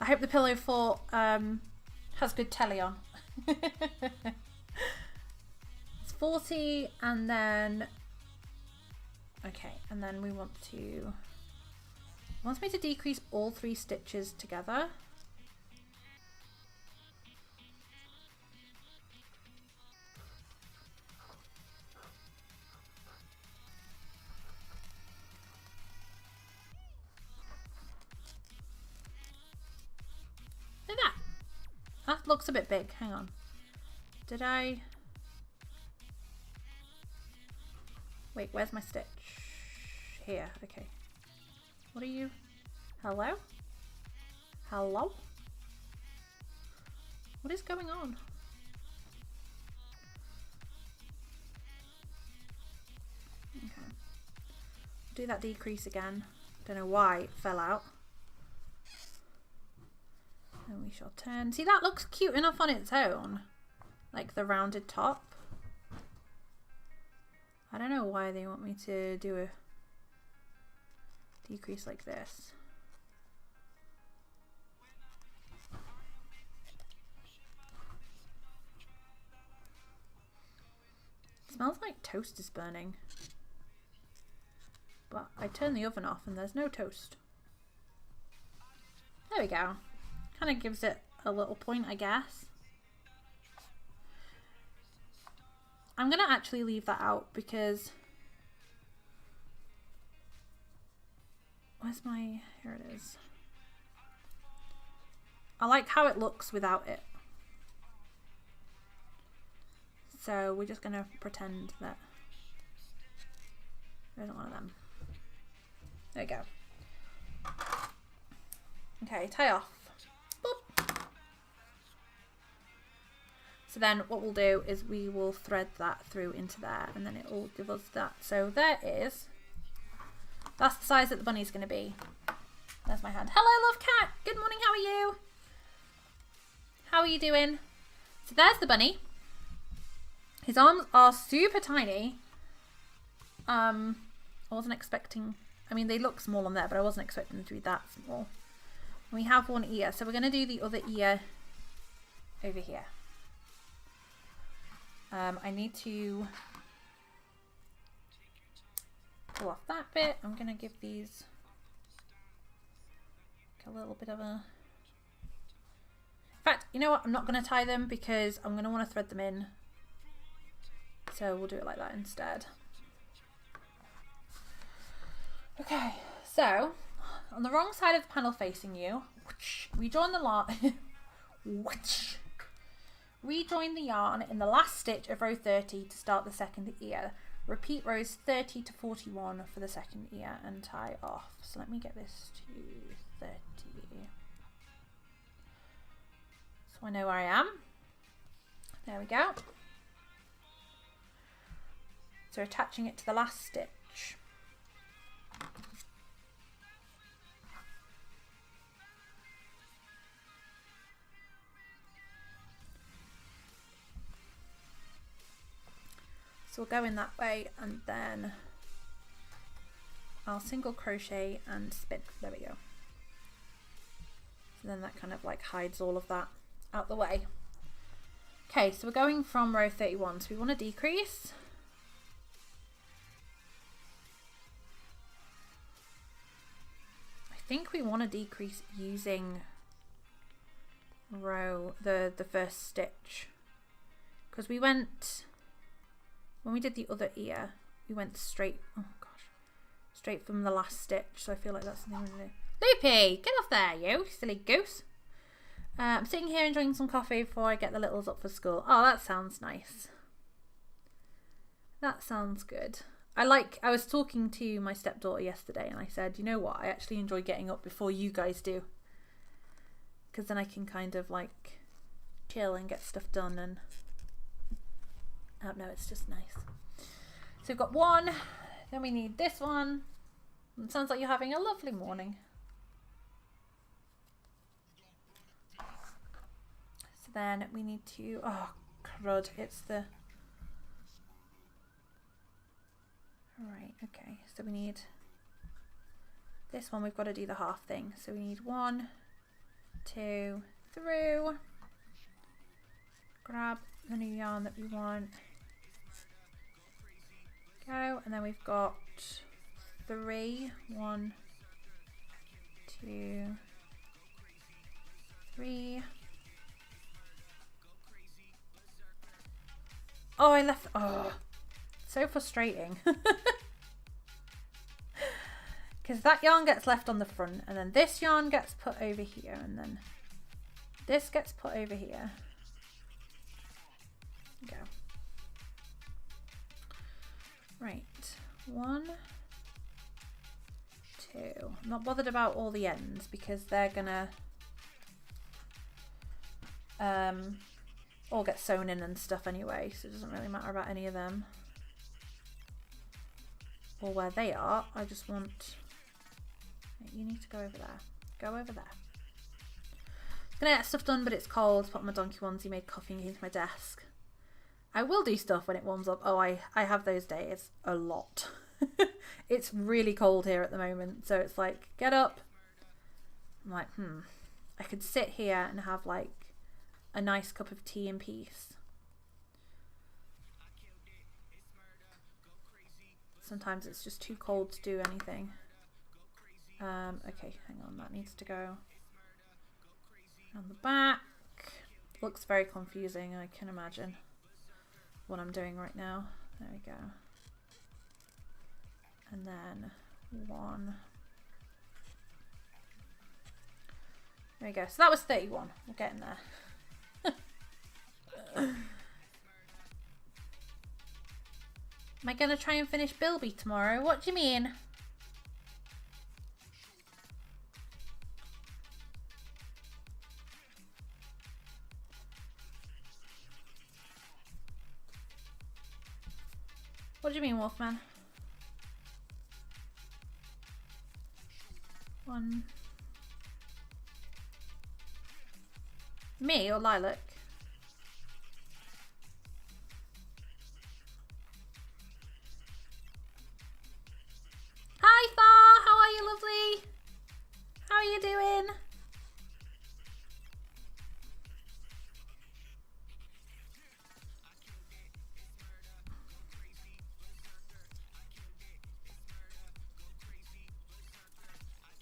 I hope the pillow fort has good telly on. It's 40 and then, okay, and then we want to, it wants me to decrease all 3 stitches together. Look at that. That looks a bit big. Hang on. Did I? Wait, where's my stitch? Here, okay. What are you? Hello? Hello? What is going on? Okay. Do that decrease again. Don't know why it fell out. And we shall turn. See, that looks cute enough on its own. Like the rounded top. I don't know why they want me to do a decrease like this. toast is burning. But I turned the oven off and there's no toast. There we go. Kind of gives it a little point, I guess. I'm going to actually leave that out because... Where's my... Here it is. I like how it looks without it. So we're just going to pretend that there isn't one of them. There we go. Okay, tie off. Boop. So then what we'll do is we will thread that through into there and then it will give us that. So there is. That's the size that the bunny's going to be. There's my hand. Hello, love cat. Good morning. How are you? How are you doing? So there's the bunny. His arms are super tiny. I wasn't expecting... I mean, they look small on there, but I wasn't expecting them to be that small. And we have one ear. So we're going to do the other ear over here. I need to pull off that bit. I'm going to give these a little bit of a... In fact, you know what? I'm not going to tie them because I'm going to want to thread them in. So we'll do it like that instead. Okay, so on the wrong side of the panel facing you, rejoin the rejoin the yarn in the last stitch of row 30 to start the second ear. Repeat rows 30 to 41 for the second ear and tie off. So let me get this to 30. So I know where I am. There we go. So attaching it to the last stitch. So we'll go in that way and then I'll single crochet and spin. There we go. So then that kind of like hides all of that out the way. Okay, so we're going from row 31. So we want to decrease. I think we want to decrease using the first stitch because we went... When we did the other ear, we went straight, oh gosh, straight from the last stitch. So I feel like that's something we're going to do. Loopy, get off there, you silly goose. I'm sitting here enjoying some coffee before I get the littles up for school. Oh, that sounds nice. That sounds good. I was talking to my stepdaughter yesterday and I said, you know what, I actually enjoy getting up before you guys do. Because then I can kind of like chill and get stuff done and... Oh no, it's just nice. So we've got one, then we need this one. It sounds like you're having a lovely morning. So then we need to, oh crud, it's the... Right, okay, so we need this one, we've got to do the half thing. So we need 1, 2, through, grab the new yarn that we want. Go, and then we've got 3, 1, 2, 3. Oh, I left, oh, so frustrating. Because that yarn gets left on the front and then this yarn gets put over here and then this gets put over here. Go. Right, 1, 2. I'm not bothered about all the ends because they're gonna all get sewn in and stuff anyway, so it doesn't really matter about any of them or where they are. I just want, you need to go over there. Go over there. I'm gonna get stuff done, but it's cold. Put on my donkey onesie, made coffee and came to my desk. I will do stuff when it warms up. Oh, I have those days a lot. It's really cold here at the moment. So it's like, get up. I'm like, I could sit here and have like a nice cup of tea in peace. Sometimes it's just too cold to do anything. Okay, hang on, that needs to go on the back. Looks very confusing, I can imagine what I'm doing right now. There we go. And then one. There we go. So that was 31. We're getting there. Am I going to try and finish Bilby tomorrow? What do you mean? What do you mean, Wolfman? One. Me or Lilac? Hi Thar, how are you, lovely? How are you doing?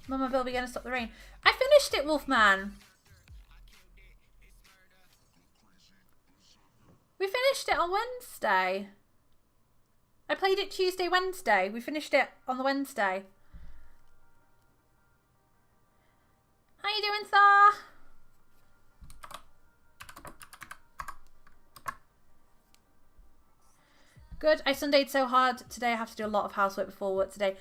Mama Bill, be gonna stop the rain. I finished it, Wolfman. We finished it on Wednesday. I played it Tuesday, Wednesday. We finished it on the Wednesday. How you doing, Thar? Good. I Sundayed so hard today. I have to do a lot of housework before work today.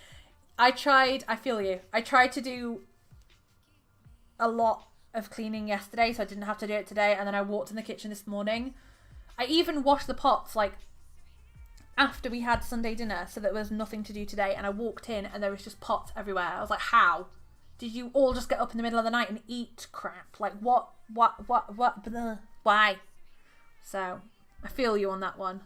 I feel you. I tried to do a lot of cleaning yesterday, so I didn't have to do it today. And then I walked in the kitchen this morning. I even washed the pots, like, after we had Sunday dinner, so that there was nothing to do today. And I walked in and there was just pots everywhere. I was like, how? Did you all just get up in the middle of the night and eat crap? Like, what, blah, why? So, I feel you on that one.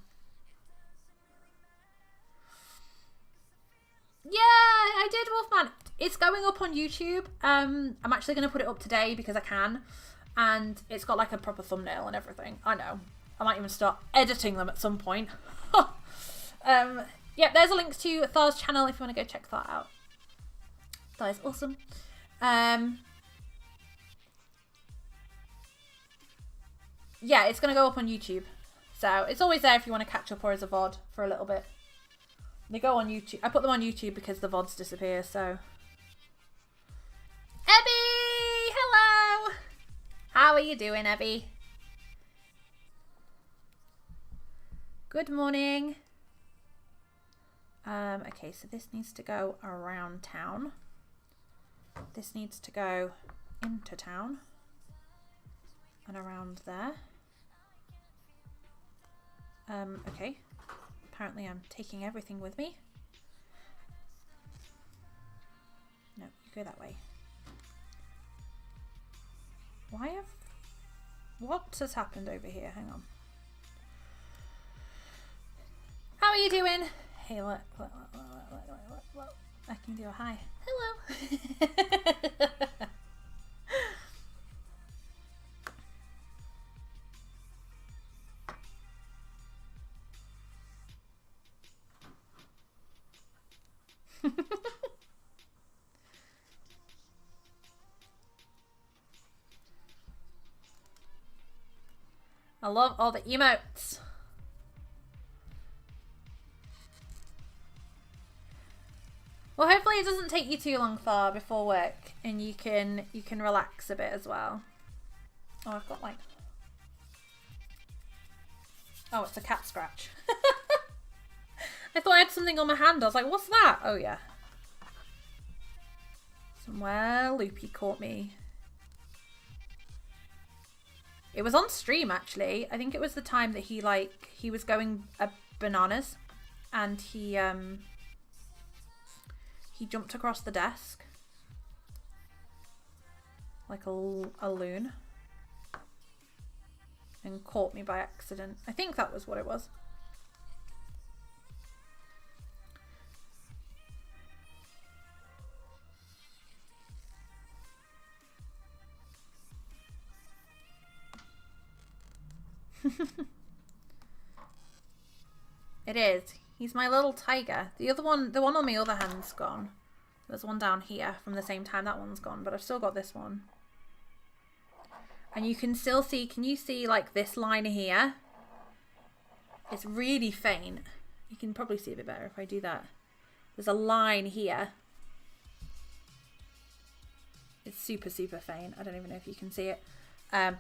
Yeah, I did, Wolfman. It's going up on YouTube. I'm actually going to put it up today because I can. And it's got like a proper thumbnail and everything. I know. I might even start editing them at some point. Yeah, there's a link to Thar's channel if you want to go check that out. That is awesome. Yeah, it's going to go up on YouTube. So it's always there if you want to catch up or as a VOD for a little bit. They go on YouTube. I put them on YouTube because the VODs disappear, so. Ebby! Hello! How are you doing, Ebby? Good morning. Okay, so this needs to go around town. This needs to go into town. And around there. Okay. Apparently I'm taking everything with me. No, you go that way. What has happened over here? Hang on. How are you doing? Hey, look. I can do a hi. Hello. I love all the emotes. Well, hopefully it doesn't take you too long, Thar, before work, and you can relax a bit as well. Oh, I've got like. Oh, it's a cat scratch. I thought I had something on my hand. I was like, what's that? Oh yeah. Somewhere Loopy caught me. It was on stream, actually. I think it was the time that he was going bananas, and he jumped across the desk like a loon and caught me by accident. I think that was what it was. It is. He's my little tiger. The other one, the one on my other hand's gone. There's one down here from the same time. That one's gone, but I've still got this one. And you can still see, can you see like this line here? It's really faint. You can probably see a bit better if I do that. There's a line here. It's super, super faint. I don't even know if you can see it.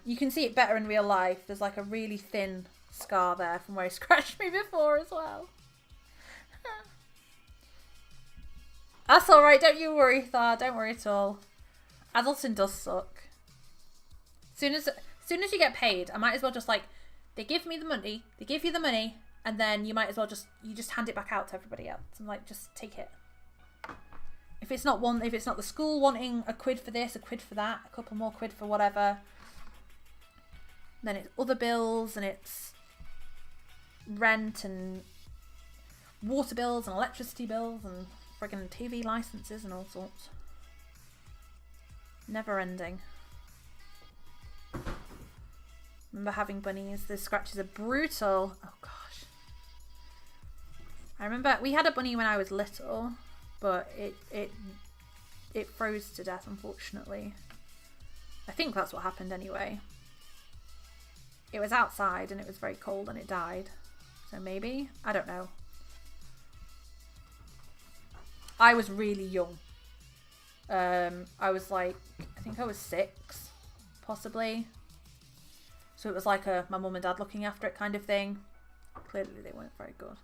You can see it better in real life. There's like a really thin scar there from where he scratched me before as well. That's alright, don't you worry, Thar. Don't worry at all. Adulting does suck. Soon as you get paid, I might as well just like, they give me the money, they give you the money, and then you might as well just hand it back out to everybody else. And like, just take it. If it's not the school wanting a quid for this, a quid for that, a couple more quid for whatever, then it's other bills and it's rent and water bills and electricity bills and friggin' TV licenses and all sorts. Never ending. Remember having bunnies? The scratches are brutal. Oh gosh. I remember we had a bunny when I was little, but it froze to death, unfortunately. I think that's what happened anyway. It was outside and it was very cold and it died. So maybe? I don't know. I was really young. I was like, I think I was 6, possibly. So it was like my mum and dad looking after it kind of thing. Clearly they weren't very good.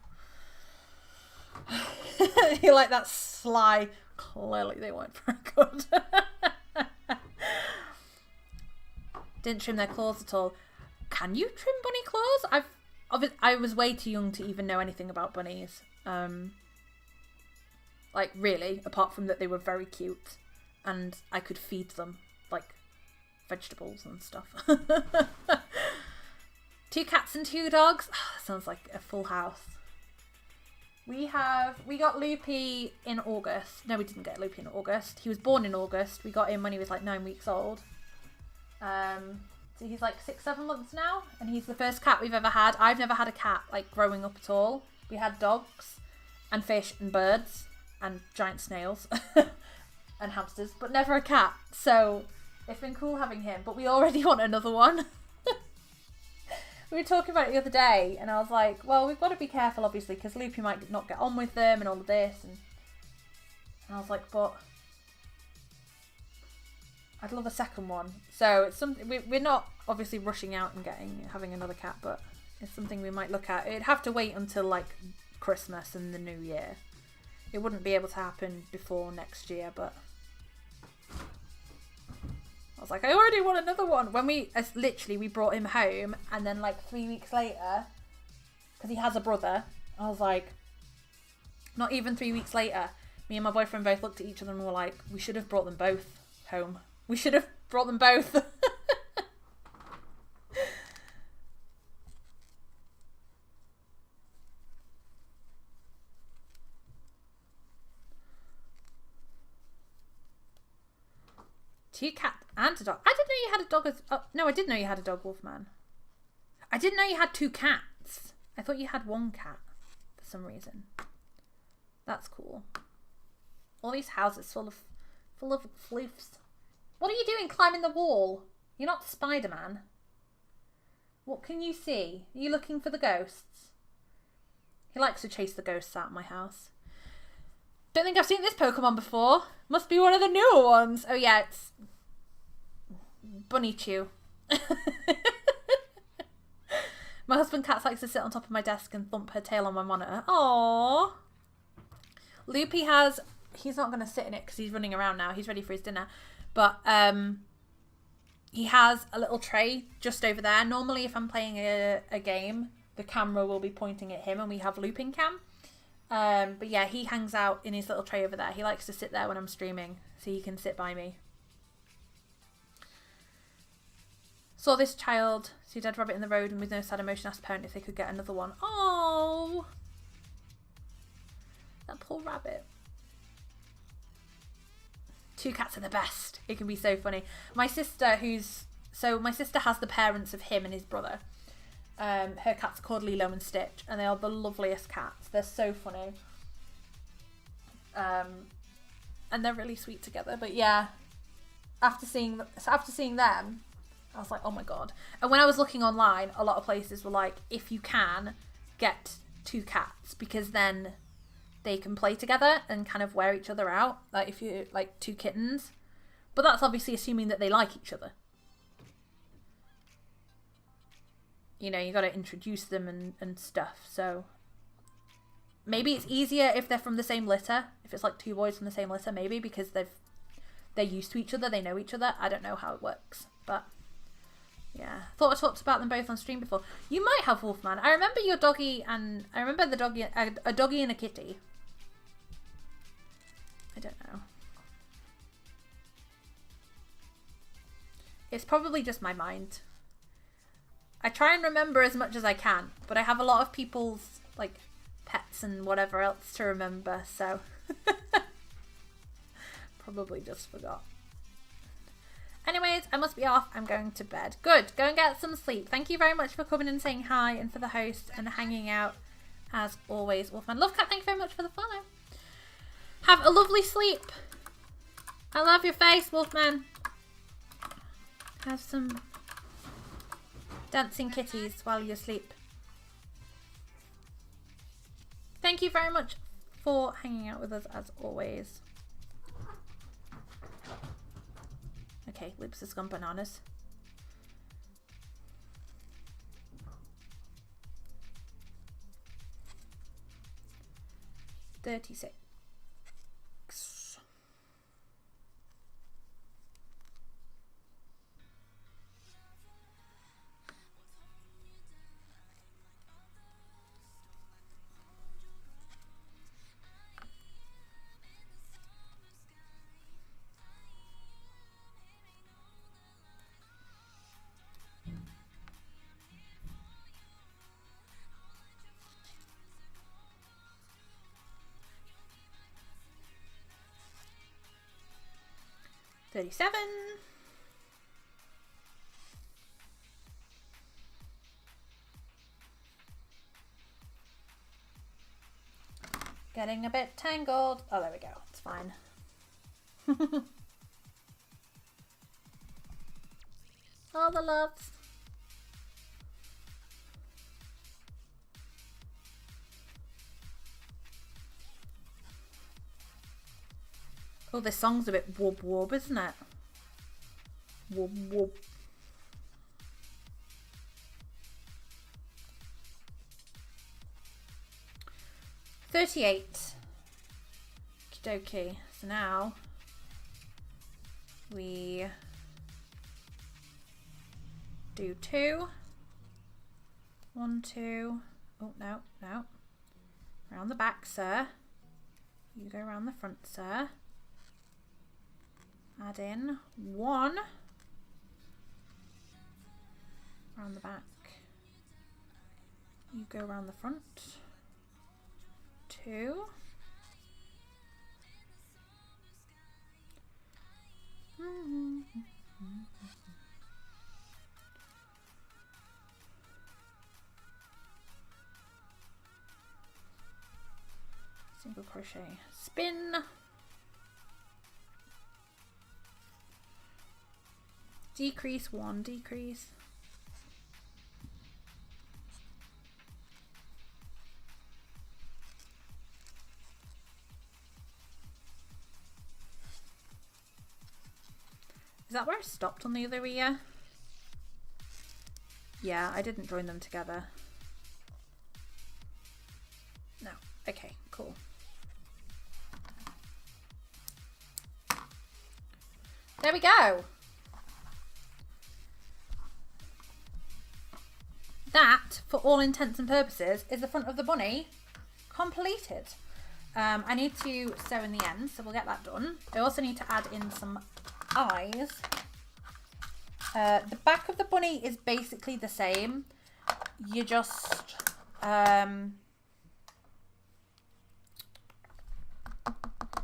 You like that sly, clearly they weren't very good. Didn't trim their claws at all. Can you trim bunny claws? I was way too young to even know anything about bunnies. Like really, apart from that they were very cute and I could feed them like vegetables and stuff. 2 cats and 2 dogs. Sounds like a full house. We got Loopy in August. No, we didn't get Loopy in August. He was born in August. We got him when he was like 9 weeks old. So he's like 6-7 months now, and he's the first cat we've ever had. I've never had a cat like growing up at all. We had dogs and fish and birds and giant snails and hamsters, but never a cat. So it's been cool having him, but we already want another one. We were talking about it the other day, and I was like, well, we've got to be careful, obviously, because Loopy might not get on with them and all of this. And I was like, but I'd love a second one. So it's something we're not obviously rushing out and having another cat, but it's something we might look at. It'd have to wait until like Christmas and the New Year. It wouldn't be able to happen before next year, but I was like, I already want another one. When we brought him home, and then like 3 weeks later, because he has a brother, I was like, not even 3 weeks later, me and my boyfriend both looked at each other and were like, we should have brought them both home. We should have brought them both. Two cat and a dog. I didn't know you had a dog as... Oh, no, I did know you had a dog, Wolfman. I didn't know you had 2 cats. I thought you had 1 cat for some reason. That's cool. All these houses full of floofs. What are you doing climbing the wall? You're not Spider-Man. What can you see? Are you looking for the ghosts? He likes to chase the ghosts out of my house. Don't think I've seen this Pokemon before. Must be one of the newer ones. Oh yeah, it's Bunny Chew. My husband Cat likes to sit on top of my desk and thump her tail on my monitor. Aww. Loopy he's not going to sit in it because he's running around now. He's ready for his dinner. But he has a little tray just over there. Normally if I'm playing a game, the camera will be pointing at him and we have looping cam. But yeah, he hangs out in his little tray over there. He likes to sit there when I'm streaming, so he can sit by me. Saw this child see a dead rabbit in the road and with no sad emotion asked the parent if they could get another one. Oh, that poor rabbit. 2 cats are the best. It can be so funny. My sister has the parents of him and his brother. Her cat's called Lilo and Stitch, and they are the loveliest cats. They're so funny. And they're really sweet together. But yeah, after seeing them, I was like, oh my god. And when I was looking online, a lot of places were like, if you can, get 2 cats, because then they can play together and kind of wear each other out. Like if you like 2 kittens. But that's obviously assuming that they like each other. You know, you got to introduce them and stuff. So maybe it's easier if they're from the same litter. If it's like 2 boys from the same litter, maybe, because they're used to each other, they know each other. I don't know how it works, but yeah. Thought I talked about them both on stream before. You might have, Wolfman. I remember your doggy, and I remember the doggy, a doggy and a kitty. I don't know. It's probably just my mind. I try and remember as much as I can, but I have a lot of people's like pets and whatever else to remember, so probably just forgot. Anyways, I must be off. I'm going to bed. Good. Go and get some sleep. Thank you very much for coming and saying hi, and for the host and hanging out as always. Wolfman Lovecat, thank you very much for the follow. Have a lovely sleep. I love your face, Wolfman. Have some dancing kitties while you sleep. Thank you very much for hanging out with us as always. Okay, Lips has gone bananas. $36. 37. Getting a bit tangled. Oh, there we go. It's fine. All the loves. Oh, this song's a bit whoop whoop, isn't it? Whoop whoop. $38. Okie dokie. So now we do 2. 1, 2. Oh, no, no. Around the back, sir. You go around the front, sir. Add in 1 around the back. You go around the front. 2. Single crochet, spin. Decrease 1, decrease. Is that where I stopped on the other ear? Yeah, I didn't join them together. No. Okay, cool. There we go. That, for all intents and purposes, is the front of the bunny completed. I need to sew in the ends, so we'll get that done. I also need to add in some eyes. The back of the bunny is basically the same. You just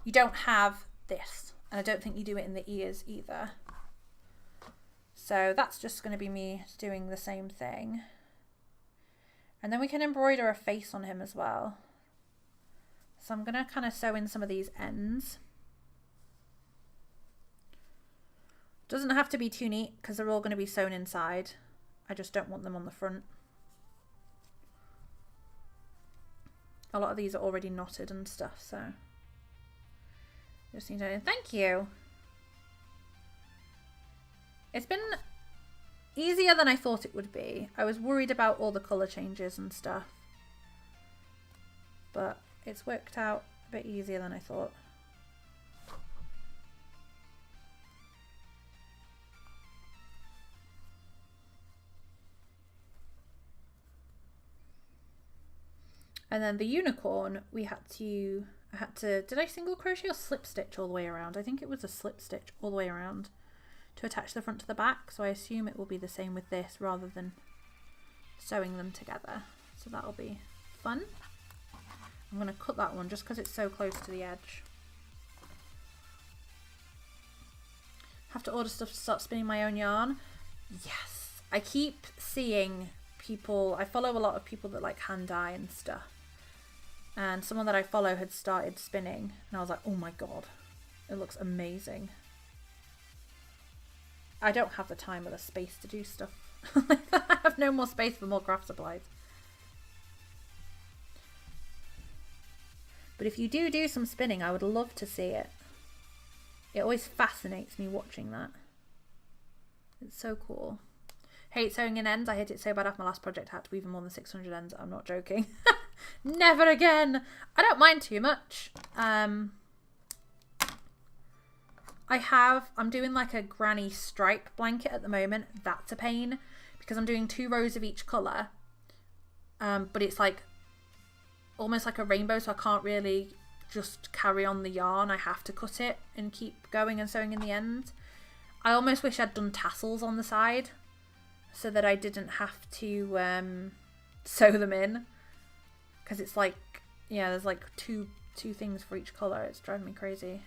you don't have this, and I don't think you do it in the ears either. So that's just going to be me doing the same thing. And then we can embroider a face on him as well. So I'm going to kind of sew in some of these ends. Doesn't have to be too neat because they're all going to be sewn inside. I just don't want them on the front. A lot of these are already knotted and stuff, so just need to. Thank you. It's been easier than I thought it would be. I was worried about all the colour changes and stuff, but it's worked out a bit easier than I thought. And then the unicorn, I had to, did I single crochet or slip stitch all the way around? I think it was a slip stitch all the way around to attach the front to the back. So I assume it will be the same with this rather than sewing them together. So that'll be fun. I'm going to cut that one just because it's so close to the edge. Have to order stuff to start spinning my own yarn. Yes, I keep seeing people, I follow a lot of people that like hand dye and stuff. And someone that I follow had started spinning and I was like, oh my god, it looks amazing. I don't have the time or the space to do stuff like that. I have no more space for more craft supplies. But if you do some spinning, I would love to see it. It always fascinates me watching that. It's so cool. Hate sewing in ends. I hate it so bad after my last project. I had to weave more than 600 ends. I'm not joking. Never again. I don't mind too much. I'm doing like a granny stripe blanket at the moment. That's a pain because I'm doing 2 rows of each colour. But it's like almost like a rainbow, so I can't really just carry on the yarn. I have to cut it and keep going and sewing in the ends. I almost wish I'd done tassels on the side so that I didn't have to sew them in, because it's like, yeah, there's like two things for each colour. It's driving me crazy.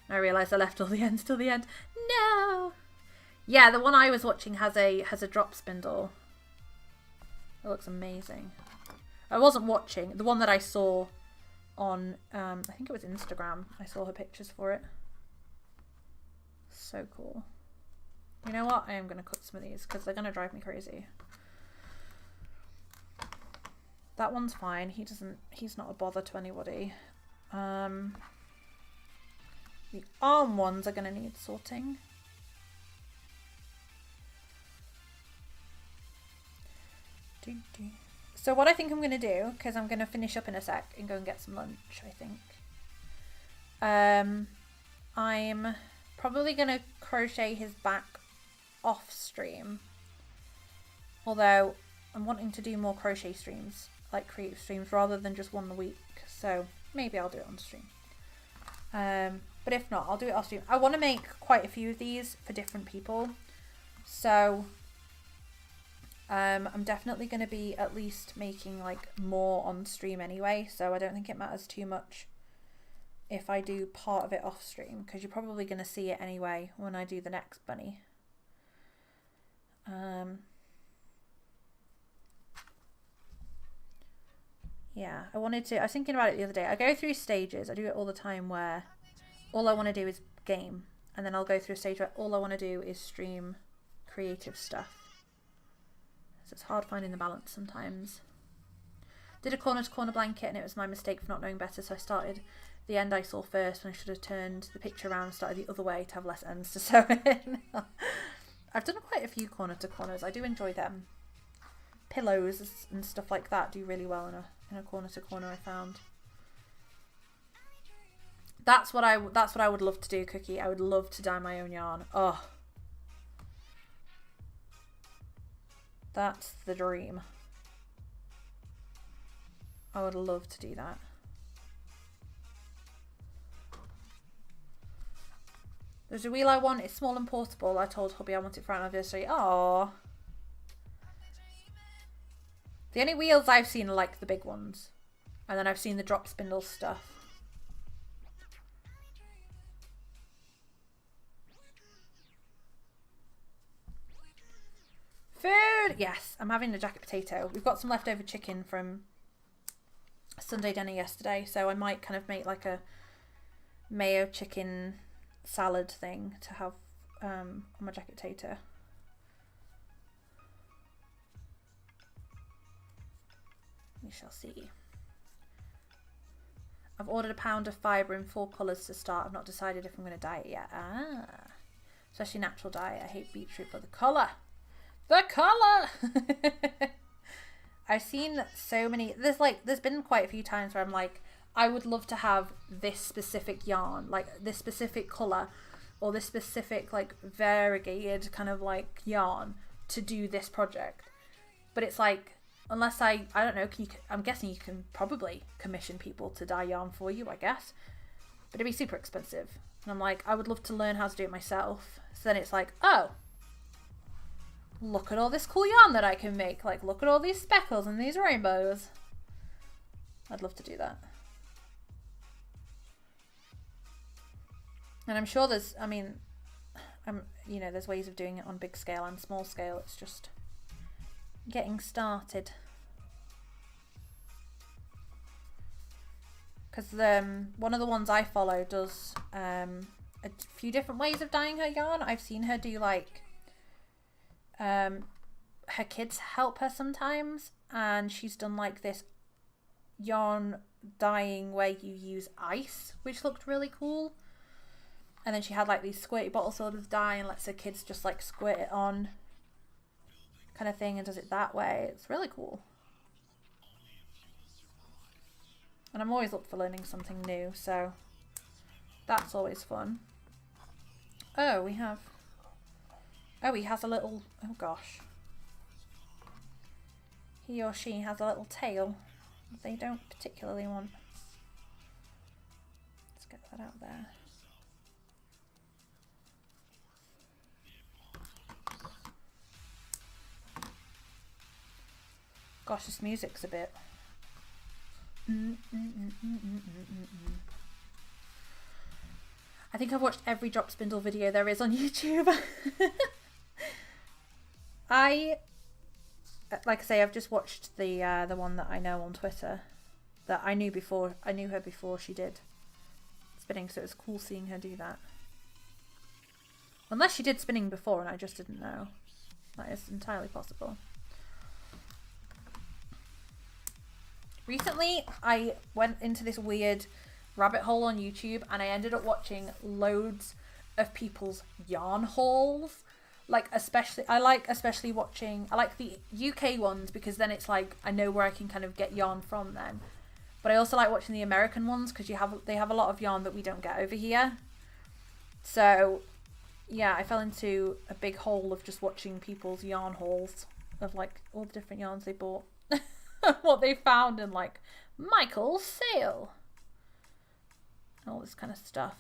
I realised I left all the ends till the end. No! Yeah, the one I was watching has a drop spindle. It looks amazing. I wasn't watching. The one that I saw on, I think it was Instagram. I saw her pictures for it. So cool. You know what? I am going to cut some of these because they're going to drive me crazy. That one's fine. He's not a bother to anybody. The arm ones are going to need sorting. So what I think I'm going to do, because I'm going to finish up in a sec and go and get some lunch, I think. I'm probably going to crochet his back off stream. Although I'm wanting to do more crochet streams, like creative streams, rather than just one a week. So maybe I'll do it on stream. But if not, I'll do it off stream. I want to make quite a few of these for different people. So I'm definitely going to be at least making like more on stream anyway, so I don't think it matters too much if I do part of it off stream, because you're probably going to see it anyway when I do the next bunny. Yeah, I was thinking about it the other day. I go through stages. I do it all the time where all I want to do is game, and then I'll go through a stage where all I want to do is stream creative stuff. So it's hard finding the balance sometimes. Did a corner to corner blanket and it was my mistake for not knowing better, so I started the end I saw first when I should have turned the picture around and started the other way to have less ends to sew in. I've done quite a few corner to corners. I do enjoy them. Pillows and stuff like that do really well in a corner to corner, I found. That's what I would love to do, Cookie. I would love to dye my own yarn. Oh. That's the dream. I would love to do that. There's a wheel I want. It's small and portable. I told hubby I want it for our anniversary. Aww. The only wheels I've seen are like the big ones. And then I've seen the drop spindle stuff. food. Yes, I'm having a jacket potato. We've got some leftover chicken from Sunday dinner yesterday, so I might kind of make like a mayo chicken salad thing to have on my jacket potato. We shall see. I've ordered a pound of fibre in 4 colours to start. I've not decided if I'm going to dye it yet. Ah, especially natural dye. I hate beetroot, but the colour. The colour! I've seen so many. There's been quite a few times where I'm like, I would love to have this specific yarn, like this specific colour, or this specific like variegated kind of like yarn to do this project. But it's like, unless I don't know, I'm guessing you can probably commission people to dye yarn for you, I guess. But it'd be super expensive. And I'm like, I would love to learn how to do it myself. So then it's like, oh, look at all this cool yarn that I can make. Like, look at all these speckles and these rainbows. I'd love to do that. And I'm sure there's, there's ways of doing it on big scale and small scale. It's just getting started. Because one of the ones I follow does a few different ways of dyeing her yarn. I've seen her do like her kids help her sometimes, and she's done like this yarn dyeing where you use ice, which looked really cool. And then she had like these squirty bottles filled with dye and lets her kids just like squirt it on kind of thing and does it that way. It's really cool. And I'm always up for learning something new, so that's always fun. Oh, he has a little, oh gosh. He or she has a little tail that they don't particularly want. Let's get that out there. Gosh, this music's a bit. I think I've watched every drop spindle video there is on YouTube. Like I say, I've just watched the one that I know on Twitter that I knew her before she did spinning, so it was cool seeing her do that. Unless she did spinning before and I just didn't know. That is entirely possible. Recently, I went into this weird rabbit hole on YouTube and I ended up watching loads of people's yarn hauls. I like the UK ones because then it's like I know where I can kind of get yarn from then. But I also like watching the American ones because they have a lot of yarn that we don't get over here. So yeah, I fell into a big hole of just watching people's yarn hauls of like all the different yarns they bought. What they found in like Michael's sale. All this kind of stuff.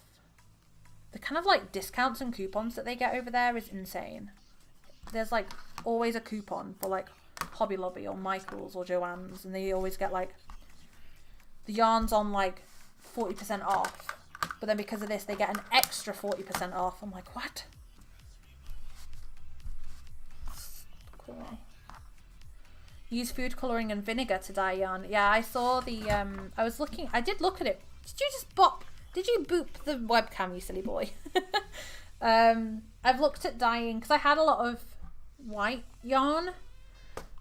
The kind of like discounts and coupons that they get over there is insane. There's like always a coupon for like Hobby Lobby or Michael's or Joann's, and they always get like the yarns on like 40% off. But then because of this, they get an extra 40% off. I'm like, what? Cool. Use food colouring and vinegar to dye yarn. Yeah, I saw the, I did look at it. Did you boop the webcam, you silly boy? I've looked at dyeing, because I had a lot of white yarn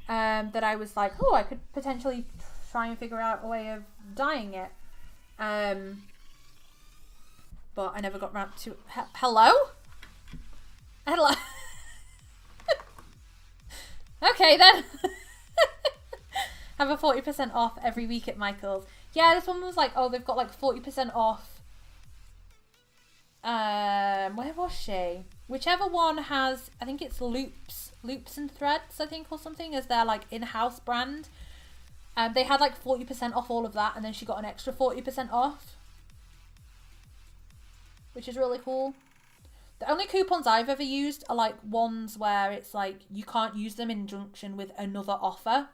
that I was like, oh, I could potentially try and figure out a way of dyeing it. But I never got around to, hello? Hello? Okay then. Have a 40% off every week at Michael's. Yeah, this one was like, oh, they've got like 40% off. Where was she? Whichever one has, I think it's Loops and Threads, I think, or something, as their like in-house brand. They had like 40% off all of that, and then she got an extra 40% off, which is really cool. The only coupons I've ever used are like ones where it's like you can't use them in conjunction with another offer.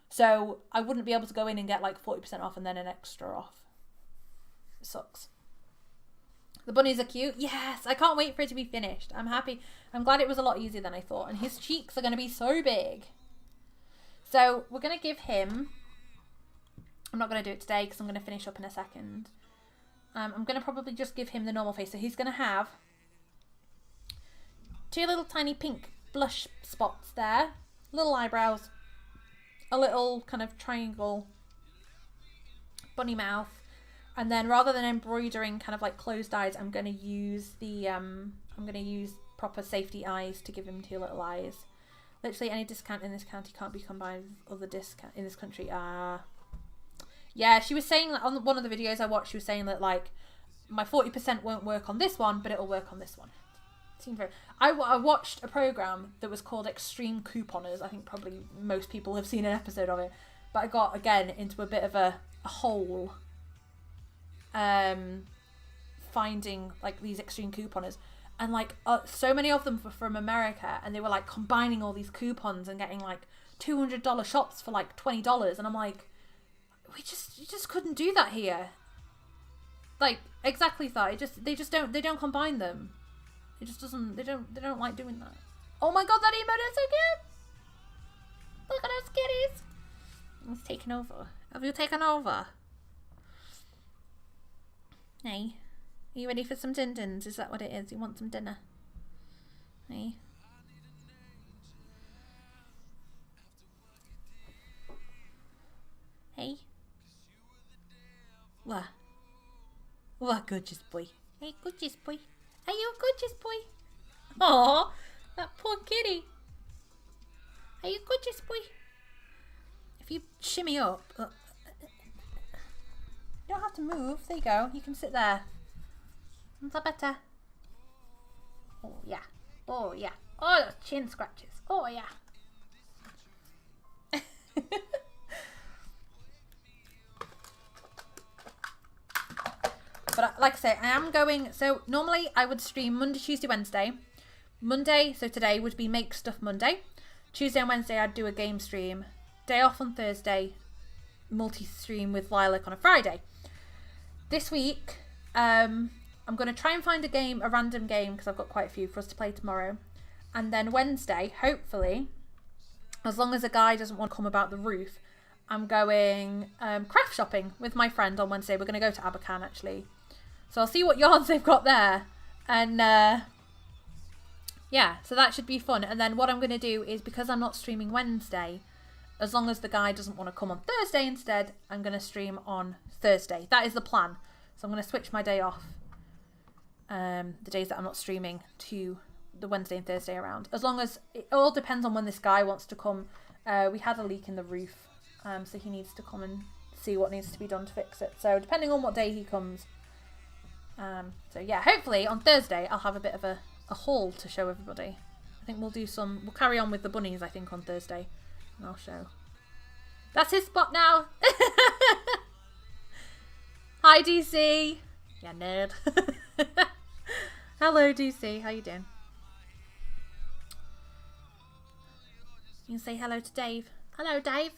So I wouldn't be able to go in and get like 40% off and then an extra off. It sucks. The bunnies are cute. Yes, I can't wait for it to be finished. I'm happy. I'm glad it was a lot easier than I thought. And his cheeks are going to be so big. So we're going to give him... I'm not going to do it today because I'm going to finish up in a second. I'm going to probably just give him the normal face. So he's going to have 2 little tiny pink blush spots there. Little eyebrows. A little kind of triangle bunny mouth. And then rather than embroidering kind of like closed eyes, I'm going to use proper safety eyes to give him 2 little eyes. Literally any discount in this county can't be combined with other discount in this country. Yeah, she was saying that on one of the videos I watched, she was saying that like my 40% won't work on this one, but it'll work on this one. Seemed very... I watched a program that was called Extreme Couponers. I think probably most people have seen an episode of it. But I got, again, into a bit of a hole finding like these extreme couponers, and like so many of them were from America, and they were like combining all these coupons and getting like $200 shops for like $20, and I'm like, you just couldn't do that here. Like exactly that. They don't combine them. It just doesn't. They don't like doing that. Oh my god, that emote is so cute. Look at those kitties. It's taken over. Have you taken over? Hey, are you ready for some din-dins? Is that what it is? You want some dinner? Hey. Hey. What? What, gorgeous boy? Hey, gorgeous boy. Are you a gorgeous boy? Oh, that poor kitty. Are you a gorgeous boy? If you shimmy up... You don't have to move. There you go. You can sit there. Is that better? Oh, yeah. Oh, yeah. Oh, those chin scratches. Oh, yeah. But like I say, I am going... So normally I would stream Monday, Tuesday, Wednesday. Monday, so today, would be Make Stuff Monday. Tuesday and Wednesday I'd do a game stream. Day off on Thursday. Multi-stream with Lilac on a Friday. This week, I'm going to try and find a random game, because I've got quite a few for us to play tomorrow. And then Wednesday, hopefully, as long as a guy doesn't want to come about the roof, I'm going craft shopping with my friend on Wednesday. We're going to go to Abercan, actually. So I'll see what yarns they've got there. And yeah, so that should be fun. And then what I'm going to do is, because I'm not streaming Wednesday, as long as the guy doesn't want to come on Thursday instead, I'm going to stream on Thursday. That is the plan. So I'm going to switch my day off, the days that I'm not streaming, to the Wednesday and Thursday around. As long as, it all depends on when this guy wants to come. We had a leak in the roof, so he needs to come and see what needs to be done to fix it. So depending on what day he comes. So yeah, hopefully on Thursday I'll have a bit of a haul to show everybody. I think we'll carry on with the bunnies, I think, on Thursday. And I'll show. That's his spot now. Hi, DC. Yeah, nerd. Hello, DC. How you doing? You can say hello to Dave. Hello, Dave.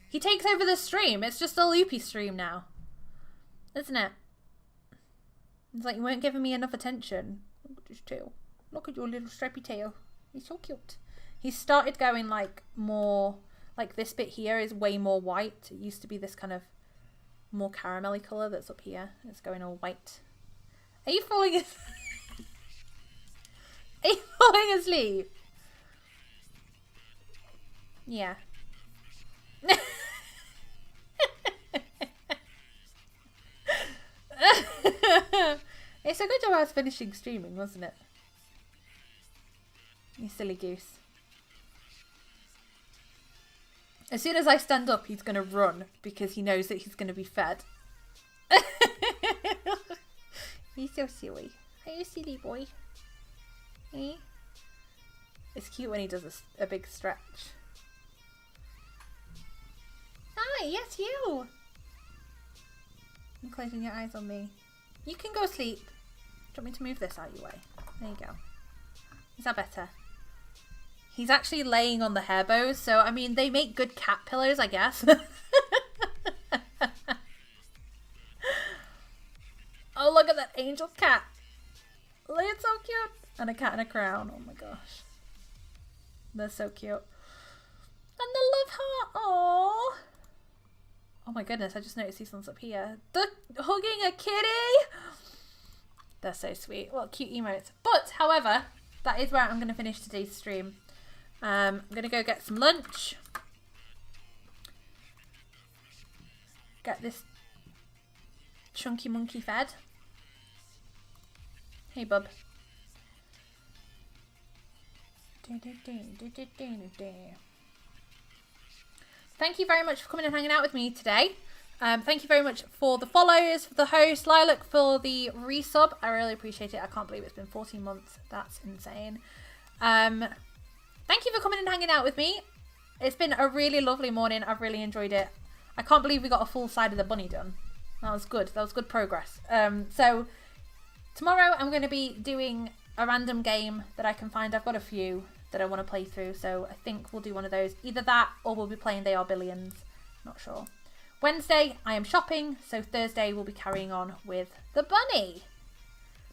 He takes over the stream. It's just a loopy stream now. Isn't it? It's like you weren't giving me enough attention. Look at his tail. Look at your little stripy tail. He's so cute. He's started going like more, like this bit here is way more white. It used to be this kind of more caramelly colour that's up here. It's going all white. Are you falling asleep? Are you falling asleep? Yeah. It's a good job I was finishing streaming, wasn't it? You silly goose. As soon as I stand up, he's going to run because he knows that he's going to be fed. He's so silly. Are you silly boy? Eh? It's cute when he does a big stretch. Hi, yes you! You're closing your eyes on me. You can go sleep. Do you want me to move this out of your way? There you go. Is that better? He's actually laying on the hair bows, so I mean they make good cat pillows, I guess. Oh, look at angel cat. It's so cute. And a cat in a crown. Oh my gosh. They're so cute. And the love heart. Aww. Oh my goodness, I just noticed these ones up here. The hugging a kitty. They're so sweet. What cute emotes. But, however, that is where I'm going to finish today's stream. I'm going to go get some lunch. Get this chunky monkey fed. Hey, bub. Thank you very much for coming and hanging out with me today. Thank you very much for the follows, for the host, Lilac for the resub. I really appreciate it. I can't believe it's been 14 months. That's insane. Thank you for coming and hanging out with me. It's been a really lovely morning. I've really enjoyed it. I can't believe we got a full side of the bunny done. That was good. That was good progress. So tomorrow I'm going to be doing a random game that I can find. I've got a few that I want to play through. So I think we'll do one of those. Either that or we'll be playing They Are Billions. Not sure. Wednesday I am shopping. So Thursday we'll be carrying on with the bunny.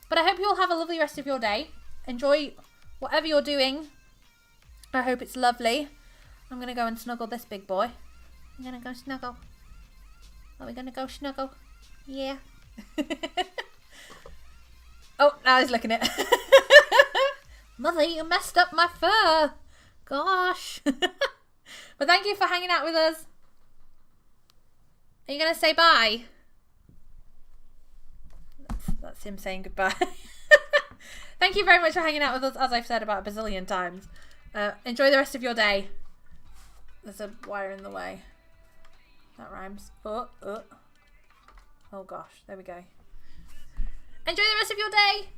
But I hope you all have a lovely rest of your day. Enjoy whatever you're doing. I hope it's lovely. I'm going to go and snuggle this big boy. I'm going to go snuggle. Are we going to go snuggle? Yeah. Oh, now he's looking at it. Mother, you messed up my fur. Gosh. But thank you for hanging out with us. Are you going to say bye? That's him saying goodbye. Thank you very much for hanging out with us, as I've said about a bazillion times. Enjoy the rest of your day. There's a wire in the way. That rhymes. Oh gosh, there we go. Enjoy the rest of your day,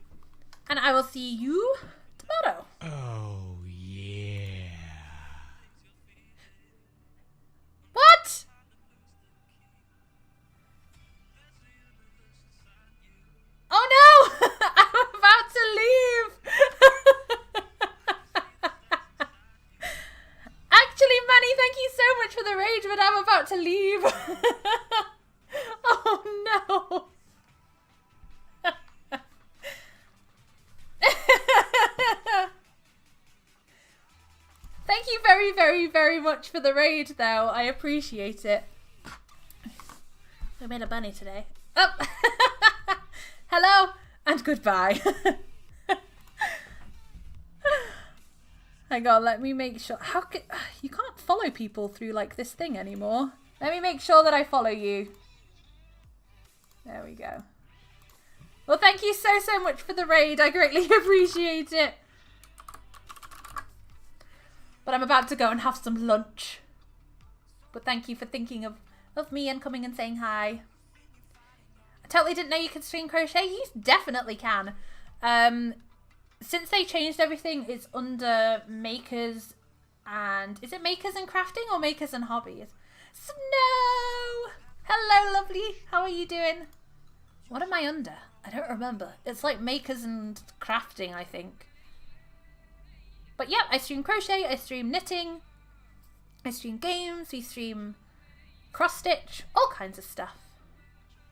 and I will see you tomorrow. Oh, yeah. What? Oh no! I'm about to leave! Actually, Manny, thank you so much for the rage, but I'm about to leave. Oh no! Thank you very, very, very much for the raid, though. I appreciate it. We made a bunny today. Oh! Hello and goodbye. Hang on, let me make sure. How can you can't follow people through like this thing anymore? Let me make sure that I follow you. There we go. Well, thank you so, so much for the raid. I greatly appreciate it. But I'm about to go and have some lunch. But thank you for thinking of me and coming and saying hi. I totally didn't know you could stream crochet. You definitely can. Since they changed everything, it's under makers and... Is it makers and crafting or makers and hobbies? Snow! Hello, lovely. How are you doing? What am I under? I don't remember. It's like makers and crafting, I think. But yeah, I stream crochet, I stream knitting, I stream games, we stream cross stitch, all kinds of stuff.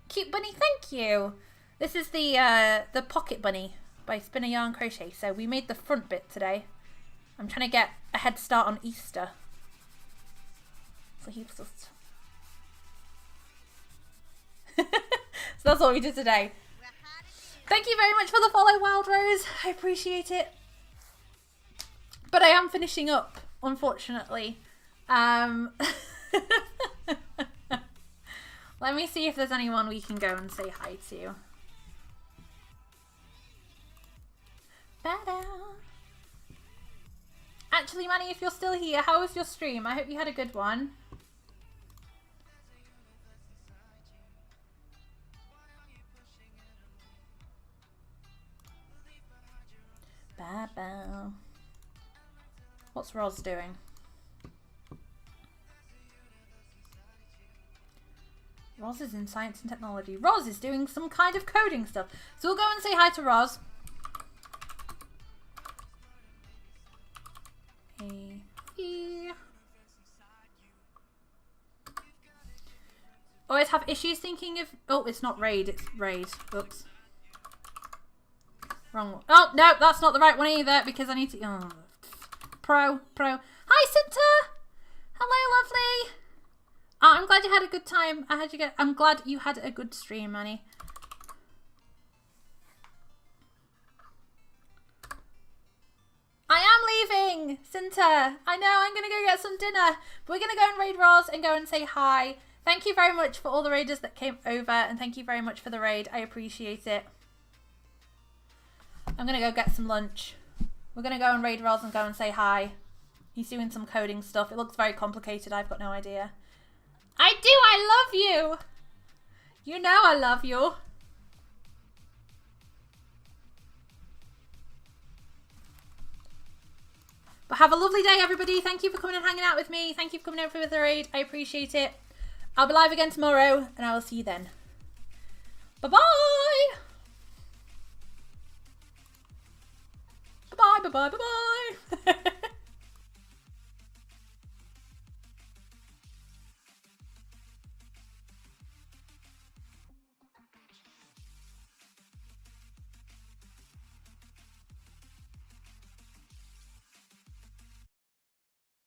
Cute bunny, thank you. This is the pocket bunny by Spin a Yarn Crochet. So we made the front bit today. I'm trying to get a head start on Easter. So heaps of stuff. So that's what we did today. Thank you very much for the follow, Wild Rose. I appreciate it. But I am finishing up, unfortunately. Let me see if there's anyone we can go and say hi to. Ta-da. Actually, Manny, if you're still here, how was your stream? I hope you had a good one. Ba-ba. What's Roz doing? Roz is in science and technology. Roz is doing some kind of coding stuff. So we'll go and say hi to Roz. Hey. Always have issues thinking of... Oh, it's not raid, it's raid. Oops. Wrong one. Oh, no, that's not the right one either because I need to... Oh. Pro. Hi, Cinta! Hello, lovely! Oh, I'm glad you had a good time. I'm glad you had a good stream, Annie. I am leaving, Cinta. I know, I'm going to go get some dinner. We're going to go and raid Roz and go and say hi. Thank you very much for all the raiders that came over, and thank you very much for the raid. I appreciate it. I'm going to go get some lunch. We're going to go and raid Roz and go and say hi. He's doing some coding stuff. It looks very complicated. I've got no idea. I do. I love you. You know I love you. But have a lovely day, everybody. Thank you for coming and hanging out with me. Thank you for coming over for the raid. I appreciate it. I'll be live again tomorrow, and I will see you then. Bye-bye. Bye-bye, bye-bye, bye-bye.